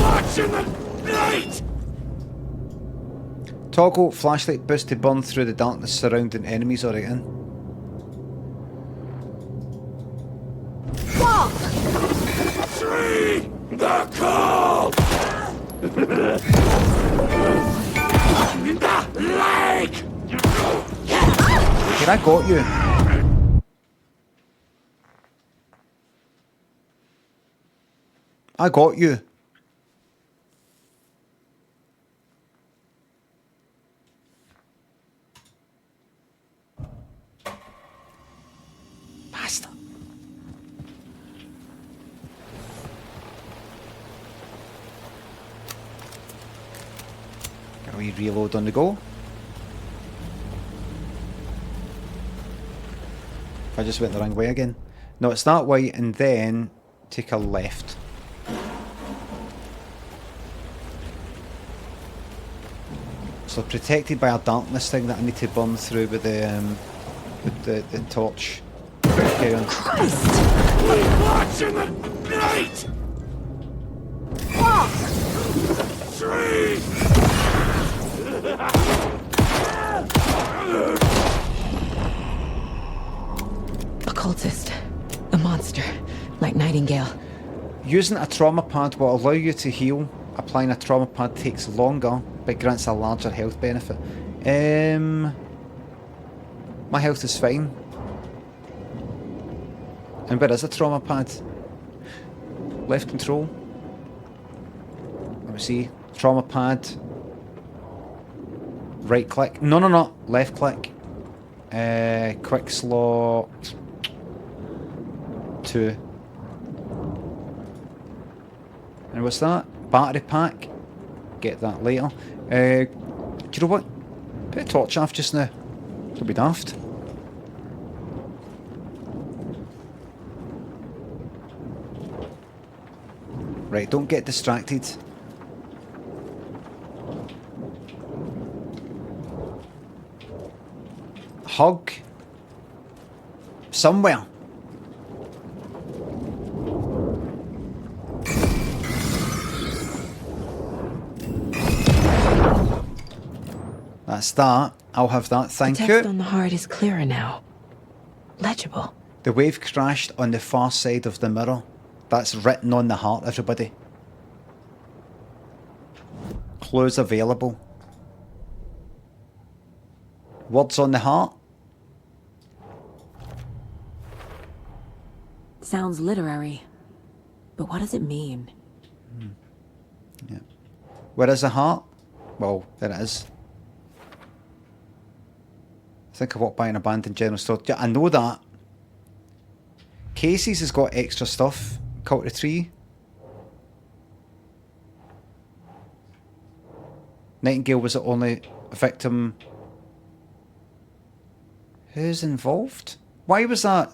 S9: Watch in the night!
S1: Toggle flashlight boost to burn through the darkness surrounding enemies. Alright, in.
S9: Fuck! Tree! The call! In the lake!
S1: Here, I got you. I got you. Bastard. Can we reload on the go? I just went the wrong way again. No, it's that way and then take a left. So protected by a darkness thing that I need to burn through with the torch. Carry on.
S9: Christ! Watch in the night! Fuck! Tree!
S3: A cultist. A monster. Like Nightingale.
S1: Using a trauma pad will allow you to heal. Applying a trauma pad takes longer, but grants a larger health benefit. My health is fine. And where is a trauma pad? Left control. Let me see. Trauma pad. Right click. No. Left click. Quick slot. 2. And what's that? Battery pack. Get that later. Do you know what? Put a torch off just now. Don't be daft. Right, don't get distracted. Hug. Somewhere. That's that. I'll have that. Thank you.
S3: The text on the heart is clearer now. Legible.
S1: The wave crashed on the far side of the mirror. That's written on the heart, everybody. Clues available. Words on the heart.
S7: Sounds literary. But what does it mean?
S1: Yeah. Where is the heart? Well, there it is. I think I walked by an abandoned general store. Yeah, I know that. Casey's has got extra stuff. Cult of the Tree. Nightingale was the only victim. Who's involved? Why was that?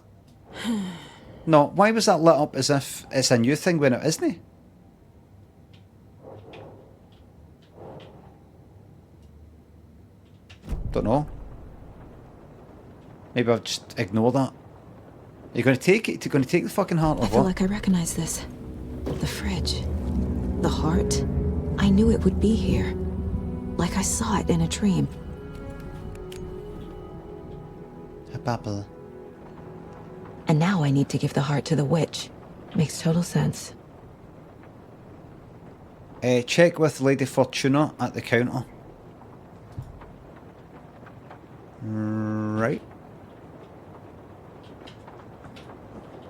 S1: No, why was that lit up as if it's a new thing when it isn't? Don't know. Maybe I'll just ignore that. You're going to take it? You're going to take the fucking heart or
S3: I
S1: what?
S3: feel like I recognize this. The fridge. The heart. I knew it would be here. Like I saw it in a dream.
S1: A bubble.
S3: And now I need to give the heart to the witch. Makes total sense.
S1: Check with Lady Fortuna at the counter. Right.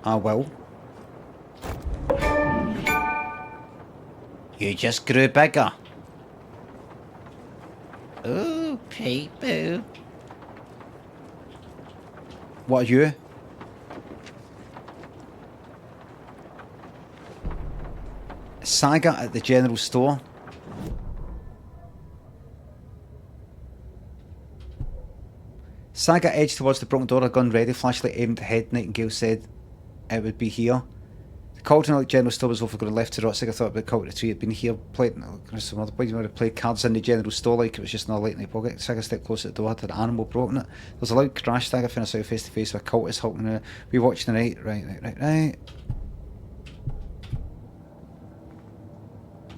S1: I will. You just grew bigger. Ooh, peep-boo. What are you? Saga at the general store. Saga edged towards the broken door, a gun ready, flashlight aimed ahead. Nightingale said it would be here. The Cauldron general store was over going left to right. Saga thought about Cult of the Tree had been here, played some other place. You might have played cards in the general store like it was just another light in the pocket. Saga stepped closer to the door, had an animal broken it. There was a loud crash. Saga found herself face to face with a cultist hulking her. We watched the night. Right.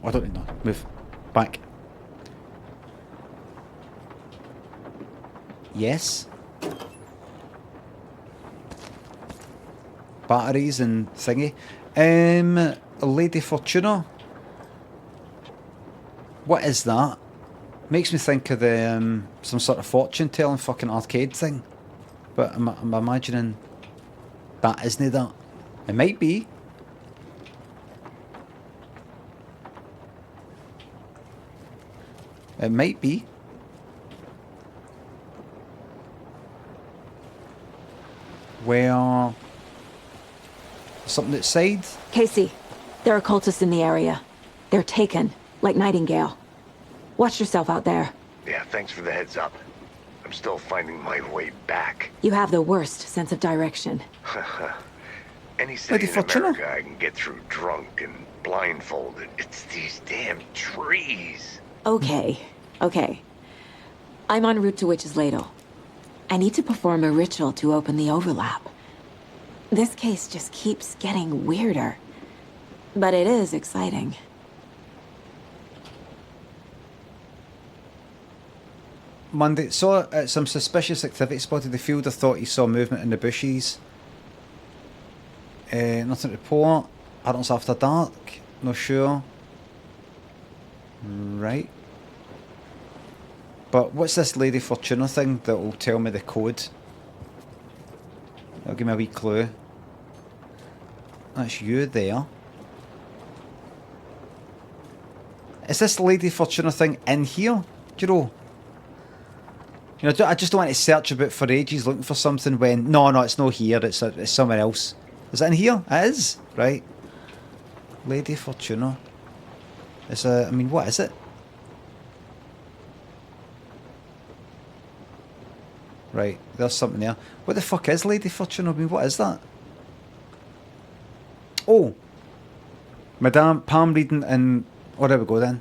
S1: I don't know. Move. Back. Yes. Batteries and thingy. Lady Fortuna. What is that? Makes me think of the some sort of fortune telling fucking arcade thing. But I'm imagining that isn't that. It might be. It might be. Where something outside?
S7: Casey, there are cultists in the area. They're taken, like Nightingale. Watch yourself out there.
S12: Yeah, thanks for the heads up. I'm still finding my way back.
S7: You have the worst sense of direction.
S12: Any city in America I can get through drunk and blindfolded. It's these damn trees.
S7: Okay. I'm en route to Witch's Ladle. I need to perform a ritual to open the overlap. This case just keeps getting weirder. But it is exciting.
S1: Monday, saw some suspicious activity spotted in the field. I thought he saw movement in the bushes. Nothing to report. Atoms after dark. Not sure. Right. But what's this Lady Fortuna thing that will tell me the code? That'll give me a wee clue. That's you there. Is this Lady Fortuna thing in here? Do you know? You know, I just don't want to search about for ages looking for something when... No, it's not here. It's somewhere else. Is it in here? It is. Right. Lady Fortuna. Is I mean, what is it? Right, there's something there. What the fuck is Lady Fortune? I mean, what is that? Oh! Madame, palm reading and... Oh, there we go then.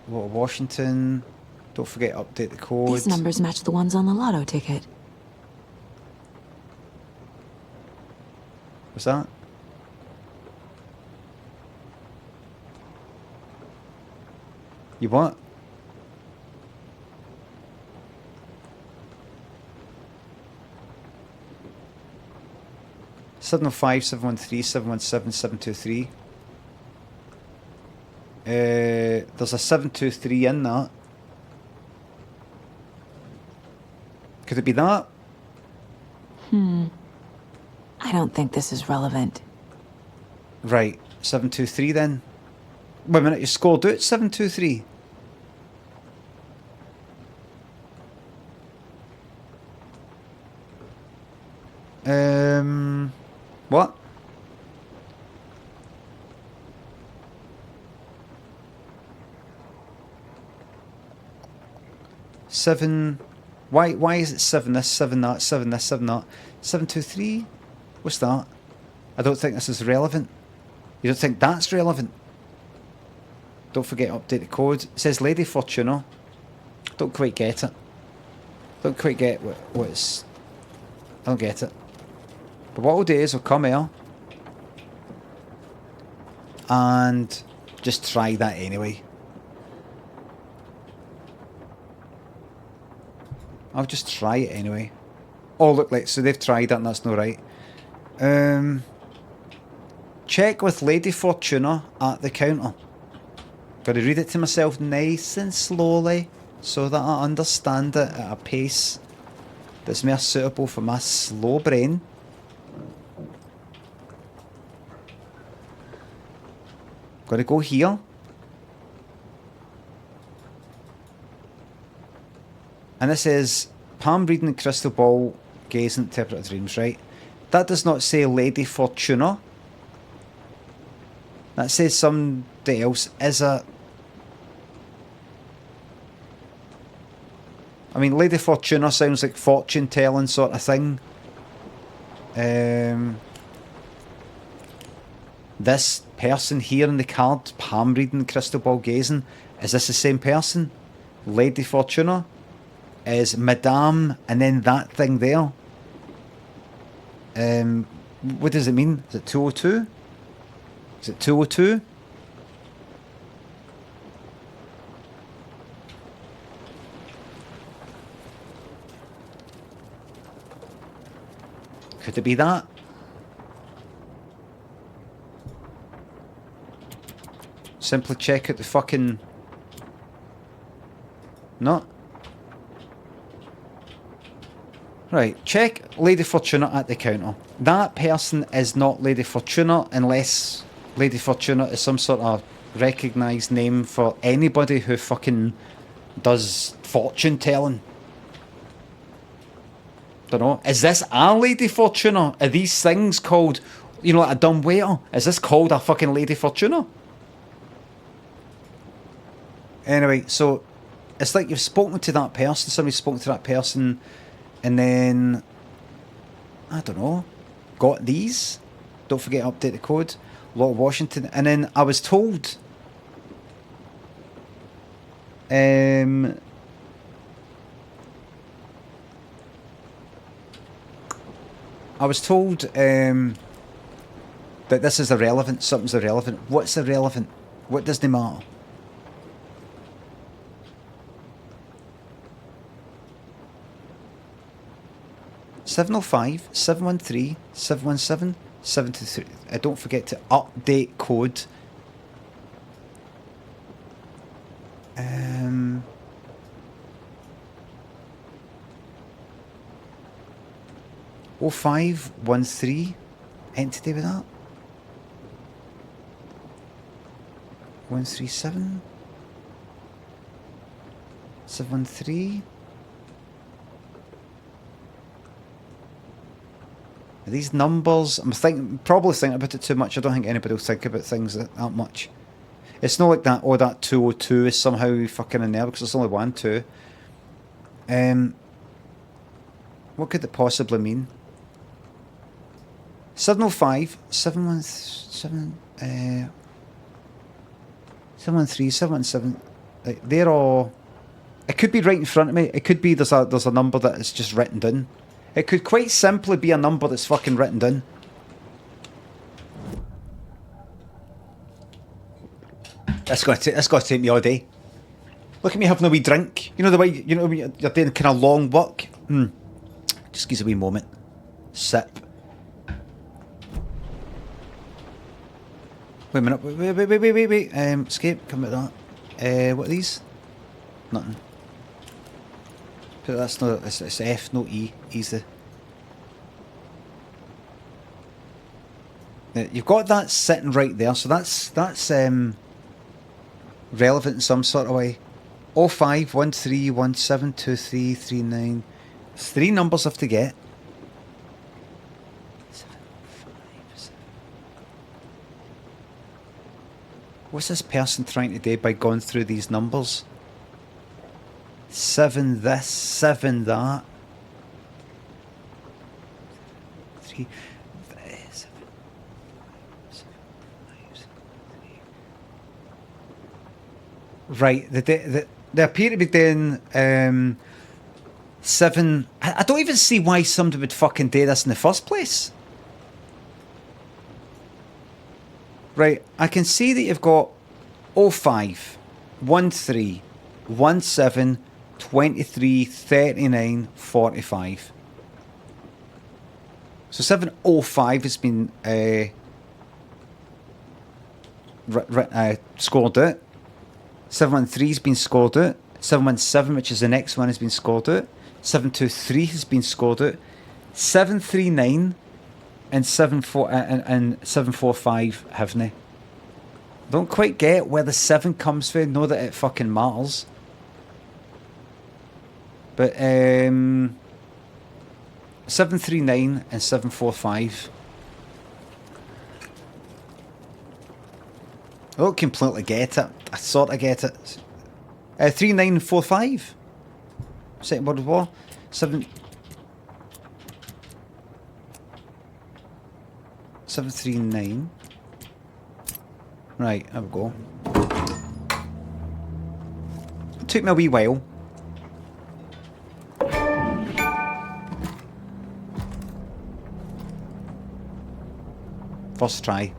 S1: Washington. Don't forget, update the code.
S7: These numbers match the ones on the lotto ticket.
S1: What's that? You what? Seven 715, 713, 717, 723. There's a 723 in that. Could it be that?
S7: I don't think this is relevant.
S1: Right, 723 then. Wait a minute, you scored out 723. What? Seven. Why is it 7 this, 7 that, 7 this, 7 that? 723? What's that? I don't think this is relevant. You don't think that's relevant? Don't forget to update the code. It says Lady Fortuna. Don't quite get it. Don't quite get what it's... I don't get it. But what I'll do is I'll come here and just try that anyway. I'll just try it anyway. Oh look, like, so they've tried it and that's not right. Check with Lady Fortuna at the counter. Gotta read it to myself nice and slowly so that I understand it at a pace that's more suitable for my slow brain. Gotta go here. And this is palm reading, crystal ball, gaze, and interpret dreams, right? That does not say Lady Fortuna. That says somebody else. Is a... I mean, Lady Fortuna sounds like fortune telling sort of thing. This person here in the card, palm reading, crystal ball gazing, is this the same person? Lady Fortuna is Madame, and then that thing there. What does it mean? Is it 202? Is it 202? Could it be that? Simply check out the fucking... No. Right, check Lady Fortuna at the counter. That person is not Lady Fortuna unless Lady Fortuna is some sort of recognised name for anybody who fucking does fortune telling. Don't know. Is this a Lady Fortuna? Are these things called, you know, like a dumb waiter? Is this called a fucking Lady Fortuna? Anyway, so it's like you've spoken to that person, somebody's spoken to that person, and then, I don't know, got these. Don't forget to update the code. Lot of Washington. And then I was told, that this is irrelevant, something's irrelevant. What's irrelevant? What doesn't matter? (705, 713, 717, 723). Don't forget to update code. Oh 0513. Entity with that. 137. 713. These numbers, probably thinking about it too much. I don't think anybody will think about things that much. It's not like that, oh, that 202 is somehow fucking in there, because there's only 1, 2. What could it possibly mean? 705, 717, 713, 717. Like, they're all... It could be right in front of me. It could be there's a number that is just written down. It could quite simply be a number that's fucking written down. That's got to take me all day. Look at me having a wee drink. You know the way when you're doing kind of long work. Just gives a wee moment. Sip. Wait a minute. Wait. Escape. Come out that. What are these? Nothing. But that's not. It's F, no E. Easy. Now, you've got that sitting right there, so that's relevant in some sort of way. 05, 13, 17, 23, 39. It's 3 numbers I have to get. 7, 5, 7. What's this person trying to do by going through these numbers? 7 this, 7 that. 3, 7, 5, 3. Right, they appear to be doing 7. I don't even see why somebody would fucking do this in the first place. Right, I can see that you've got 05, 13, 17, 23, 39, 45. So 705 has been scored out. 713 has been scored out. 717, which is the next one, has been scored out. 723 has been scored out. 739 and 745 haven't. Don't quite get where the 7 comes from. Know that it fucking matters. But 739 and 745. I don't completely get it. I sort of get it. 3945. Second World War. 739. Right, there we go. It took me a wee while. First try.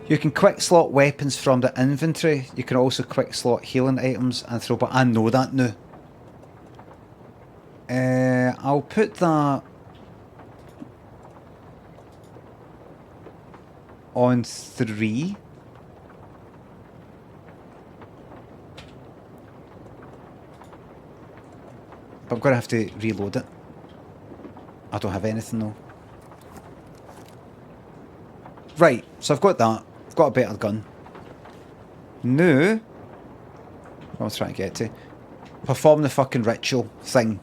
S1: You can quick slot weapons from the inventory. You can also quick slot healing items and throw. But I know that now. I'll put that on 3. But I'm going to have to reload it. I don't have anything though. Right, so I've got that. I've got a better gun. Now, what I was trying to get to. Perform the fucking ritual thing.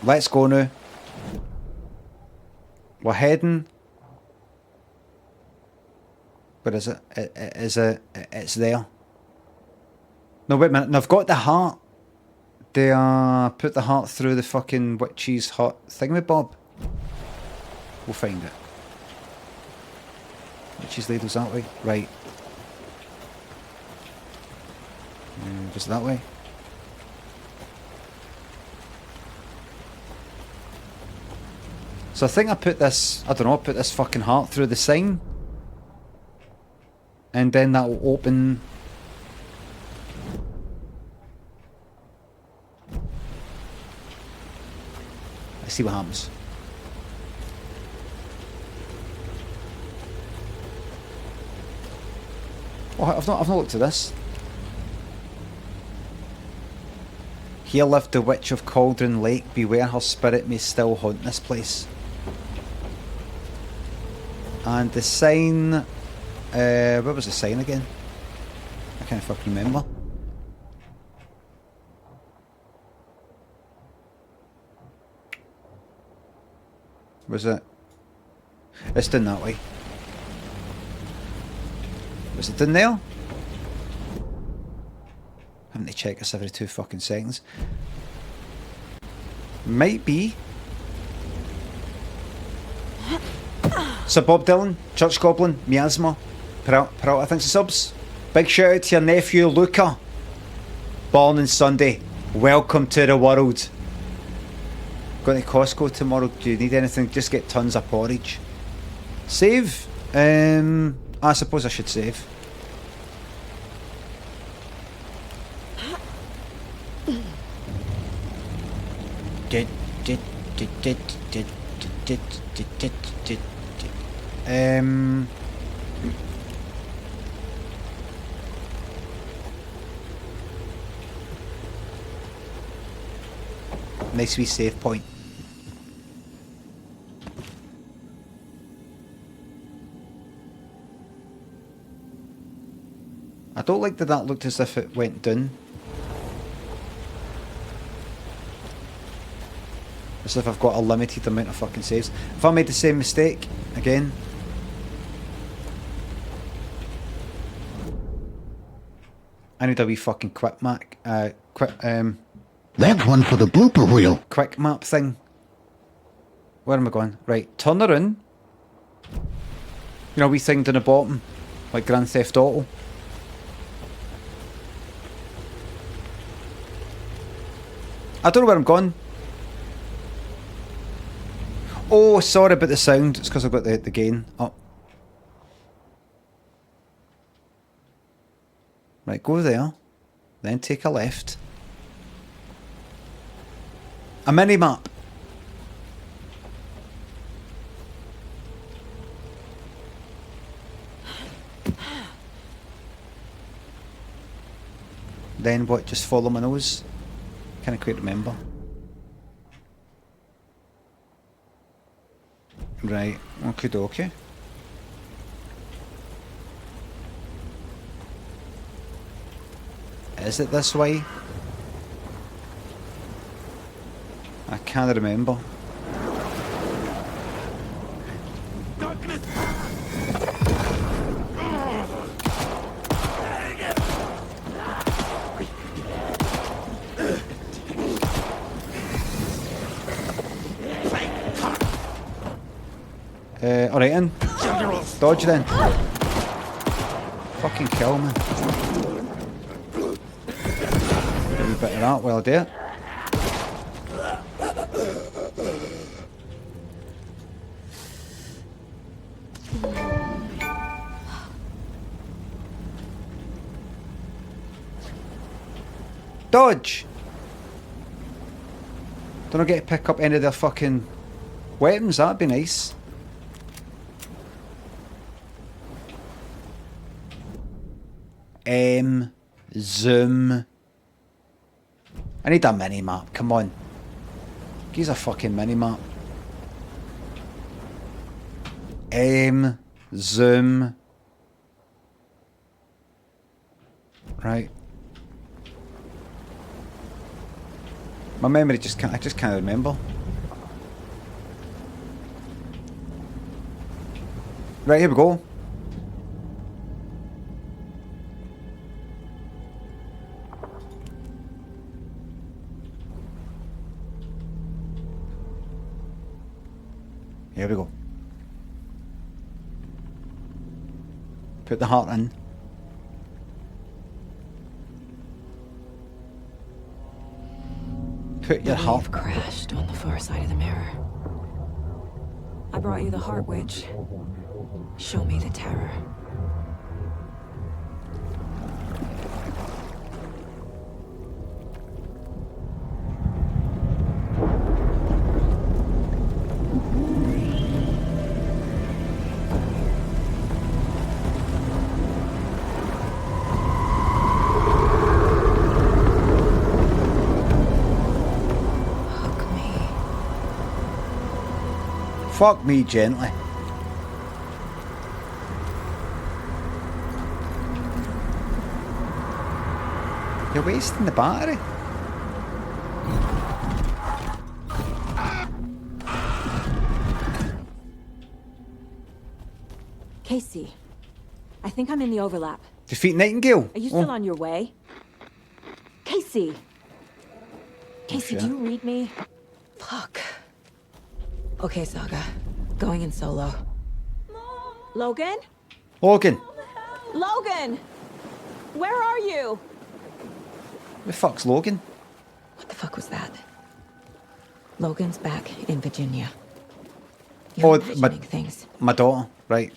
S1: Let's go now. We're heading. Where is it? It's there. No, wait a minute. No, I've got the heart. They put the heart through the fucking witch's hut thingamabob. We'll find it. Witch's ladle's that way? Right. Just that way. So I think I put this, I don't know, put this fucking heart through the sign. And then that will open. Let's see what happens. Oh, I've not looked at this. Here lived the witch of Cauldron Lake. Beware, her spirit may still haunt this place. And the sign. Where was the sign again? I can't fucking remember. Was it? It's down that way. Was it down there? Having to check this every 2 fucking seconds. Might be. So Bob Dylan, Church Goblin, Miasma, Peralta, thanks for subs. Big shout out to your nephew Luca. Born on Sunday. Welcome to the world. Going to Costco tomorrow. Do you need anything? Just get tons of porridge. Save? I suppose I should save. Nice wee save point. I don't like that that looked as if it went down. As if I've got a limited amount of fucking saves. If I made the same mistake again. I need a wee fucking quick map.
S16: That's one for the blooper reel.
S1: Quick map thing. Where am I going? Right, turn around. You know, wee thing down the bottom. Like Grand Theft Auto. I don't know where I'm going. Oh, sorry about the sound. It's because I've got the gain up. Right, go there. Then take a left. A mini-map. Then what? Just follow my nose? Can't quite remember. Right, okie dokie. Is it this way? I can't remember. Alright then. Dodge then. Fucking kill me. Get a wee bit of that while I do it. Dodge! Don't I get to pick up any of their fucking weapons? That'd be nice. Zoom. I need a mini-map, come on. Give us a fucking mini-map. Zoom. Right. My memory just can't, I just can't remember. Right, here we go. Here we go. Put the heart in. Put your heart.
S7: Wave crashed on the far side of the mirror. I brought you the heart witch. Show me the terror.
S1: Fuck me gently. You're wasting the battery.
S7: Casey, I think I'm in the overlap.
S1: Defeat Nightingale.
S7: Are you still on your way? Casey! Casey, do you read me? Fuck. Okay, Saga. Going in solo. Logan?
S1: Logan.
S7: Logan! Where are you?
S1: The fuck's Logan?
S3: What the fuck was that? Logan's back in Virginia.
S1: Oh,
S3: You're envisioning things.
S1: my daughter. Right.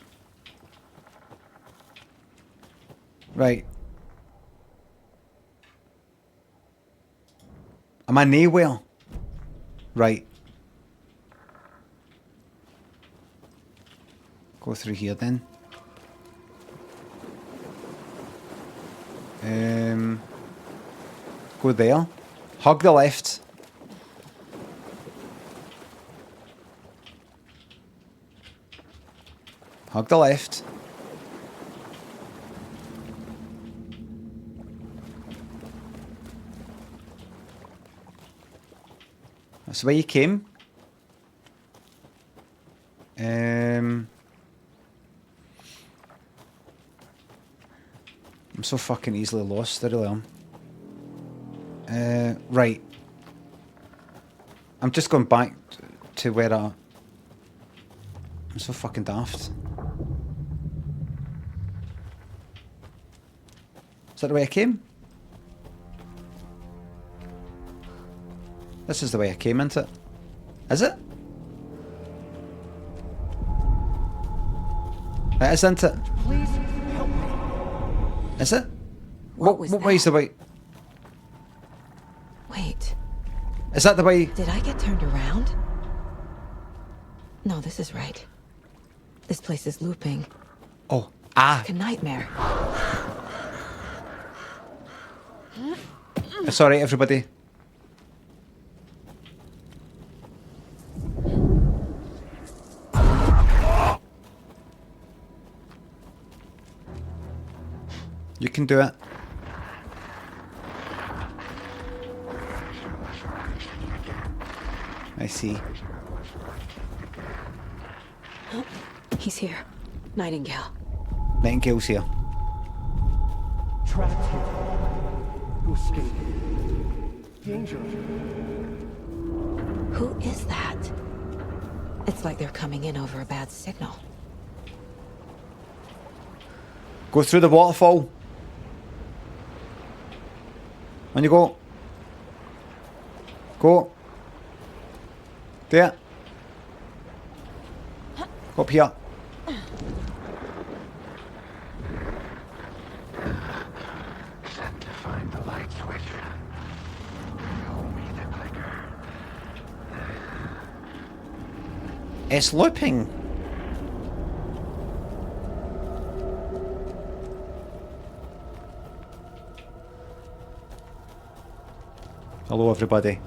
S1: Right. Am I nowhere? Right. Go through here then. Go there. Hug the left. Hug the left. That's where you came. I'm so fucking easily lost, I really am. Right. I'm just going back to where I'm so fucking daft. Is that the way I came? This is the way I came into it. Is it? It is, isn't it?
S9: Please help me.
S1: Is it? What way is the way?
S3: Wait.
S1: Is that the way?
S3: Did I get turned around? No, this is right. This place is looping.
S1: Oh, ah.
S3: Like a nightmare.
S1: It's alright, everybody. You can do it. I see.
S3: He's here. Nightingale.
S1: Nightingale's here.
S9: Trapped here. To escape. Danger.
S3: Who is that? It's like they're coming in over a bad signal.
S1: Go through the waterfall. On you go. Go. There. Go up here.
S16: Set to find the light switch. Show me the clicker.
S1: It's looping. Hello, everybody.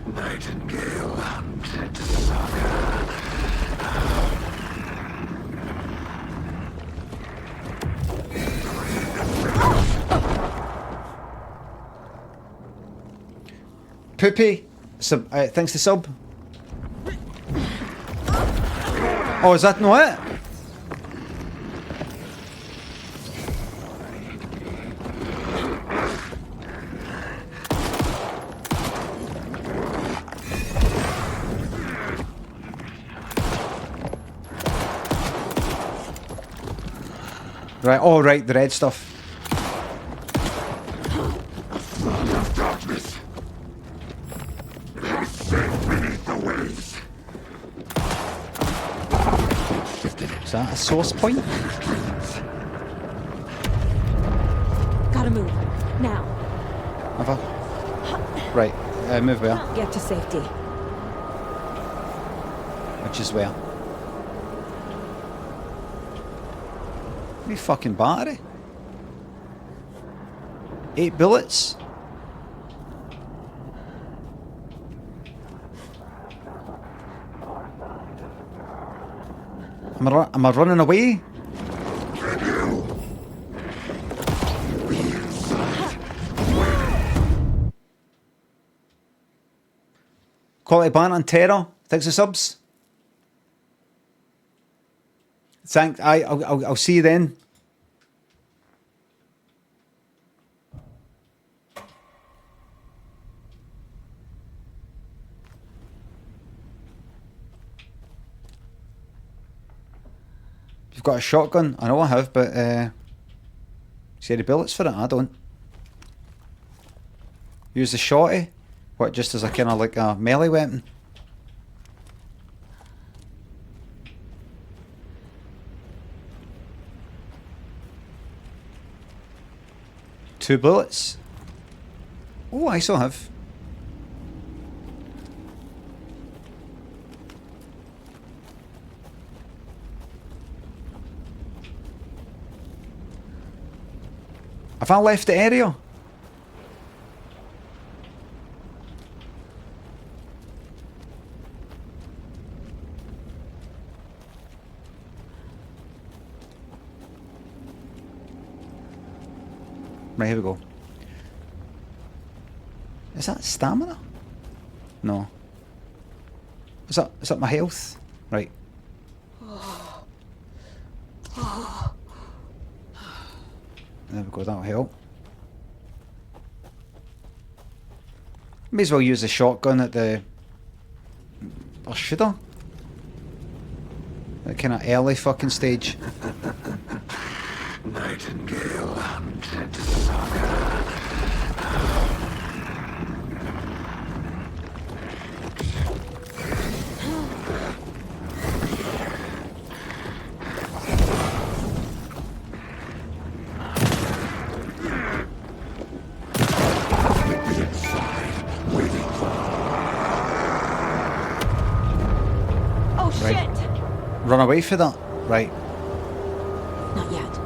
S16: Nightingale hunted Saga.
S1: Poopy. Sub. Thanks to sub. Oh, is that not it? Right, oh right, the red stuff.
S16: A flood of darkness. I sank beneath the waves.
S1: Is that a source point?
S7: Gotta move. Now.
S1: Have I? Right, move where?
S7: Get to safety.
S1: Which is where? Me fucking battery. 8 bullets. Am I running away? Quality ban on terror. Thanks for subs. I'll see you then. You've got a shotgun. I know I have, but see any bullets for it? I don't. Use the shotty. What, just as a kind of like a melee weapon? Two bullets. Oh, I still have. Have I left the area? Right, here we go. Is that stamina? No. Is that my health? Right. There we go, that'll help. May as well use the shotgun at the... Or should I? That kind of early fucking stage.
S16: Nightingale hunted saga.
S7: Oh shit!
S1: Run away for that? Right.
S7: Not yet.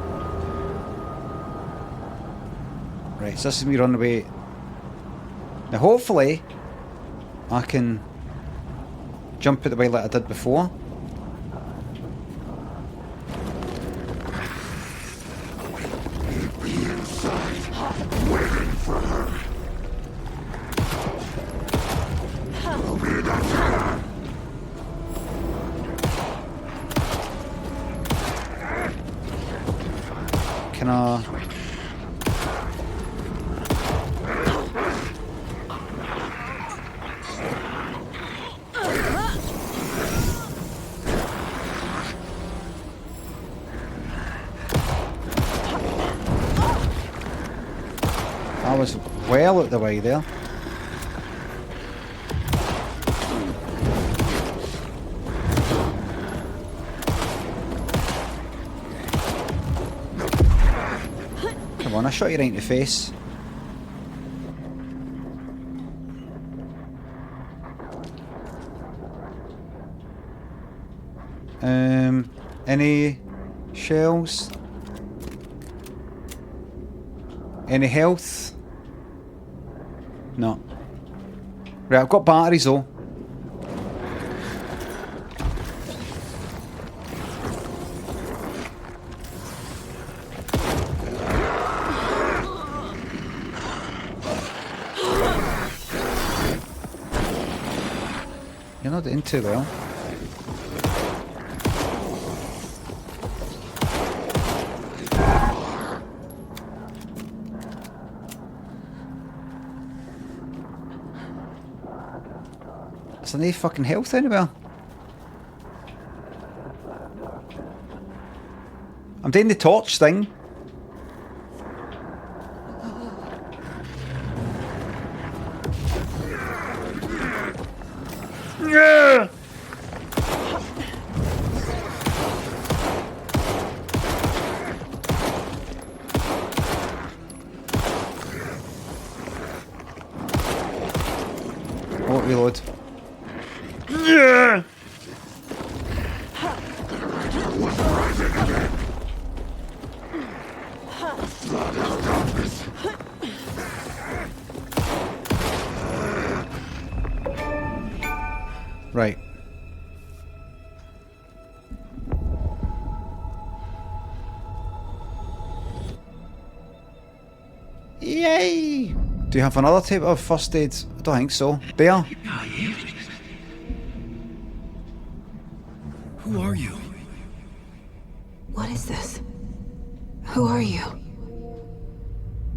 S1: Right, so this is me running away. Now hopefully I can jump out the way like I did before.
S16: Be inside, waiting for her. Will be that time.
S1: Can I... I was well out the way there. Come on, I shot you right in the face. Any shells? Any health? No. Right, I've got batteries though. You're not doing too well. Is there no fucking health anywhere? I'm doing the torch thing. Yeah. Oh, reload. Yeah. Right. Yay! Do you have another type of first aid? I don't think so. Bear?
S8: Who are you?
S7: What is this? Who are you?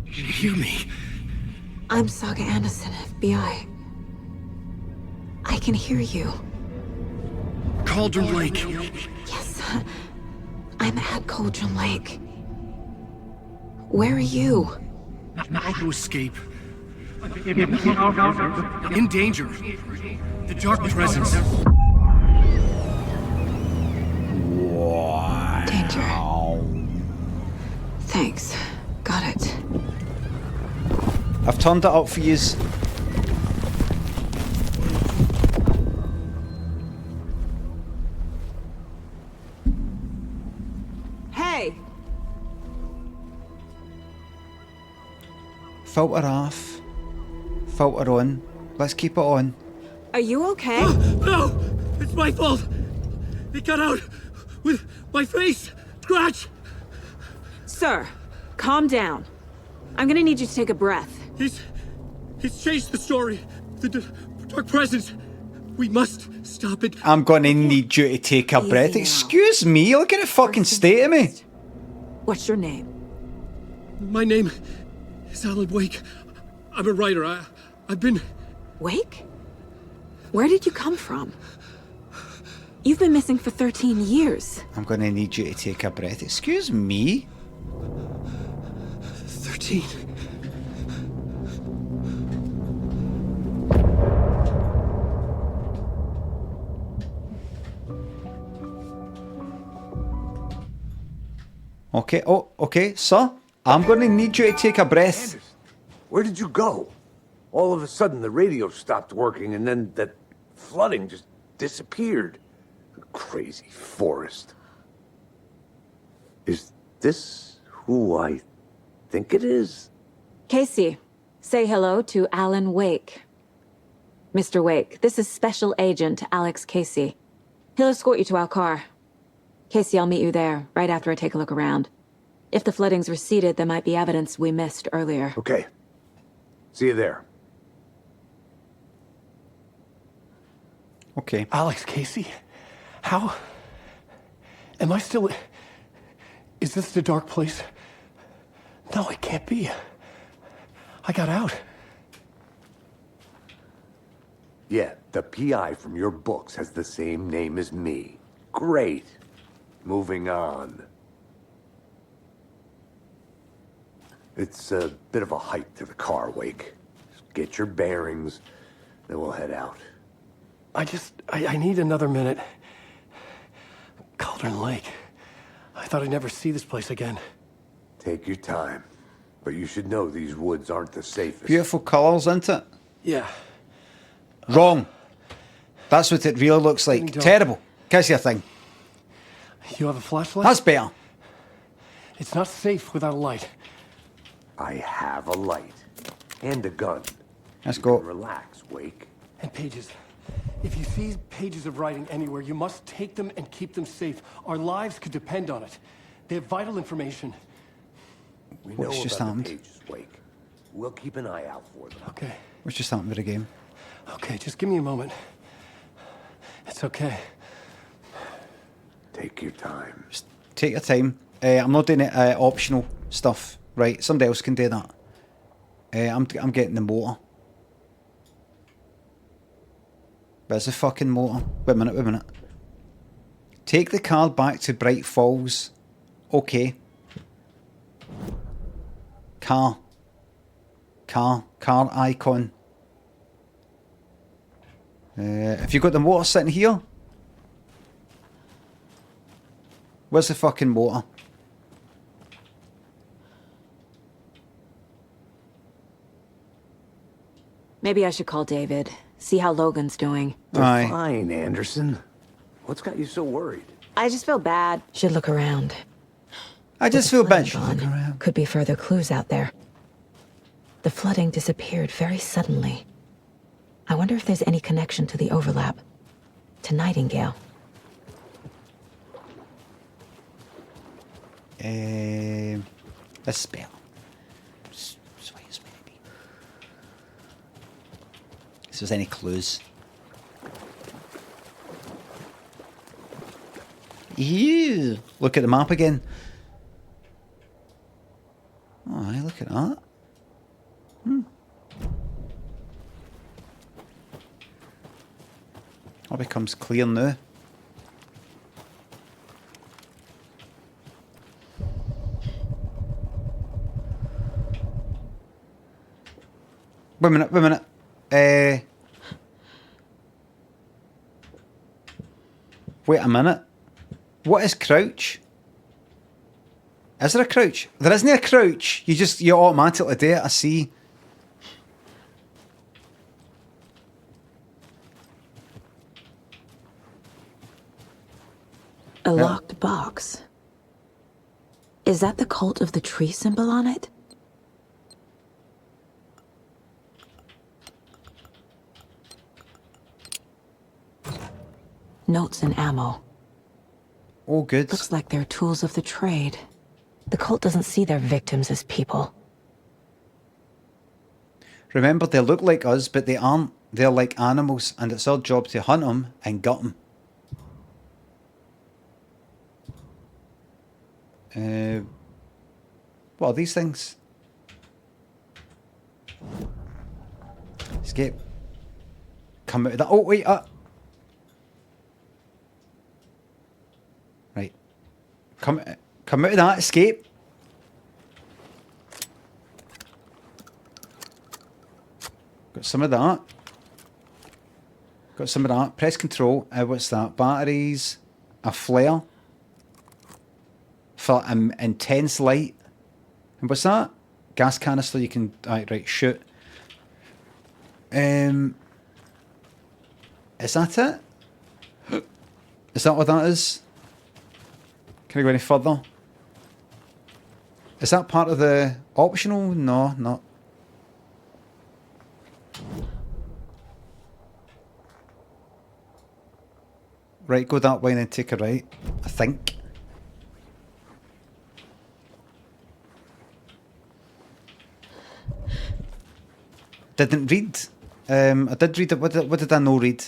S8: Hear me.
S7: I'm Saga Anderson, FBI. I can hear you.
S8: Cauldron Lake.
S7: Yes, I'm at Cauldron Lake. Where are you?
S8: Not to escape. In danger. The dark presence.
S7: Danger. Thanks. Got it.
S1: I've turned it up for yous.
S7: Hey!
S1: Filter off. Filter on. Let's keep it on.
S7: Are you okay?
S8: No! It's my fault! It got out with my face! Scratch!
S7: Sir, calm down. I'm gonna need you to take a breath.
S8: He's changed the story. The dark presence. We must stop it.
S1: I'm gonna need you to take a breath. Excuse me, look at the fucking state of me.
S7: What's your name?
S8: My name is Alan Wake. I'm a writer. I've been...
S7: Wake? Where did you come from? You've been missing for 13 years.
S1: I'm gonna need you to take a breath. Excuse me?
S8: 13.
S1: Okay, oh, okay, sir. I'm gonna need you to take a breath.
S6: Anderson, where did you go? All of a sudden the radio stopped working and then that flooding just disappeared. Crazy forest. Is this who I think it is?
S7: Casey, say hello to Alan Wake. Mr. Wake, this is Special Agent Alex Casey. He'll escort you to our car. Casey, I'll meet you there, right after I take a look around. If the flooding's receded, there might be evidence we missed earlier.
S6: Okay. See you there.
S1: Okay.
S8: Alex Casey? How? Am I still... Is this the dark place? No, it can't be. I got out.
S6: Yeah, the PI from your books has the same name as me. Great. Moving on. It's a bit of a hike to the car, Wake. Just get your bearings, then we'll head out.
S8: I need another minute. Cauldron Lake. I thought I'd never see this place again.
S6: Take your time. But you should know these woods aren't the safest.
S1: Beautiful colours, isn't it?
S8: Yeah.
S1: Wrong. That's what it really looks like. Terrible. Kiss your thing.
S8: You have a flashlight?
S1: That's better.
S8: It's not safe without a light.
S6: I have a light. And a gun.
S1: Let's go.
S6: Relax, Wake.
S8: And pages. If you see pages of writing anywhere, you must take them and keep them safe. Our lives could depend on it. They have vital information.
S6: We
S1: What's
S6: know
S1: just
S6: about
S1: happened?
S6: the pages, Wake. We'll keep an eye out for them.
S8: Okay.
S1: What's just happened with the game?
S8: Okay, just give me a moment. It's okay.
S6: Take your time.
S1: Just take your time. I'm not doing it optional stuff, right? Somebody else can do that. I'm getting the motor. Where's the fucking motor? Wait a minute. Take the car back to Bright Falls. Okay. Car icon. Have you got the motor sitting here? Where's the fucking motor?
S7: Maybe I should call David. See how Logan's doing.
S6: They're fine, Anderson. What's got you so worried?
S7: I just feel bad. Should look around.
S1: I just feel bad. Should look around.
S3: Could be further clues out there. The flooding disappeared very suddenly. I wonder if there's any connection to the overlap. To Nightingale.
S1: A spell. Maybe. If there's any clues. Ew. Look at the map again. Oh, aye, look at that. All becomes clear now. Wait a minute, wait a minute. Wait a minute. What is crouch? Is there a crouch? There isn't a crouch. You automatically do it, I see.
S7: A locked box. Is that the cult of the tree symbol on it? Notes and ammo.
S1: Oh, good.
S7: Looks like they're tools of the trade. The cult doesn't see their victims as people.
S1: Remember, they look like us, but they aren't. They're like animals, and it's our job to hunt them and gut them. What are these things? Escape. Come out of that. Oh, wait. Right. Come out of that. Escape. Got some of that. Got some of that. Press control. What's that? Batteries. A flare. For intense light. And what's that? Gas canister. You can right shoot. Is that it? Is that what that is? Can I go any further? Is that part of the optional? No, not. Right, go that way and then take a right. I think. Didn't read. I did read it. What did I no read?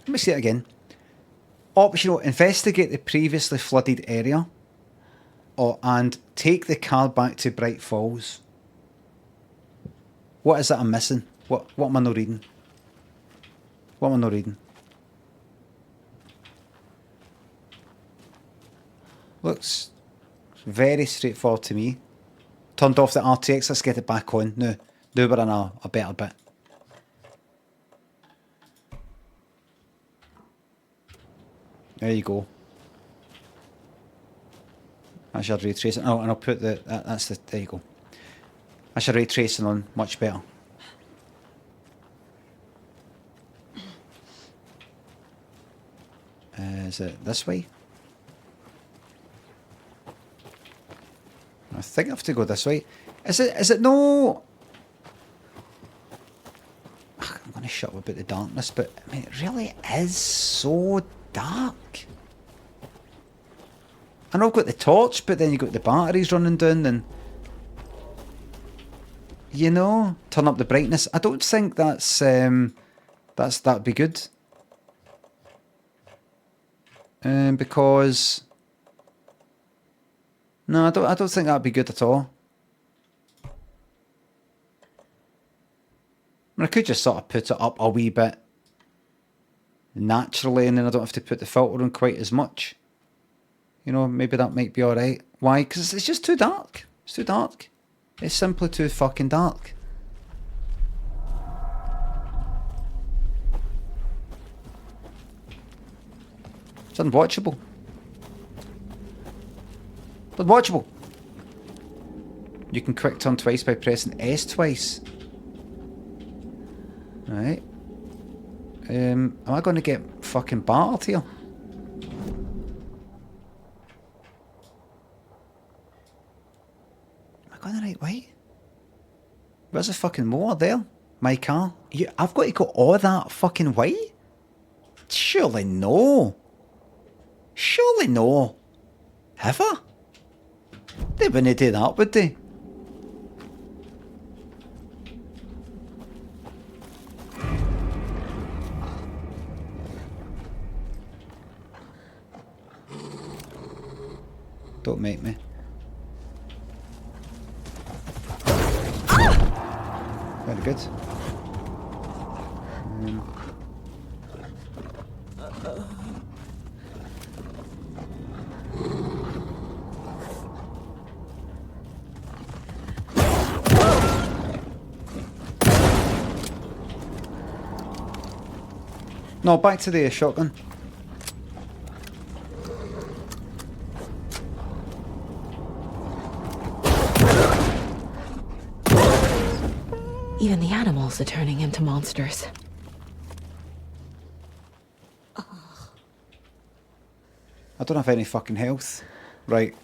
S1: Let me see it again. Optional: investigate the previously flooded area, and take the car back to Bright Falls. What is it I'm missing? What am I not reading? What am I not reading? Looks very straightforward to me. Turned off the RTX, let's get it back on. Now we're in a better bit. There you go. That's your ray tracing. Oh, and I'll put there you go. That's your ray tracing on much better. Is it this way? I think I have to go this way. Is it no... I'm going to shut up about the darkness, but I mean, it really is so dark. I know I've got the torch, but then you've got the batteries running down and... You know, turn up the brightness. I don't think that'd be good. Because... No, I don't think that'd be good at all. I mean, I could just sort of put it up a wee bit naturally, and then I don't have to put the filter on quite as much. You know, maybe that might be alright. Why? Because it's just too dark. It's too dark. It's simply too fucking dark. It's unwatchable. Unwatchable. You can quick turn twice by pressing S twice. Right. Am I going to get fucking battered here? Am I going the right way? Where's the fucking motor there? My car? I've got to go all that fucking way? Surely no. Surely no. Have I? They wouldn't do that, would they? Don't make me. Very good. No, back to the shotgun.
S7: Even the animals are turning into monsters.
S1: I don't have any fucking health. Right.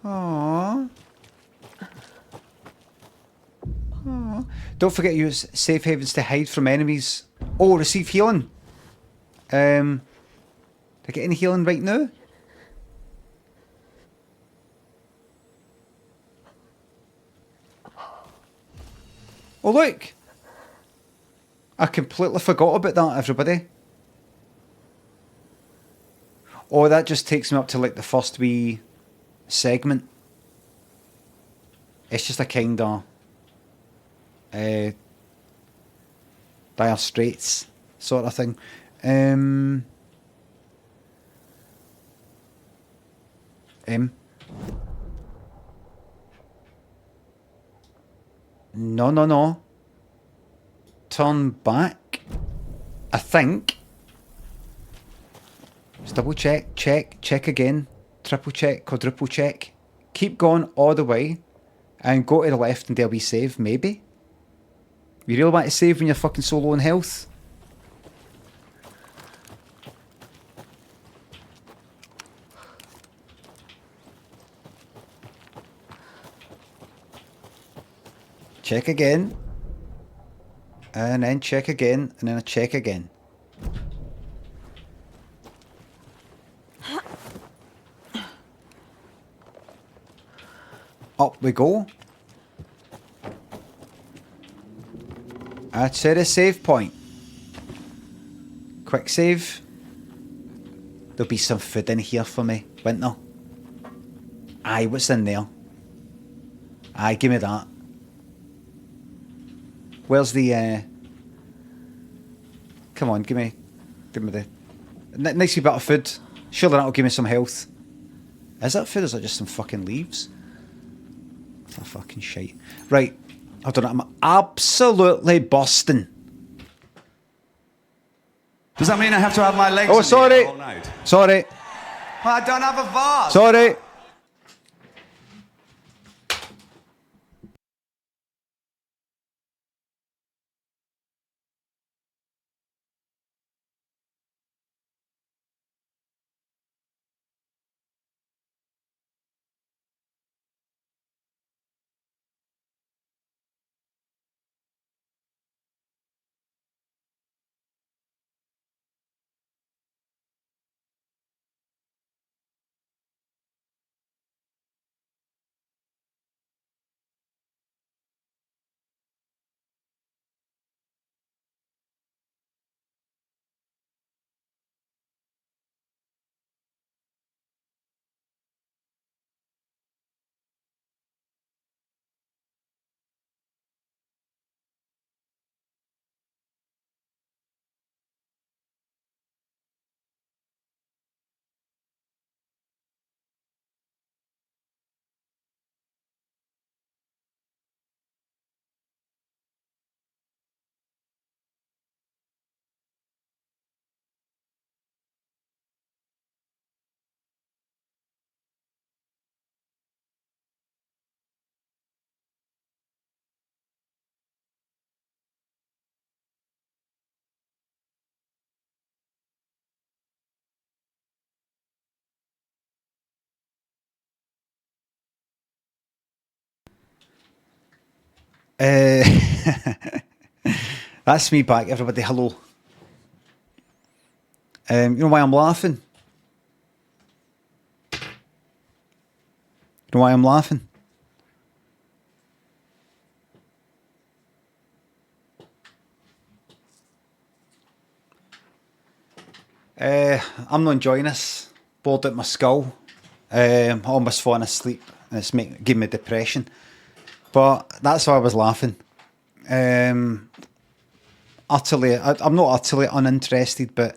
S1: Aww. Aww. Don't forget to use safe havens to hide from enemies. Oh, receive healing. Did I get any healing right now? Oh look! I completely forgot about that, everybody. Oh, that just takes me up to like the first wee segment. It's just a kind of Dire Straits sort of thing. No. Turn back. I think. Just double check, check again. Triple check, quadruple check. Keep going all the way. And go to the left and there'll be save, maybe? You really want to save when you're fucking so low in health? Check again. And then check again. And then a check again. Up we go. That's it, a save point. Quick save. There'll be some food in here for me, won't there? Aye, what's in there? Aye, give me that. Where's the come on, give me the nice wee bit of food. Surely that'll give me some health. Is that food or is that just some fucking leaves? It's a fucking shite. Right, I don't know, I'm absolutely busting.
S17: Does that mean I have to have my legs
S1: Oh,
S17: in the
S1: sorry.
S17: air all night?
S1: Sorry.
S17: Well, I don't have a vase.
S1: Sorry. That's me back, everybody. Hello. You know why I'm laughing? You know why I'm laughing? I'm not enjoying this. Bored out my skull. Almost falling asleep. And it's giving me depression. But that's why I was laughing. I'm not utterly uninterested, but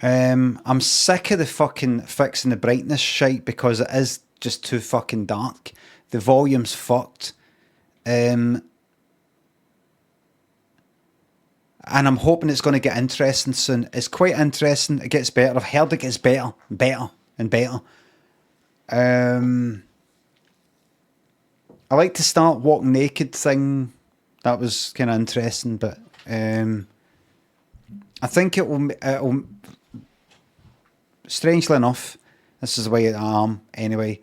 S1: I'm sick of the fucking fixing the brightness shite because it is just too fucking dark. The volume's fucked. And I'm hoping it's going to get interesting soon. It's quite interesting. It gets better. I've heard it gets better, better, and better. I like to start walk naked thing. That was kind of interesting, but I think it'll. Strangely enough, this is the way I am anyway.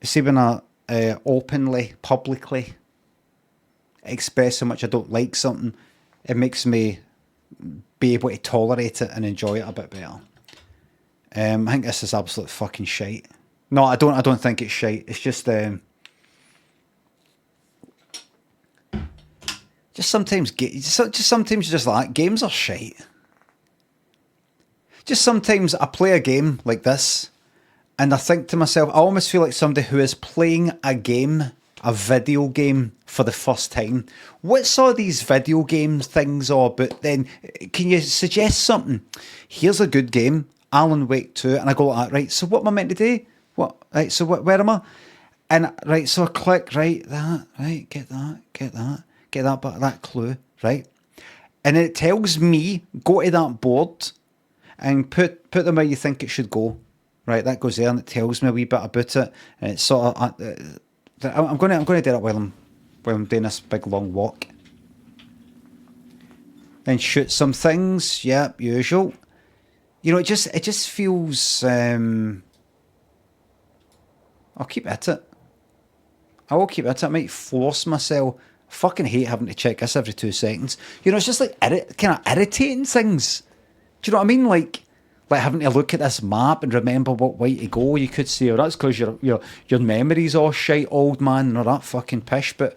S1: See, when I openly, publicly express how much I don't like something, it makes me be able to tolerate it and enjoy it a bit better. I think this is absolute fucking shite. No, I don't think it's shite. It's just sometimes sometimes you're just like, games are shite. Just sometimes I play a game like this and I think to myself, I almost feel like somebody who is playing a game, a video game for the first time. What's all these video game things all about then? Can you suggest something? Here's a good game, Alan Wake 2, and I go like that, right, so what am I meant to do? What? Right, so where am I? And right, so I click, right, that, right, get that, but that clue, right? And it tells me, go to that board and put them where you think it should go. Right, that goes there and it tells me a wee bit about it. And it's sort of, I'm going to do it while I'm doing this big long walk. Then shoot some things, yep, usual. You know, it just feels. I'll keep at it. I will keep at it. I might force myself. I fucking hate having to check this every 2 seconds. You know, it's just like kind of irritating things. Do you know what I mean? Like having to look at this map and remember what way to go. You could say, oh, that's because your memory's all shite, old man, and all that fucking pish. But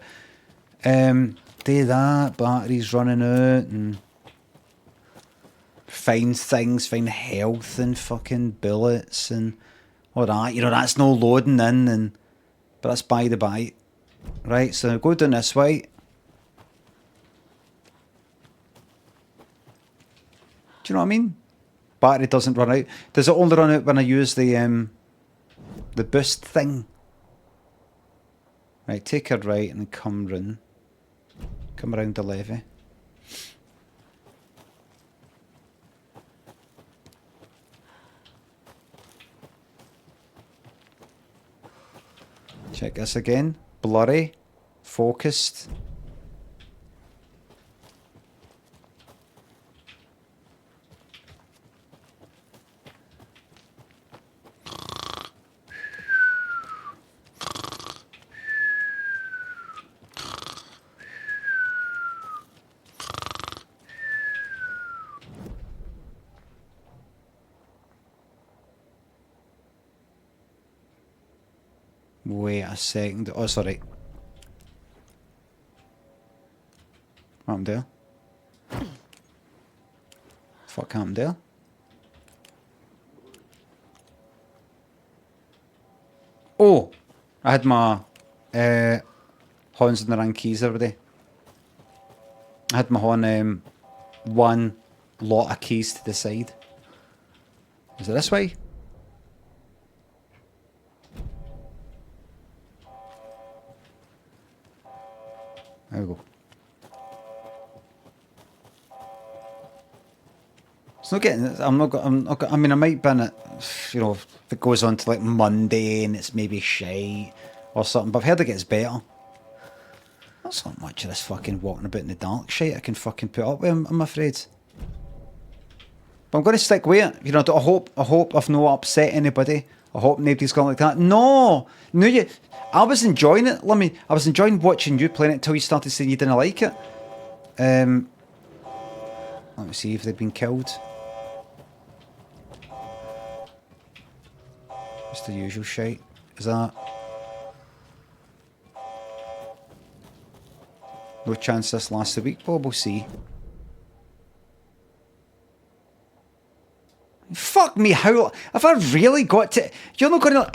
S1: do that, battery's running out, and find things, find health and fucking bullets and all that. You know, that's no loading in, but that's by the by. Right, so go down this way. Do you know what I mean? Battery doesn't run out. Does it only run out when I use the boost thing? Right, take a right and come around the levee. Check this again. Blurry, focused. Wait a second. Oh, sorry. What happened there? Fuck happened there? Oh! I had my horns in the wrong keys already. I had my horn one lot of keys to the side. Is it this way? There we go. It's not getting. I'm not. I mean, I might bin it. You know, if it goes on to like Monday and it's maybe shite or something. But I've heard it gets better. That's not much of this fucking walking about in the dark shite I can fucking put up with. I'm afraid. But I'm going to stick with it. You know, I hope I've not upset anybody. I hope nobody's gone like that. No, I was enjoying it, Limmy. I was enjoying watching you playing it until you started saying you didn't like it. Let me see if they've been killed. Just the usual shite. Is that? No chance this lasts a week, but we'll see. fuck me, how have I really got to? You're not going to.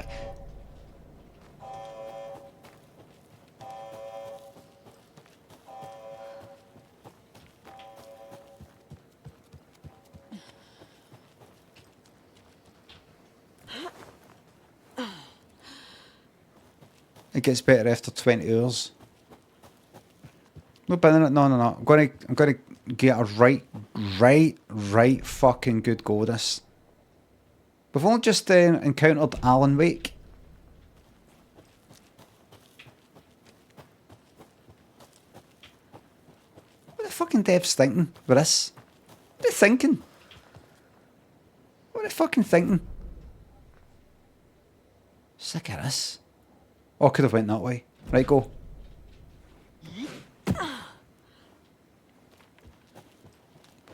S1: It gets better after 20 hours. No, but no. I'm gonna get a right fucking good go at this. We've only just encountered Alan Wake. What the fucking devs thinking with this? What are they thinking? What are they fucking thinking? Sick of this. Oh, could have went that way. Right, go.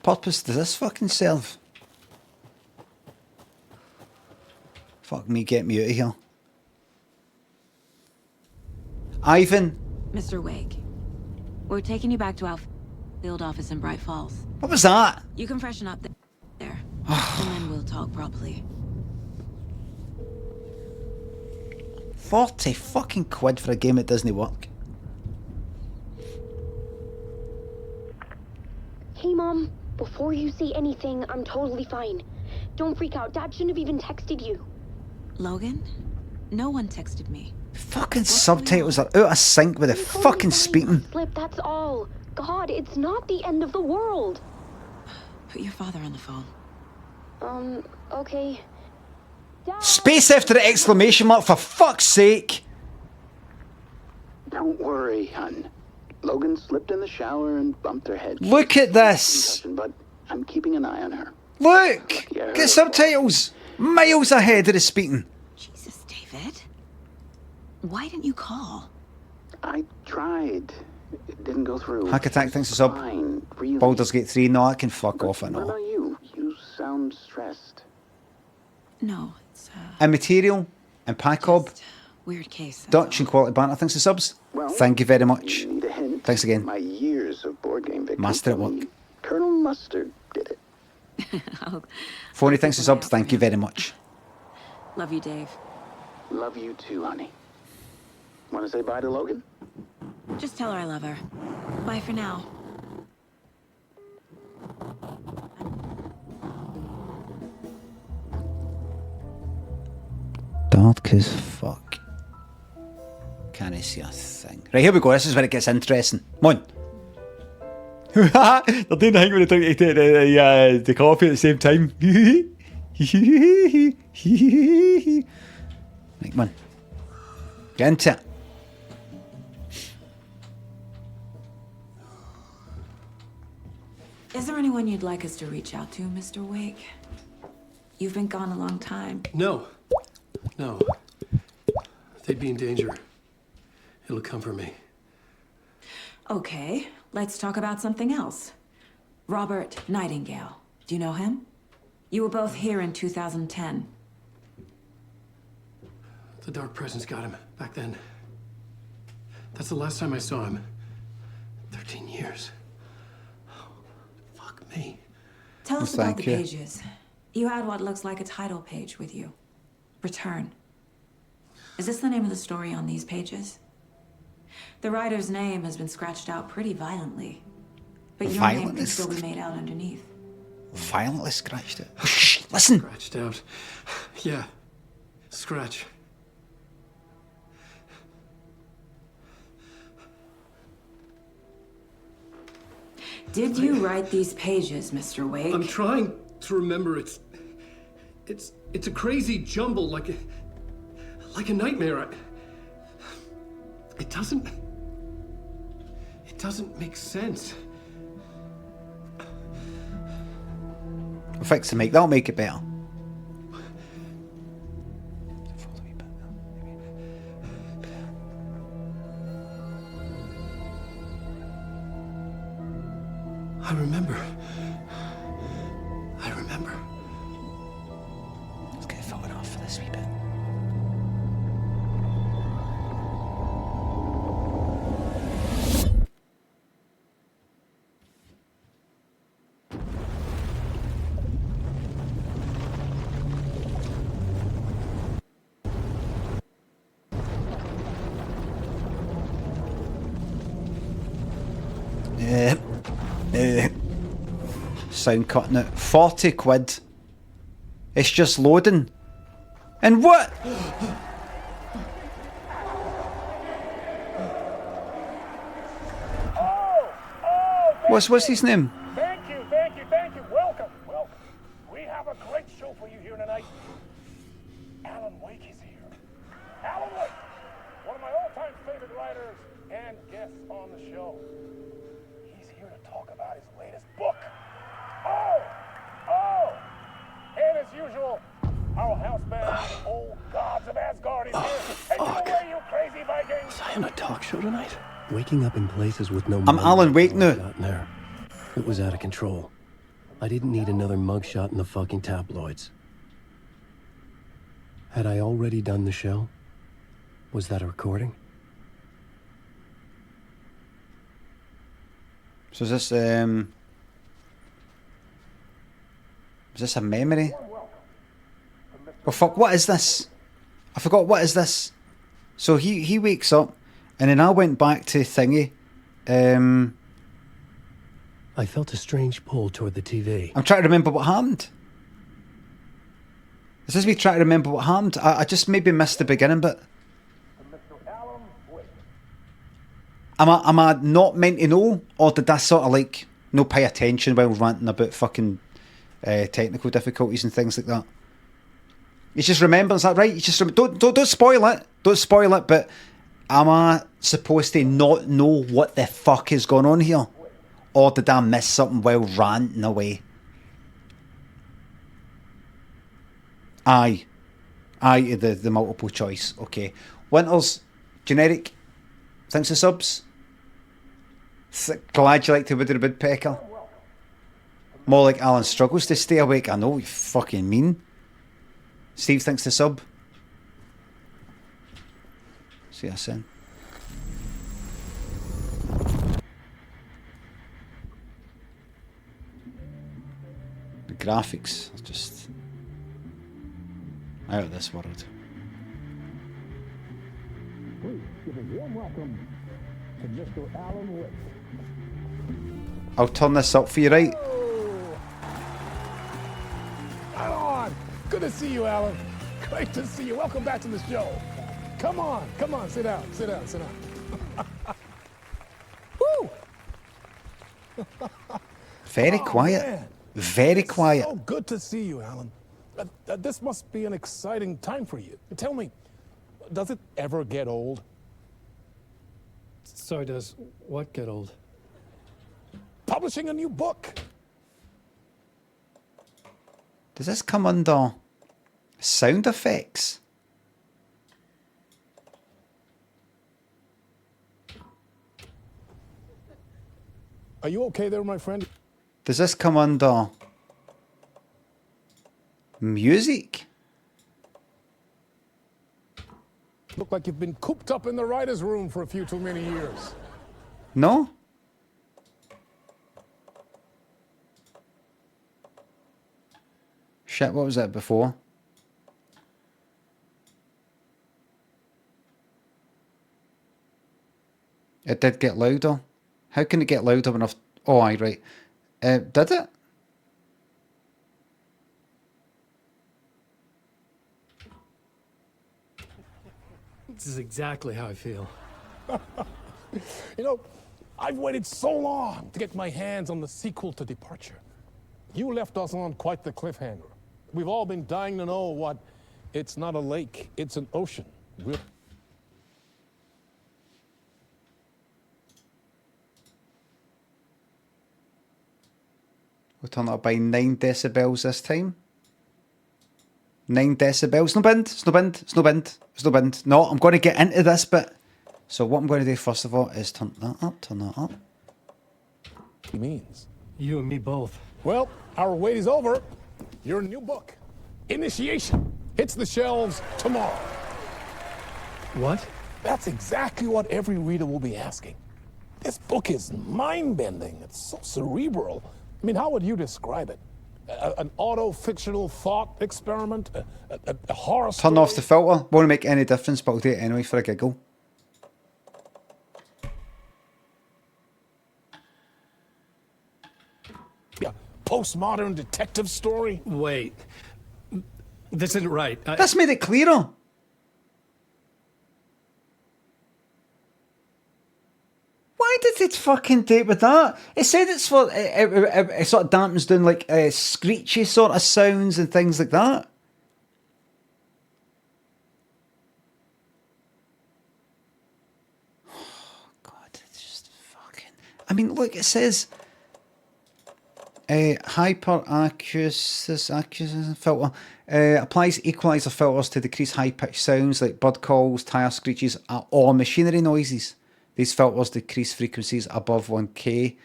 S1: Purpose does this fucking serve? Fuck me, get me out of here. Ivan!
S7: Mr. Wake, we're taking you back to our field office in Bright Falls.
S1: What was that?
S7: You can freshen up there, and then we'll talk properly.
S1: 40 fucking quid for a game that doesn't work.
S18: Hey, Mom. Before you say anything, I'm totally fine. Don't freak out. Dad shouldn't have even texted you.
S7: Logan? No one texted me.
S1: Fucking subtitles are out of sync with the fucking speaking.
S18: Slip, that's all. God, it's not the end of the world.
S7: Put your father on the phone.
S18: Okay.
S1: Space after the exclamation mark, for fuck's sake!
S19: Don't worry, hun. Logan slipped in the shower and bumped her head.
S1: Look at this!
S19: But I'm keeping an eye on her.
S1: Look! Get subtitles! Miles ahead of the speaking.
S7: Jesus, David. Why didn't you call?
S19: I tried. It didn't go through.
S1: Hack Attack thinks it's up.
S19: Fine, really.
S1: Baldur's Gate 3, no, I can fuck off, I
S19: What
S1: know.
S19: about you? You sound stressed.
S7: No, it's
S1: Immaterial and Pacob.
S7: weird case.
S1: Dutch and Quality Banter, thanks for subs.
S19: Well,
S1: thank you very much.
S19: You need a hint.
S1: Thanks again.
S19: My years of board game victory.
S1: Master at work.
S19: Colonel Mustard did it.
S1: Phony, thanks for subs, thank you very much.
S7: Love you, Dave.
S19: Love you too, honey. Want to say bye to Logan?
S7: Just tell her I love her. Bye for now.
S1: Dark as fuck. Can't see a thing. Right, here we go. This is where it gets interesting. Come on. They're doing the thing when they take the coffee at the same time. Right, come on. Get into it.
S7: Is there anyone you'd like us to reach out to, Mr. Wake? You've been gone a long time.
S8: No. No. They'd be in danger. It'll come for me.
S7: Okay, let's talk about something else. Robert Nightingale. Do you know him? You were both here in 2010.
S8: The Dark Presence got him back then. That's the last time I saw him. 13 years. Oh, fuck me.
S7: Tell us about the pages. You had what looks like a title page with you. Return. Is this the name of the story on these pages? The writer's name has been scratched out pretty violently. But your name can still be made out underneath.
S1: Violently scratched it. Shh, listen.
S8: Scratched out. Yeah. Scratch.
S7: Did you write these pages, Mr. Wake?
S8: I'm trying to remember. It's a crazy jumble, like a nightmare. It doesn't make sense.
S1: We'll fix the mic. That'll make it better.
S8: I remember.
S1: Let's get it filtered off for this wee bit. Sound cutting it. 40 quid. It's just loading. And what? What's his name?
S2: Thank you. Welcome. We have a great show for you here tonight. Alan Wake is here. Alan Wake, one of my all-time favorite writers and guests on the show. He's here to talk about his latest book. And as usual, our house band, Old Gods of Asgard, is here. And you away, you crazy Vikings!
S8: Was I on a talk show tonight? Waking up in places with no
S1: I'm Alan Wake now.
S8: There. It was out of control. I didn't need another mugshot in the fucking tabloids. Had I already done the show? Was that a recording?
S1: So is this a memory? Oh fuck, what is this? I forgot, what is this? So he wakes up, and then I went back to thingy.
S8: I felt a strange pull toward the TV.
S1: I'm trying to remember what happened. Is this me trying to remember what happened? I just maybe missed the beginning bit. Am I not meant to know, or did I sort of like no pay attention while ranting about fucking technical difficulties and things like that? You just remember, is that right? You just don't spoil it. Don't spoil it. But am I supposed to not know what the fuck is going on here, or did I miss something while ranting away? Aye, the multiple choice. Okay, Winters, generic. Thanks for subs. Glad you liked the Woody the Woodpecker. More like Alan struggles to stay awake. I know what you fucking mean. Steve, thanks to sub. See us in. The graphics are just out of this world.
S2: Please give a warm welcome to Mr. Alan Wake.
S1: I'll turn this up for you, right?
S2: Alan! Good to see you, Alan. Great to see you. Welcome back to the show. Come on, sit down. Woo!
S1: Very quiet.
S2: Man.
S1: Very quiet.
S2: So good to see you, Alan. This must be an exciting time for you. Tell me, does it ever get old?
S8: Sorry, does what get old?
S2: Publishing a new book.
S1: Does this come under sound effects?
S2: Are you okay there, my friend?
S1: Does this come under music?
S2: Look like you've been cooped up in the writer's room for a few too many years.
S1: No? Shit, what was that before? It did get louder. How can it get louder enough? Oh, aye, right. Did it?
S8: This is exactly how I feel.
S2: You know, I've waited so long to get my hands on the sequel to Departure. You left us on quite the cliffhanger. We've all been dying to know what... It's not a lake, it's an ocean. We're
S1: turn it up by 9 decibels this time. 9 decibels. No bind. No, I'm going to get into this bit. So what I'm going to do first of all is turn that up.
S2: Means.
S8: You and me both.
S2: Well, our wait is over. Your new book, Initiation, hits the shelves tomorrow.
S8: What?
S2: That's exactly what every reader will be asking. This book is mind-bending. It's so cerebral. I mean, how would you describe it? An auto-fictional thought experiment? A horror story?
S1: Turn off the filter. Won't make any difference, but I'll do it anyway for a giggle.
S20: postmodern detective story?
S8: Wait. This isn't right.
S1: That's made it clearer. Why did it fucking date with that? It said it's for it sort of dampens down like screechy sort of sounds and things like that. Oh God, it's just fucking. I mean, look, it says hyper accuracy filter applies equalizer filters to decrease high pitched sounds like bird calls, tire screeches, or machinery noises. These filters decrease frequencies above 1K.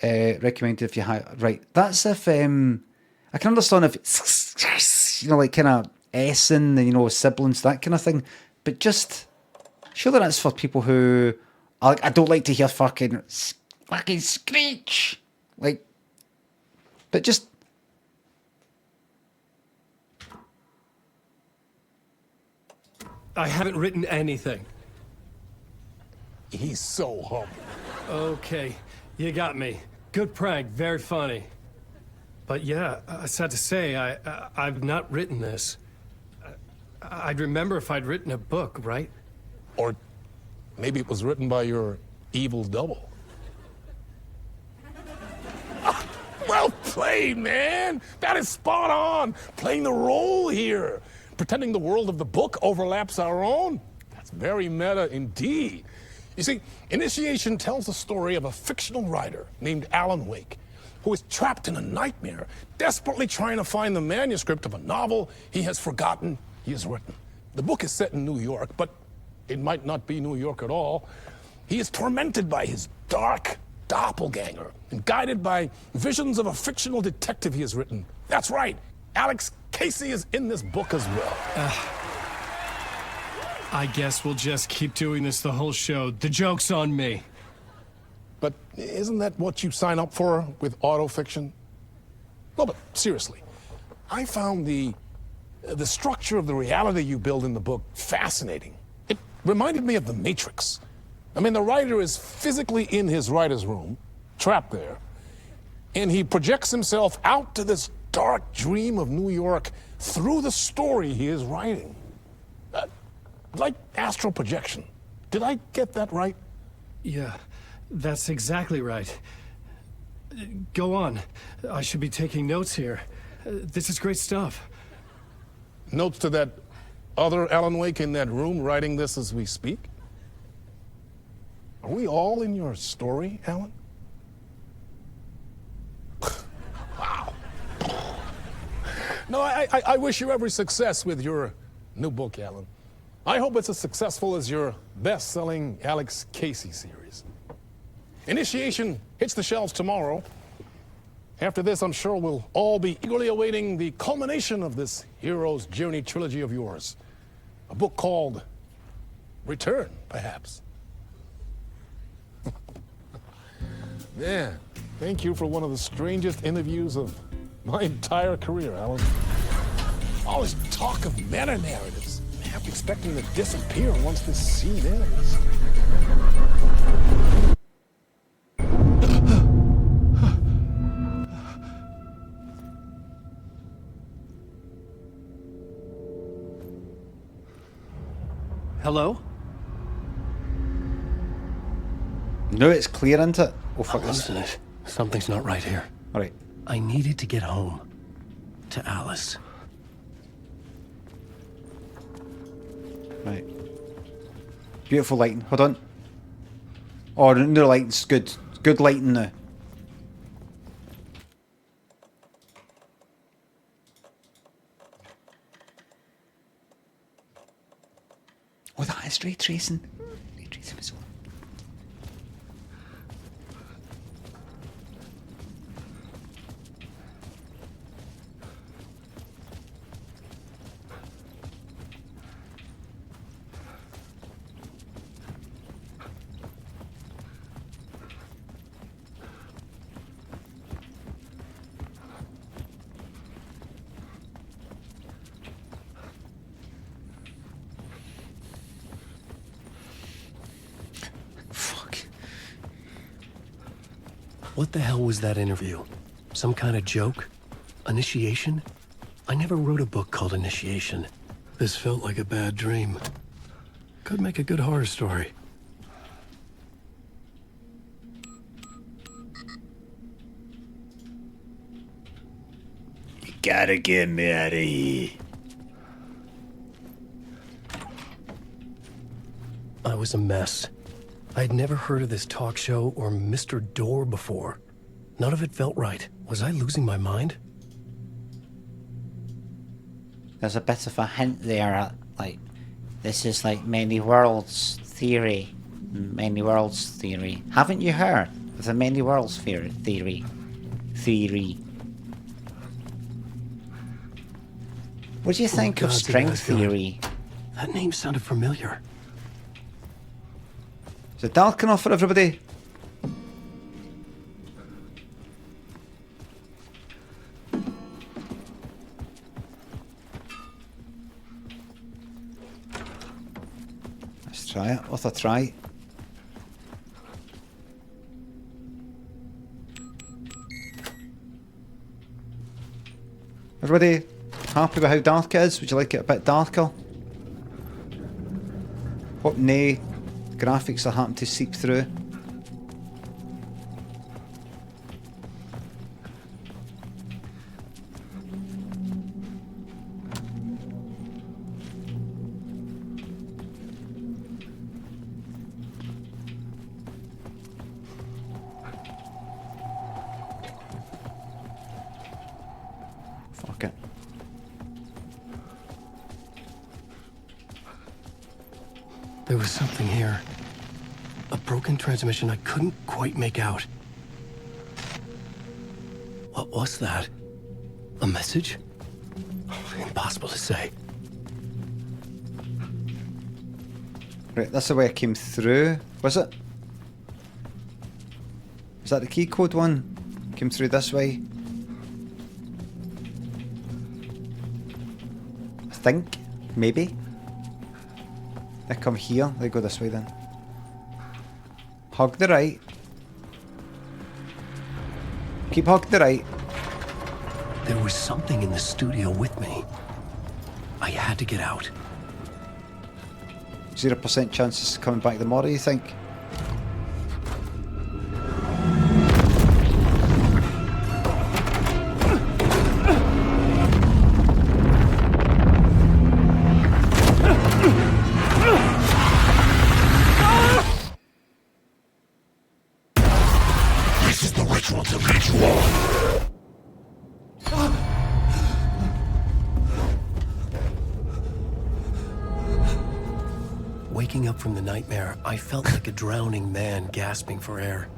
S1: Recommended if you right. That's if I can understand if it's, you know, like kind of Essen and, you know, sibilance, that kind of thing. But just surely that's for people who are like, I don't like to hear fucking screech. Like, but just.
S8: I haven't written anything.
S20: He's so humble.
S8: Okay, you got me. Good prank, very funny. But yeah, sad to say, I've not written this. I'd remember if I'd written a book, right?
S20: Or maybe it was written by your evil double. Well played, man! That is spot on! Playing the role here. Pretending the world of the book overlaps our own. That's very meta indeed. You see, Initiation tells the story of a fictional writer named Alan Wake, who is trapped in a nightmare, desperately trying to find the manuscript of a novel he has forgotten he has written. The book is set in New York, but it might not be New York at all. He is tormented by his dark doppelganger and guided by visions of a fictional detective he has written. That's right, Alex Casey is in this book as well.
S8: I guess we'll just keep doing this the whole show. The joke's on me.
S20: But isn't that what you sign up for with autofiction? No, but seriously, I found the structure of the reality you build in the book fascinating. It reminded me of The Matrix. I mean, the writer is physically in his writer's room, trapped there, and he projects himself out to this dark dream of New York through the story he is writing. Like astral projection. Did I get that right?
S8: Yeah, that's exactly right. Go on. I should be taking notes here. This is great stuff.
S20: Notes to that other Alan Wake in that room writing this as we speak? Are we all in your story, Alan? Wow. No, I wish you every success with your new book, Alan. I hope it's as successful as your best-selling Alex Casey series. Initiation hits the shelves tomorrow. After this, I'm sure we'll all be eagerly awaiting the culmination of this hero's journey trilogy of yours. A book called Return, perhaps. Man, thank you for one of the strangest interviews of my entire career, Alan. All this talk of meta-narratives. I'm expecting to disappear once this scene ends.
S8: Hello?
S1: No, it's clear, isn't it? Oh, fuck
S8: I'm
S1: this.
S8: losing it. Something's not right here.
S1: All right.
S8: I needed to get home. To Alice.
S1: Right. Beautiful lighting. Hold on. Oh, no lighting's good. Good lighting now. Oh, that is ray tracing. Ray tracing as well.
S8: What the hell was that interview? some kind of joke? Initiation? I never wrote a book called Initiation. This felt like a bad dream. Could make a good horror story.
S15: You gotta get me out of here.
S8: I was a mess. I'd never heard of this talk show or Mr. Door before. None of it felt right. Was I losing my mind?
S1: There's a bit of a hint there, like, this is like many worlds theory. Many worlds theory. Haven't you heard of the many worlds theory? What do you think of string theory?
S8: That name sounded familiar.
S1: Is it dark enough for everybody? Let's try it. Worth a try. Everybody happy with how dark it is? Would you like it a bit darker? Hope no graphics are happen to seep through. Fuck it.
S8: There was something here. A broken transmission I couldn't quite make out. What was that? A message? Impossible to say.
S1: Right, that's the way it came through. Was it? Was that the key code one? Came through this way? I think. Maybe. They come here. They go this way then. Hug the right. Keep hugging the right.
S8: There was something in the studio with me. I had to get out.
S1: 0% chances of coming back tomorrow, you think?
S16: This is the ritual to ritual.
S8: Waking up from the nightmare, I felt like a drowning man gasping for air.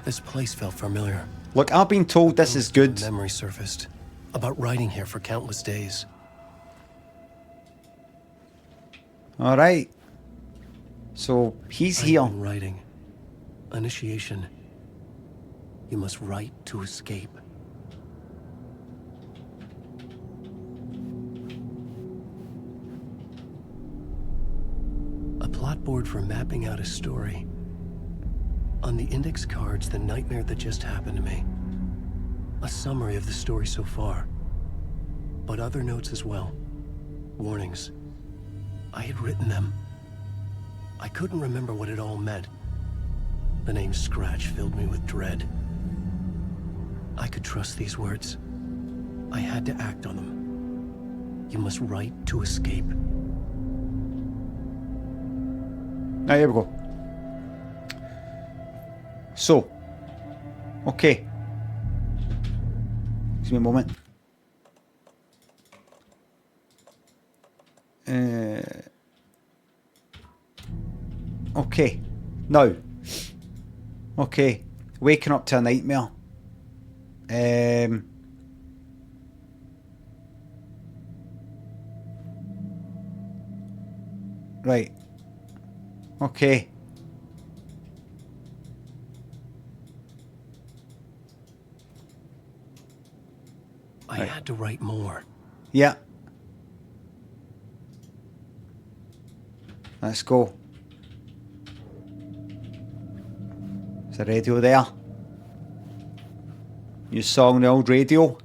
S8: This place felt familiar.
S1: Look, I've been told this is good.
S8: Memory surfaced about riding here for countless days.
S1: All right. So he's here.
S8: Writing. Initiation. You must write to escape. A plot board for mapping out a story. On the index cards, the nightmare that just happened to me. A summary of the story so far. But other notes as well. Warnings. I had written them. I couldn't remember what it all meant. The name Scratch filled me with dread. I could trust these words. I had to act on them. You must write to escape.
S1: Now here we go. So, okay. Give me a moment. Okay. Now. Okay. Waking up to a nightmare. Right. Okay.
S8: I had to write more.
S1: Yeah. Let's go. Is the radio there? New song on the old radio.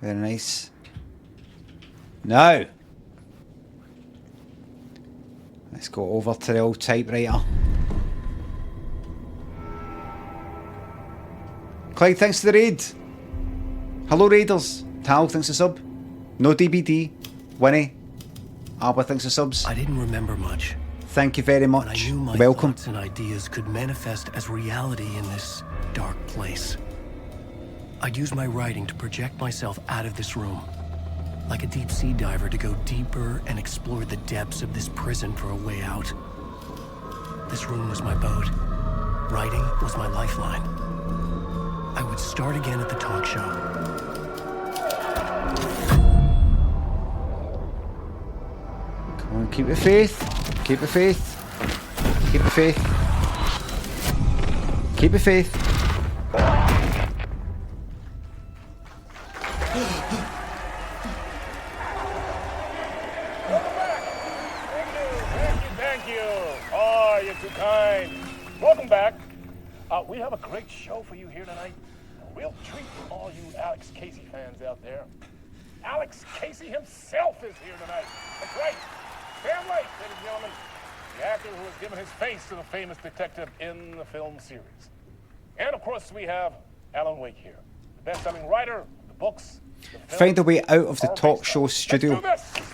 S1: Very nice. Now, let's go over to the old typewriter. Clyde, thanks to the raid. Hello, Raiders. Tal, thanks to sub. No DBD. Winnie. Alba, thanks to subs.
S8: I didn't remember much.
S1: Thank you very much.
S8: But I knew my
S1: Welcome.
S8: thoughts and ideas could manifest as reality in this dark place. I'd use my writing to project myself out of this room. Like a deep sea diver to go deeper and explore the depths of this prison for a way out. This room was my boat. Writing was my lifeline. I would start again at the talk show.
S1: Come on, keep the faith. Keep the faith. Keep the faith. Keep the faith.
S2: Thank you. Oh, you're too kind. Welcome back. We have a great show for you here tonight. A real treat for all you Alex Casey fans out there. Alex Casey himself is here tonight. That's right. Sam Lake, ladies and gentlemen. The actor who has given his face to the famous detective in the film series. And of course, we have Alan Wake here. The best-selling writer, the books, the film,
S1: Find a way out of the talk show studio.
S2: Let's do this.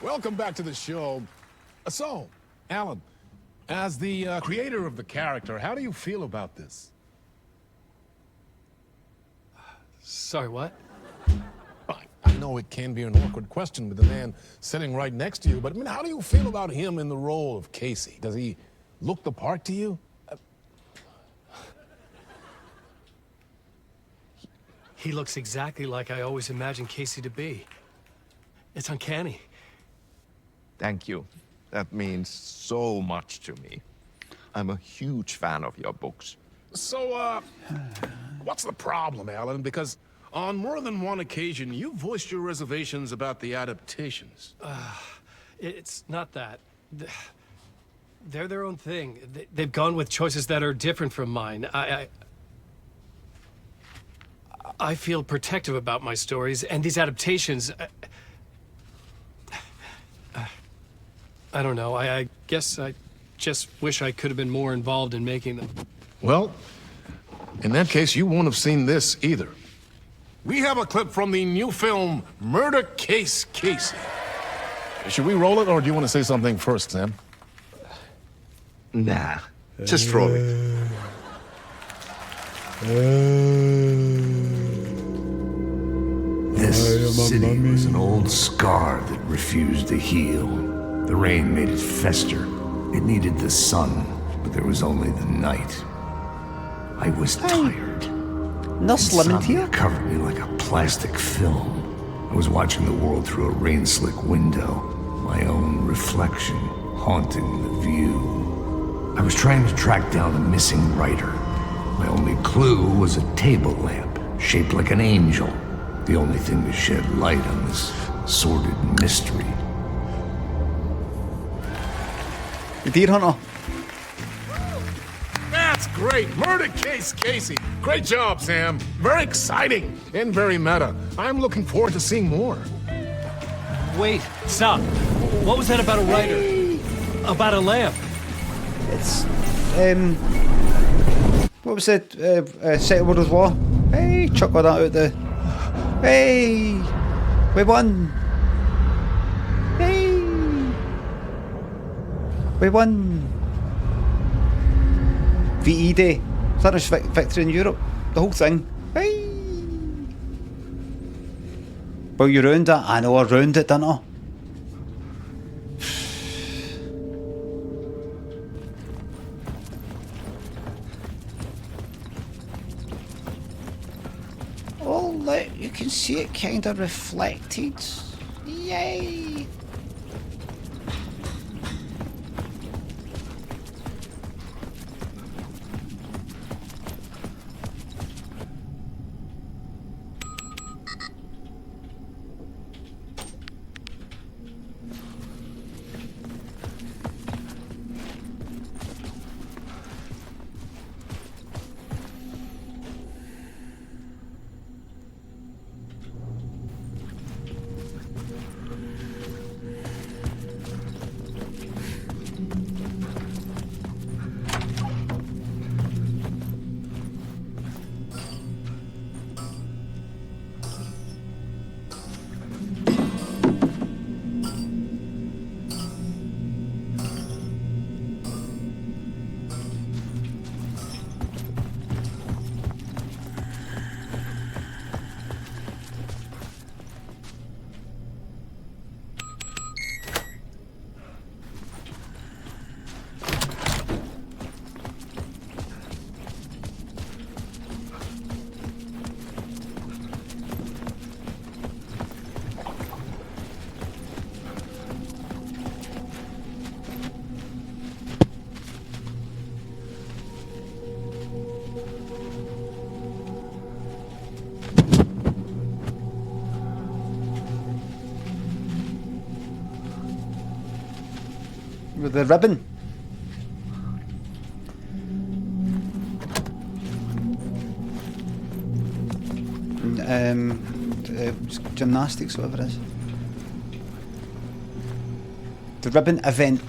S20: Welcome back to the show. So, Alan, as the creator of the character, how do you feel about this?
S8: Sorry, what?
S20: I know it can be an awkward question with the man sitting right next to you, but I mean, how do you feel about him in the role of Casey? Does he look the part to you?
S8: He looks exactly like I always imagined Casey to be. It's uncanny.
S21: Thank you. That means so much to me. I'm a huge fan of your books.
S20: So, what's the problem, Alan? Because on more than one occasion, you voiced your reservations about the adaptations.
S8: It's not that. They're their own thing. They've gone with choices that are different from mine. I feel protective about my stories, and these adaptations... I don't know. I guess I just wish I could have been more involved in making them.
S20: Well, in that case, you won't have seen this either. We have a clip from the new film, Murder Case Casey. Should we roll it, or do you want to say something first, Sam?
S21: Nah, just roll it.
S6: This city was an old scar that refused to heal. The rain made it fester. It needed the sun, but there was only the night. I was tired. Insomnia covered me like a plastic film. I was watching the world through a rain-slick window, my own reflection haunting the view. I was trying to track down a missing writer. My only clue was a table lamp, shaped like an angel. The only thing to shed light on this sordid mystery.
S1: The Deer Hunter.
S20: That's great. Murder Case Casey. Great job, Sam. Very exciting and very meta. I'm looking forward to seeing more.
S8: Wait, stop. What was that about a writer? About a lamp?
S1: It's, what was it? Second World War? Hey, chuck all that out there. Hey! We won! Hey! We won! VE Day. Flemish victory in Europe. The whole thing. Hey! Well, you ruined it. I know I ruined it, didn't I? Oh, look, you can see it kind of reflected. Yay! with the ribbon. Gymnastics, whatever it is. The ribbon event.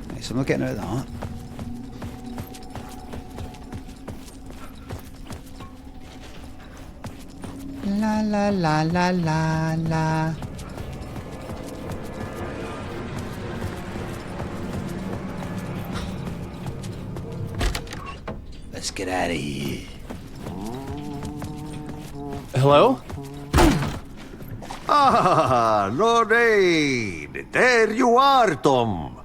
S1: Right, so I'm not getting out of that. La la la la la la. Let's get out of here.
S8: Hello?
S6: Ah, Lorraine! There you are, Tom.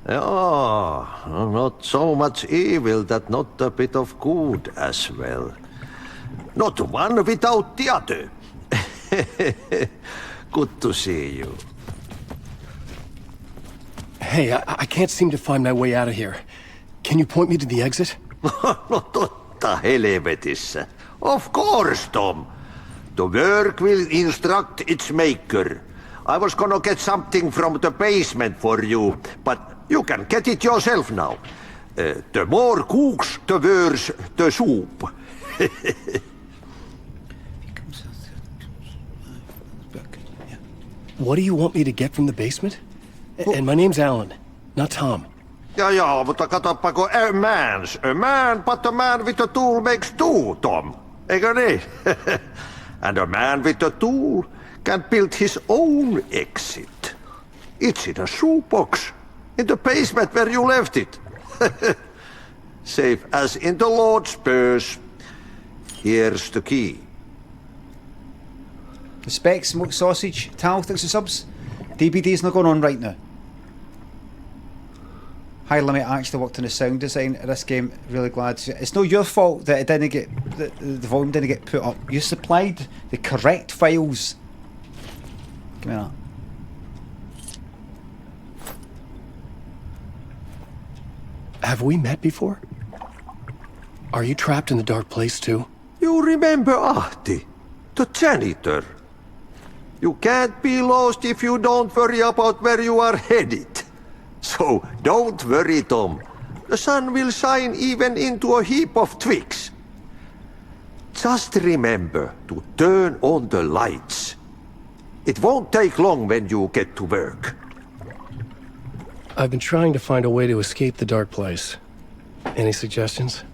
S6: Oh, not so much evil that not a bit of good as well. Not one without the other. Good to see you.
S8: Hey, I can't seem to find my way out of here. Can you point me to the exit?
S6: No totta helvetissä. Of course, Tom. The work will instruct its maker. I was gonna get something from the basement for you, but you can get it yourself now. The more cooks, the worse the soup.
S8: What do you want me to get from the basement? And my name's Alan, not Tom.
S6: Ja, mutta katoppa, kun a man, but a man with a tool makes two, Tom. Eikö niin? And a man with a tool can build his own exit. It's in a shoebox, in the basement where you left it. Safe as in the Lord's purse. Here's the key.
S1: Respect, smoked sausage, Tal, thanks for subs. DBD's not going on right now. Hi Limmy, I actually worked on the sound design of this game. Really glad. It's not your fault that it didn't get the volume didn't get put up. You supplied the correct files. Give me that.
S8: Have we met before? Are you trapped in the dark place too?
S6: You remember Ahti, the janitor. You can't be lost if you don't worry about where you are headed. So don't worry, Tom. The sun will shine even into a heap of twigs. Just remember to turn on the lights. It won't take long when you get to work.
S8: I've been trying to find a way to escape the dark place. Any suggestions?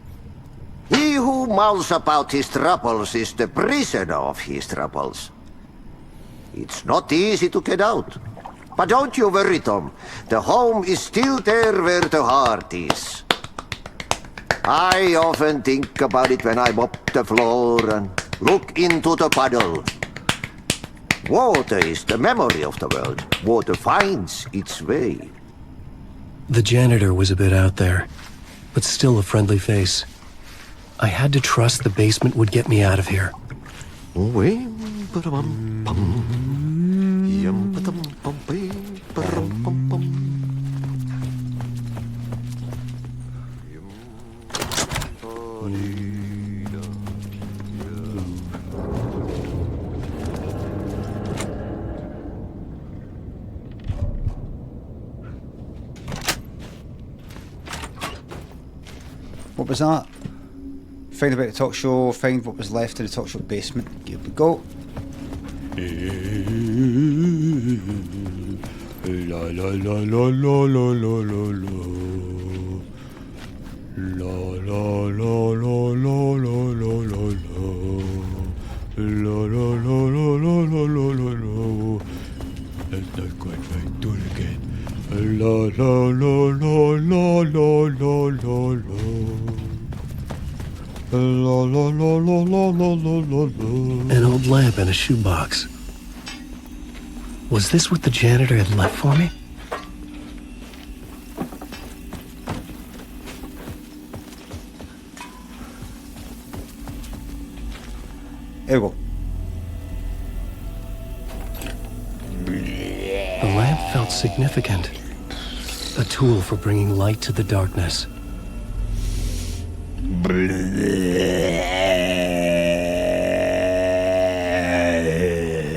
S6: He who mouths about his troubles is the prisoner of his troubles. It's not easy to get out. But don't you worry, Tom. The home is still there where the heart is. I often think about it when I mop the floor and look into the puddle. Water is the memory of the world. Water finds its way.
S8: The janitor was a bit out there, but still a friendly face. I had to trust the basement would get me out of here.
S1: What was that? Find about the talk show, find what was left in the talk show basement. Here we go.
S15: La la la la la la la la la. La la la la la la la la la. La la la la la la la la la. That's not quite right. Do it again. La la la la la la la la la. La la la la la la la la.
S8: An old lamp and a shoebox. Was this what the janitor had left for me?
S1: Here we go.
S8: The lamp felt significant. A tool for bringing light to the darkness.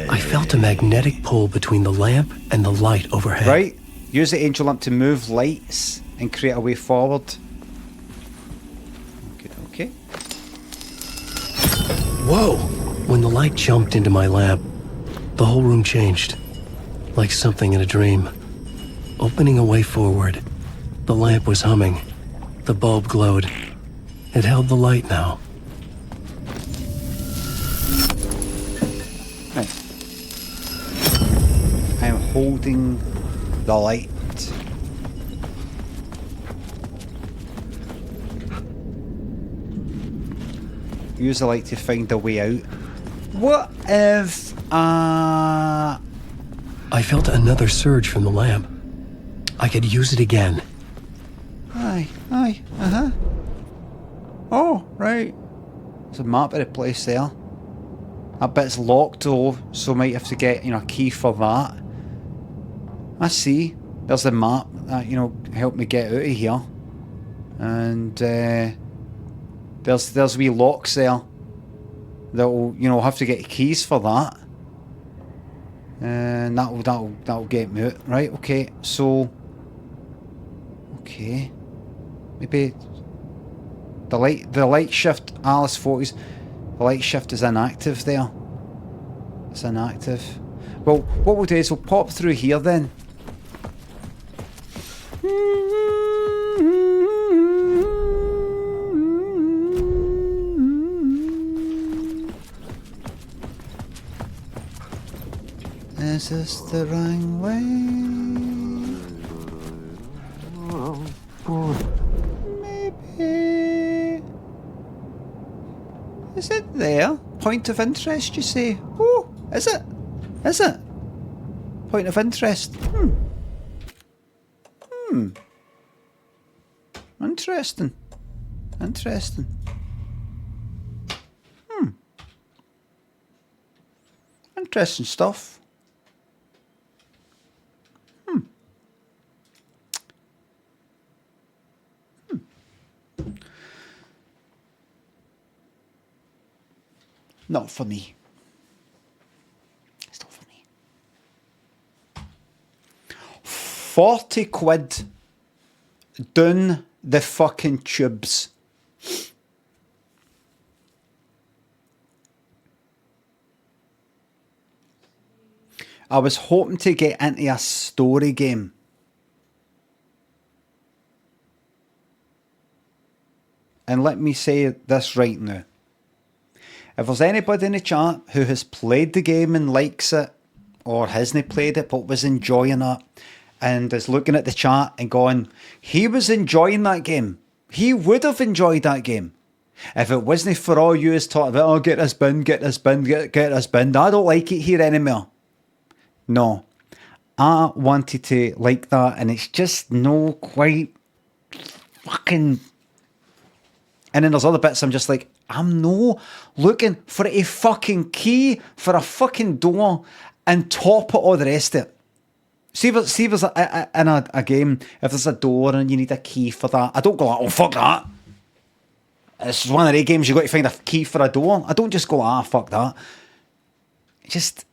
S8: I felt a magnetic pull between the lamp and the light overhead.
S1: Right. Use the angel lamp to move lights and create a way forward. Okay.
S8: Whoa! When the light jumped into my lamp, the whole room changed. Like something in a dream. Opening a way forward. The lamp was humming. The bulb glowed. It held the light now.
S1: Right. I am holding the light. Use the light to find a way out. What if
S8: I felt another surge from the lamp. I could use it again.
S1: Aye, uh-huh. Oh, right. There's a map of the place there. That bit's locked though, so might have to get, a key for that. I see. There's the map that, helped me get out of here. And there's wee locks there. That'll, have to get keys for that. And that'll get me out. Right, okay. So okay. Maybe the light shift, Alice 40s. The light shift is inactive there. It's inactive. Well, what we'll do is we'll pop through here then. Is this the wrong way? Maybe. Is it there? Point of interest, you say? Oh, is it? Is it? Point of interest. Interesting. Interesting. Interesting stuff. Not for me. It's not for me. 40 quid down the fucking tubes. I was hoping to get into a story game. And let me say this right now. If there's anybody in the chat who has played the game and likes it, or hasn't played it but was enjoying it, and is looking at the chat and going, he was enjoying that game. He would have enjoyed that game. If it wasn't for all you is talking about, oh, get this bin, get this bin, get this bin. I don't like it here anymore. No. I wanted to like that, and it's just no quite fucking... And then there's other bits I'm just like, I'm no looking for a fucking key for a fucking door and top it all the rest of it. See if there's in a game, if there's a door and you need a key for that, I don't go like, oh fuck that. It's one of the games you've got to find a key for a door. I don't just go, fuck that. Just...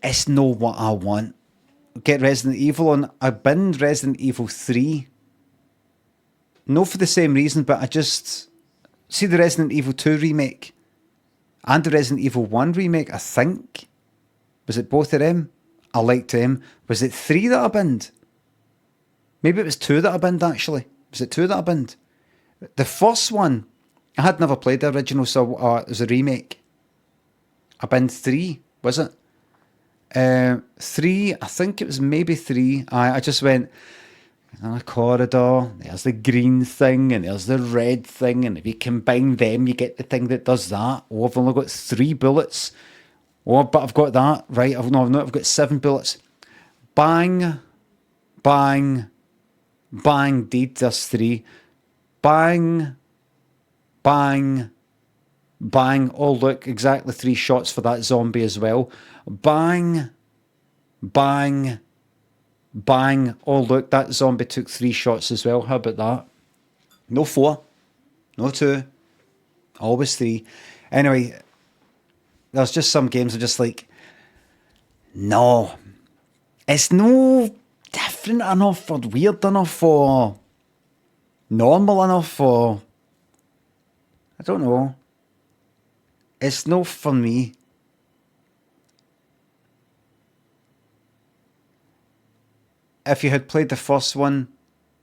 S1: It's no what I want. Get Resident Evil on. I binned Resident Evil 3. No for the same reason, but I just... See the Resident Evil 2 remake and the Resident Evil 1 remake, I think. Was it both of them? I liked them. Was it 3 that I binned? Maybe it was 2 that I binned, actually. Was it 2 that I binned? The first one, I had never played the original, so it was a remake. I binned 3, was it? 3, I think it was maybe 3. I just went... a corridor, there's the green thing and there's the red thing, and if you combine them you get the thing that does that. Oh, I've only got 3 bullets. Oh, but I've got that. Right, I've got 7 bullets. Bang, bang, bang, deed, there's 3. Bang, bang, bang. Oh look, exactly 3 shots for that zombie as well. Bang, bang, bang. Oh look, that zombie took 3 shots as well. How about that? No 4, no 2, always 3. Anyway, there's just some games are just like, no, it's no different enough or weird enough or normal enough or I don't know. It's no for me. If you had played the first one,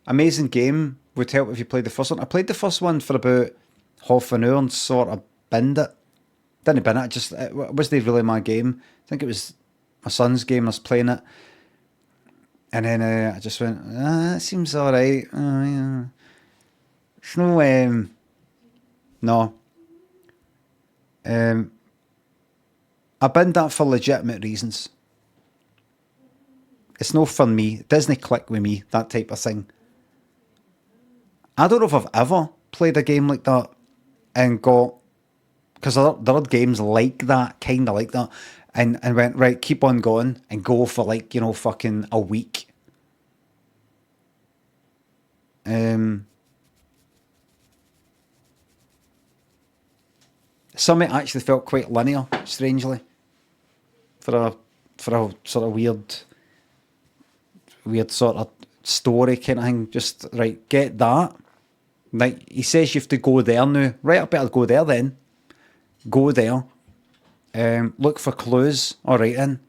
S1: amazing game, would help if you played the first one. I played the first one for about half an hour and sort of binned it. Didn't bin it, it wasn't really my game. I think it was my son's game, I was playing it. And then I just went, it seems alright. Yeah. It's no, no. I binned that for legitimate reasons. It's no for me. It doesn't click with me, that type of thing. I don't know if I've ever played a game like that and got... Because there are games like that, kind of like that, and went, right, keep on going and go for like, you know, fucking a week. Some it actually felt quite linear, strangely, for a sort of weird sort of story kind of thing. Just right, get that. Like he says, you have to go there now. Right, I better go there then. Go there. Look for clues. All right, then.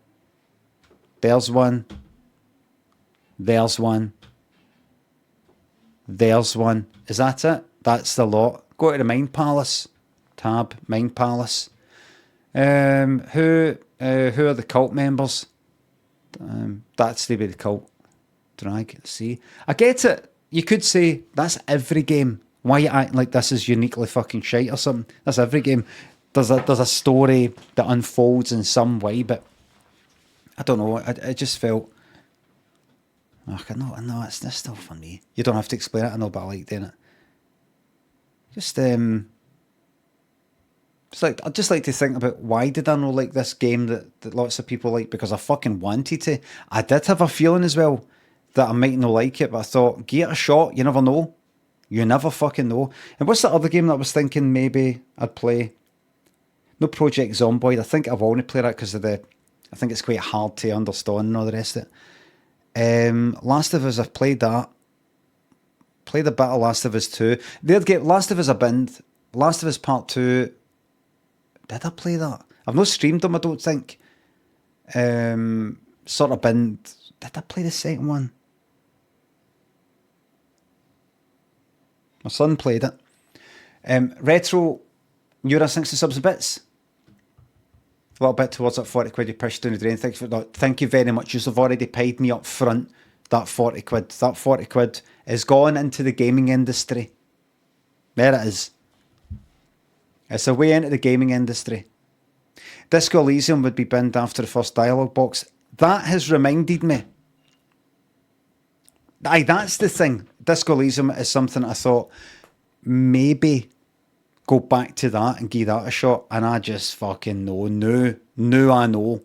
S1: There's one. There's one. There's one. Is that it? That's the lot. Go to the Mind Palace. Tab. Mind Palace. Who are the cult members? That's to be the cult. Drag. See. I get it. You could say that's every game. Why are you acting like this is uniquely fucking shite or something? That's every game. There's a story that unfolds in some way, but I don't know. I just felt, no, it's still for me. You don't have to explain it. I know, but I like doing it. Just it's like I'd just like to think about why did I not like this game that lots of people like, because I fucking wanted to. I did have a feeling as well that I might not like it, but I thought, give it a shot. You never know. You never fucking know. And what's the other game that I was thinking maybe I'd play? No, Project Zomboid. I think I've only played that because of I think it's quite hard to understand and all the rest of it. Last of Us, I've played that. Played a bit of Last of Us 2. They'd get Last of Us a binned. Last of Us Part 2. Did I play that? I've not streamed them, I don't think. Sort of binned. Did I play the second one? My son played it. Retro, Euro 60 subs and bits. A little bit towards that 40 quid you pushed down the drain. Thank you very much. You've already paid me up front that 40 quid. That 40 quid is gone into the gaming industry. There it is. It's a way into the gaming industry. Disco Elysium would be binned after the first dialogue box. That has reminded me. Aye, that's the thing. Disco Elysium is something I thought maybe go back to that and give that a shot, and I just fucking know. No, I know.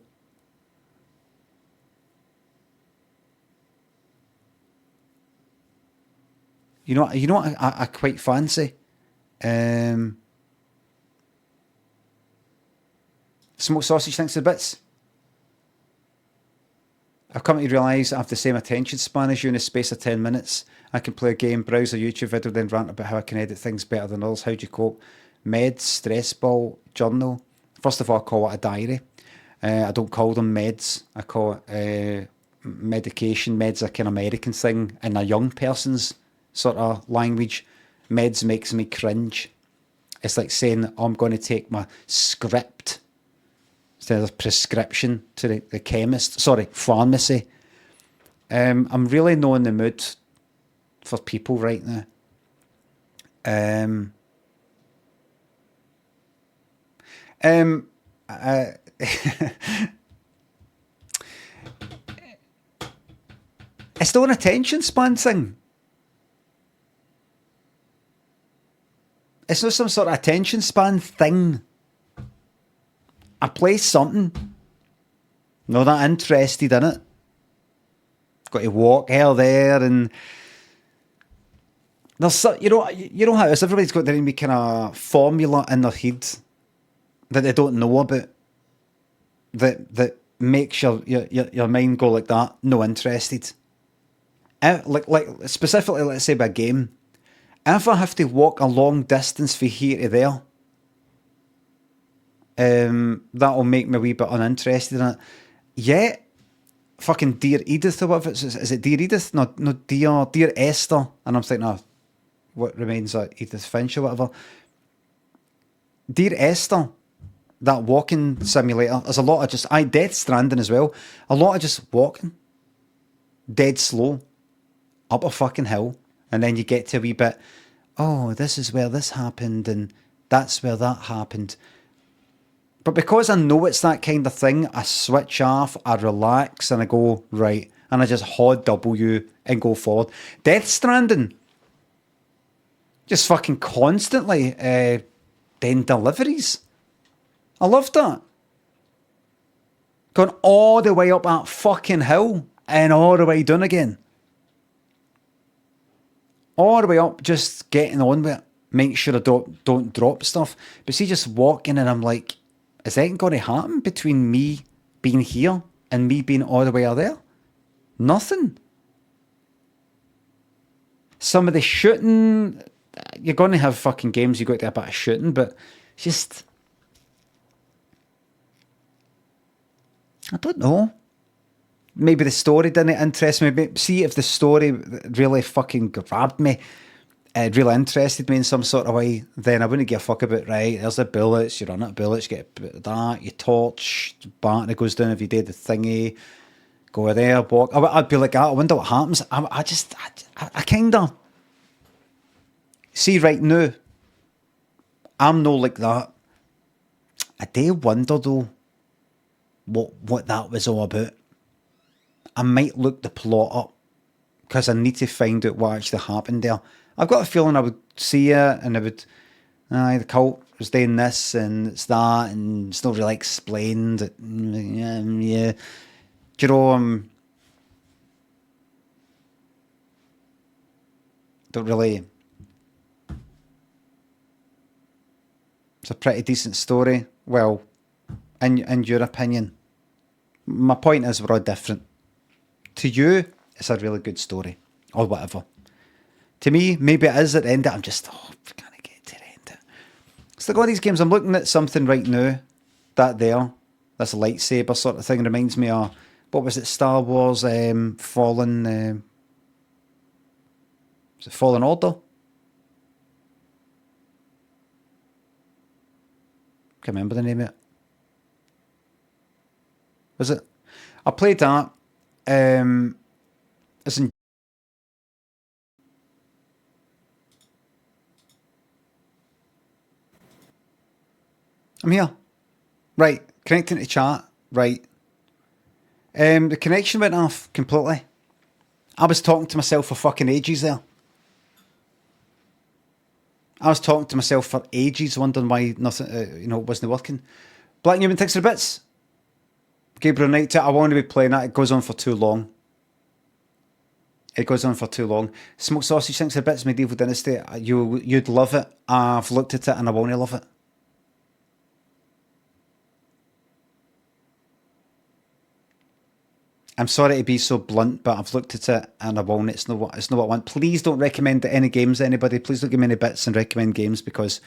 S1: You know what I quite fancy? Smoked sausage, thanks to the bits. I've come to realise I have the same attention span as you in the space of 10 minutes. I can play a game, browse a YouTube video, then rant about how I can edit things better than others. How do you cope? Meds, stress ball, journal. First of all, I call it a diary. I don't call them meds. I call it medication. Meds are a kind of American thing in a young person's sort of language. Meds makes me cringe. It's like saying, I'm going to take my script instead of prescription to the chemist. Sorry, pharmacy. I'm really not in the mood for people right now. It's not an attention span thing. It's not some sort of attention span thing. I play something. Not that interested in it. Got to walk here, there, and there's so, you know how it is. Everybody's got their own kind of formula in their head that they don't know about, that makes your mind go like that, no interested. Like specifically, let's say by a game, if I have to walk a long distance from here to there, that'll make me a wee bit uninterested in it. Yeah, fucking Dear Edith or whatever. Is it Dear Edith? No, Dear Esther. And I'm thinking, oh, what remains of Edith Finch or whatever. Dear Esther, that walking simulator, there's a lot of just, Death Stranding as well, a lot of just walking, dead slow, up a fucking hill, and then you get to a wee bit, oh, this is where this happened, and that's where that happened. But because I know it's that kind of thing, I switch off, I relax, and I go, right, and I just hod W and go forward. Death Stranding, just fucking constantly, then deliveries. I loved that. Going all the way up that fucking hill and all the way down again. All the way up, just getting on with it. Make sure I don't drop stuff. But see, just walking and I'm like, is that going to happen between me being here and me being all the way out there? Nothing. Some of the shooting, you're going to have fucking games you got to do a bit of shooting, but just, I don't know. Maybe the story didn't interest me. See, if the story really fucking grabbed me, really interested me in some sort of way, then I wouldn't give a fuck about, right, there's the bullets, you run out of bullets, you get a bit of that, you torch, battery goes down if you did the thingy, go there, walk. I'd be like, I wonder what happens. I kind of, see right now, I'm no like that. I do wonder though, what that was all about. I might look the plot up, because I need to find out what actually happened there. I've got a feeling I would see it and I would, the cult was doing this and it's that and it's not really explained. Yeah. Do you know, don't really, it's a pretty decent story. Well, in your opinion, my point is we're all different. To you, it's a really good story or whatever. To me, maybe it is at the end. I'm just, can I get to the end? It's like all these games. I'm looking at something right now. This lightsaber sort of thing reminds me of, what was it? Star Wars Fallen. Was it Fallen Order? Can't remember the name of it. Was it? I played that. It's in. I'm here. Right. Connecting to chat. Right. The connection went off completely. I was talking to myself for fucking ages there. I was talking to myself for ages, wondering why nothing, wasn't working. Black Newman, thanks for the bits. Gabriel Knight, I want to be playing that. It goes on for too long. Smoked Sausage, thanks for the bits. Medieval Dynasty, you'd love it. I've looked at it and I want to love it. I'm sorry to be so blunt, but I've looked at it and I won't. It's not what I want. Please don't recommend any games to anybody. Please don't give me any bits and recommend games, because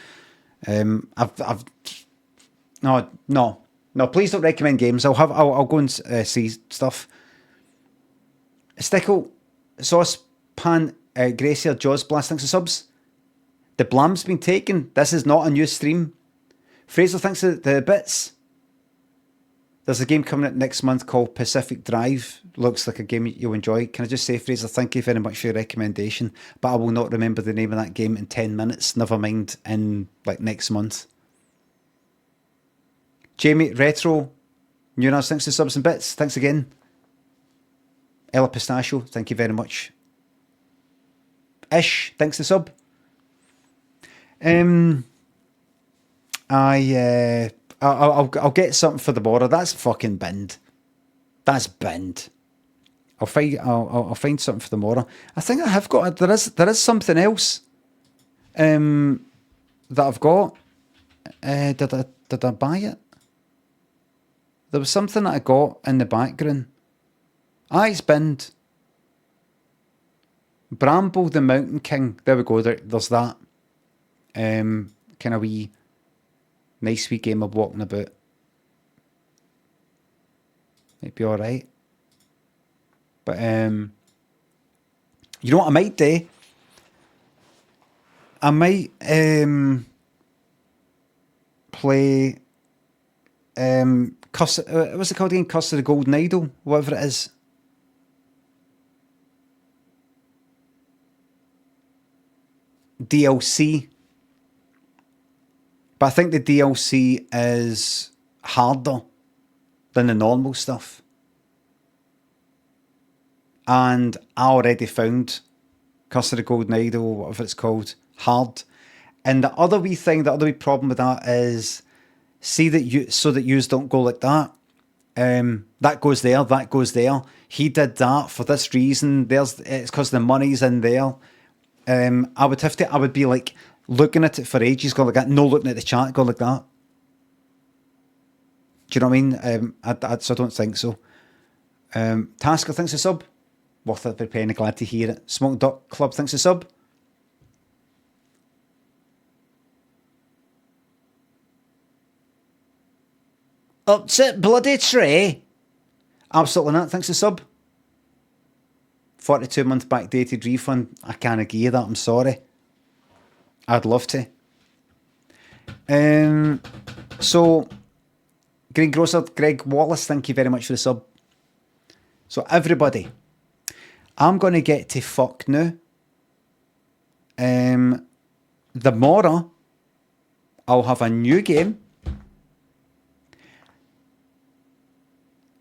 S1: no. Please don't recommend games. I'll go and see stuff. Stickle, Saucepan, Gracier, Jaws Blast, thanks for subs. The blam's been taken. This is not a new stream. Fraser, thanks for the bits. There's a game coming out next month called Pacific Drive. Looks like a game you'll enjoy. Can I just say, Fraser, thank you very much for your recommendation, but I will not remember the name of that game in 10 minutes, never mind in next month. Jamie, Retro, Nunas, thanks for subs and bits. Thanks again. Ella Pistachio, thank you very much. Ish, thanks for sub. I'll get something for the border. That's fucking binned. That's binned. I'll find something for the border. I think I have got. There is something else. That I've got. Did I buy it? There was something that I got in the background. It's binned. Bramble the Mountain King. There we go. There's that. Kind of wee, nice wee game of walking about. Might be alright. But, you know what I might do? I might, play, what's it called again? Curse of the Golden Idol? Whatever it is. DLC. But I think the DLC is harder than the normal stuff. And I already found Curse of the Golden Idol, whatever it's called, hard. And the other wee problem with that is, see that yous don't go like that. That goes there, that goes there. He did that for this reason. It's because the money's in there. I would be like looking at it for ages, go like that, no looking at the chat, go like that. Do you know what I mean? I don't think so. Tasker thinks a sub. Worth every penny, glad to hear it. Smoke Duck Club thinks a sub. Upset bloody tray. Absolutely not, thanks a sub. 42-month backdated refund. I can't give you that, I'm sorry. I'd love to. So, Greg Wallace, thank you very much for the sub. So everybody, I'm going to get to fuck now. Tomorrow, I'll have a new game.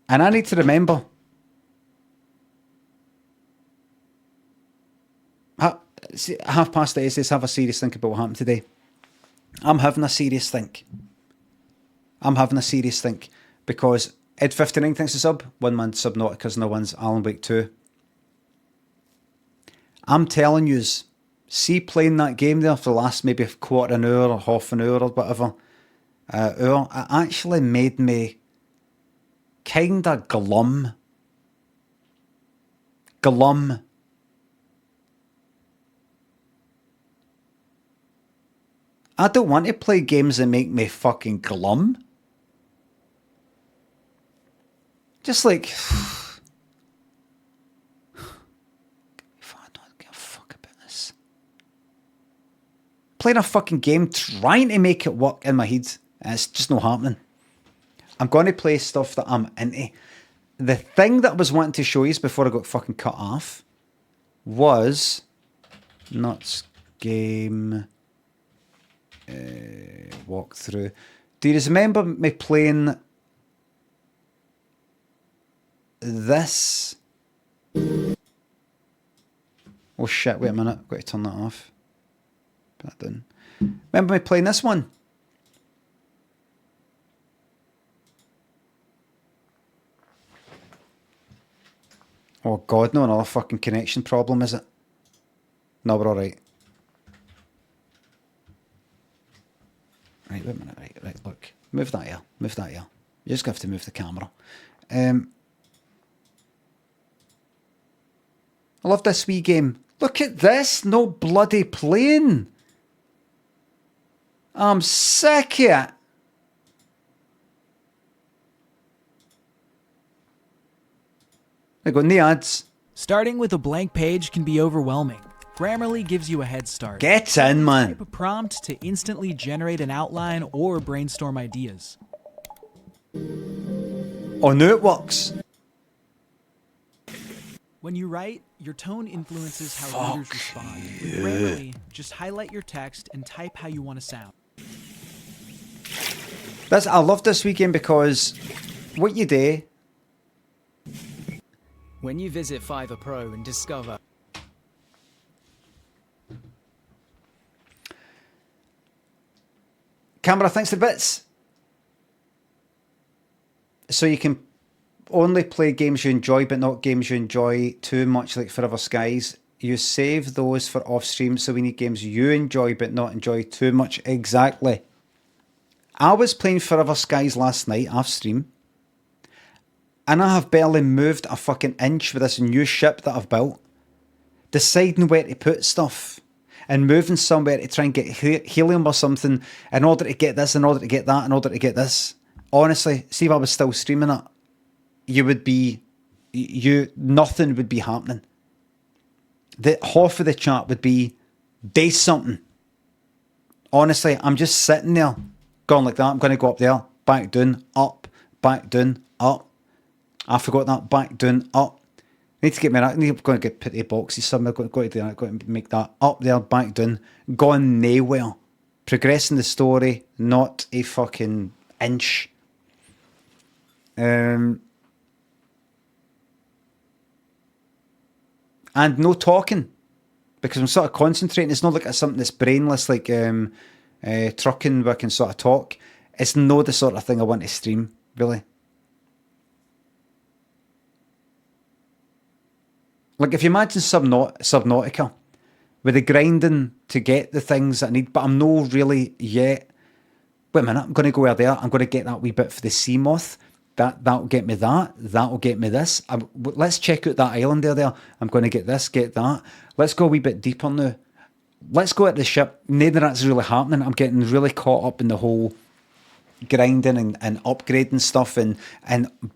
S1: And I need to remember. Half past it says, have a serious think about what happened today. I'm having a serious think. Because Ed59 thinks a sub. 1 month Subnautica, no one's Alan Wake 2. I'm telling yous, see playing that game there for the last maybe a quarter an hour or half an hour or whatever. It actually made me kinda glum. I don't want to play games that make me fucking glum. Just like, I don't give a fuck about this. Playing a fucking game, trying to make it work in my head, and it's just not happening. I'm going to play stuff that I'm into. The thing that I was wanting to show you before I got fucking cut off was Nuts Game walkthrough. Do you remember me playing this? Oh shit, wait a minute, I've got to turn that off. Put that down. Remember me playing this one? Oh god, no, another fucking connection problem, is it? No, we're alright. Right, wait a minute, right, look. Move that here. You just have to move the camera. I love this wee game. Look at this, no bloody plane. I'm sick of it. There you go, the ads.
S5: Starting with a blank page can be overwhelming. Grammarly gives you a head start.
S1: Get in, man.
S5: Type a prompt to instantly generate an outline or brainstorm ideas.
S1: Oh, no, it works.
S5: When you write, your tone influences how readers respond. With Grammarly, just highlight your text and type how you want to sound.
S1: I love this weekend because what you do.
S5: When you visit Fiverr Pro and discover.
S1: Camera, thanks for the bits. So you can only play games you enjoy, but not games you enjoy too much, like Forever Skies. You save those for off stream, so we need games you enjoy, but not enjoy too much. Exactly. I was playing Forever Skies last night off stream, and I have barely moved a fucking inch with this new ship that I've built. Deciding where to put stuff and moving somewhere to try and get helium or something in order to get this, in order to get that, in order to get this. Honestly, see if I was still streaming it, nothing would be happening. Half of the chat would be, do something. Honestly, I'm just sitting there going like that. I'm going to go up there, back down, up, back down, up. I forgot that, back down, up. I need to get I'm going to put the boxes somewhere. I've got to do that. I've got to make that up there, back down, gone nowhere. Progressing the story, not a fucking inch. And no talking, because I'm sort of concentrating. It's not like it's something that's brainless, like trucking where I can sort of talk. It's not the sort of thing I want to stream, really. Like, if you imagine Subnautica, with the grinding to get the things that I need, but I'm no really yet. Wait a minute, I'm going to go over there. I'm going to get that wee bit for the sea moth. That'll get me that. That'll get me this. Let's check out that island there. I'm going to get this, get that. Let's go a wee bit deeper now. Let's go at the ship. Neither that's really happening. I'm getting really caught up in the whole grinding and upgrading stuff, and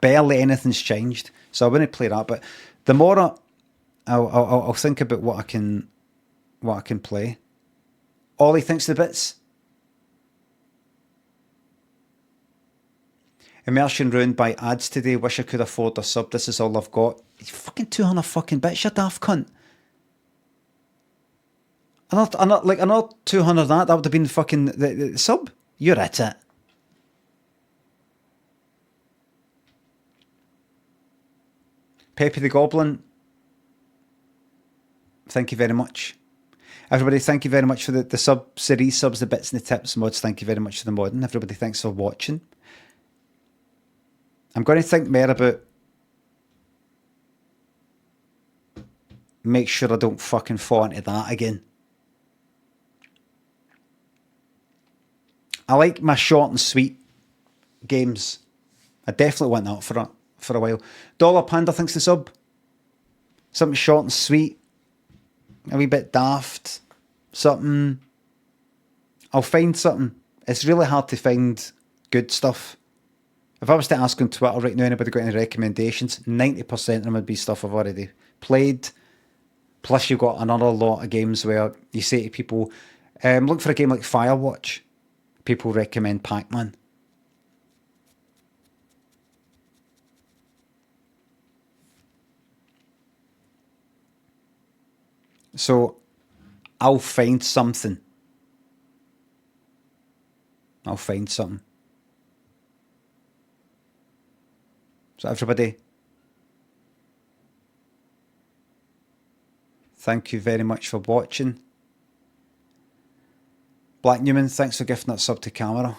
S1: barely anything's changed. So I wouldn't play that. But the more I'll think about what I can play. Ollie thinks the bits. Immersion ruined by ads today. Wish I could afford a sub. This is all I've got. It's fucking 200 fucking bits, you daft cunt. Another 200 that would have been fucking the sub. You're at it. Pepe the Goblin. Thank you very much. Everybody, thank you very much for the series subs, the bits and the tips, mods. Thank you very much for the modding. Everybody, thanks for watching. I'm going to think more about... Make sure I don't fucking fall into that again. I like my short and sweet games. I definitely want that for a while. Dollar Panda thinks the sub. Something short and sweet. A wee bit daft. Something. I'll find something. It's really hard to find good stuff. If I was to ask on Twitter right now, anybody got any recommendations, 90% of them would be stuff I've already played. Plus you've got another lot of games where you say to people, look for a game like Firewatch. People recommend Pac-Man. So I'll find something. I'll find something. So everybody, thank you very much for watching. Black Newman, thanks for gifting that sub to camera.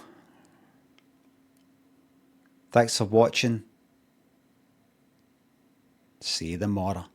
S1: Thanks for watching. See you tomorrow.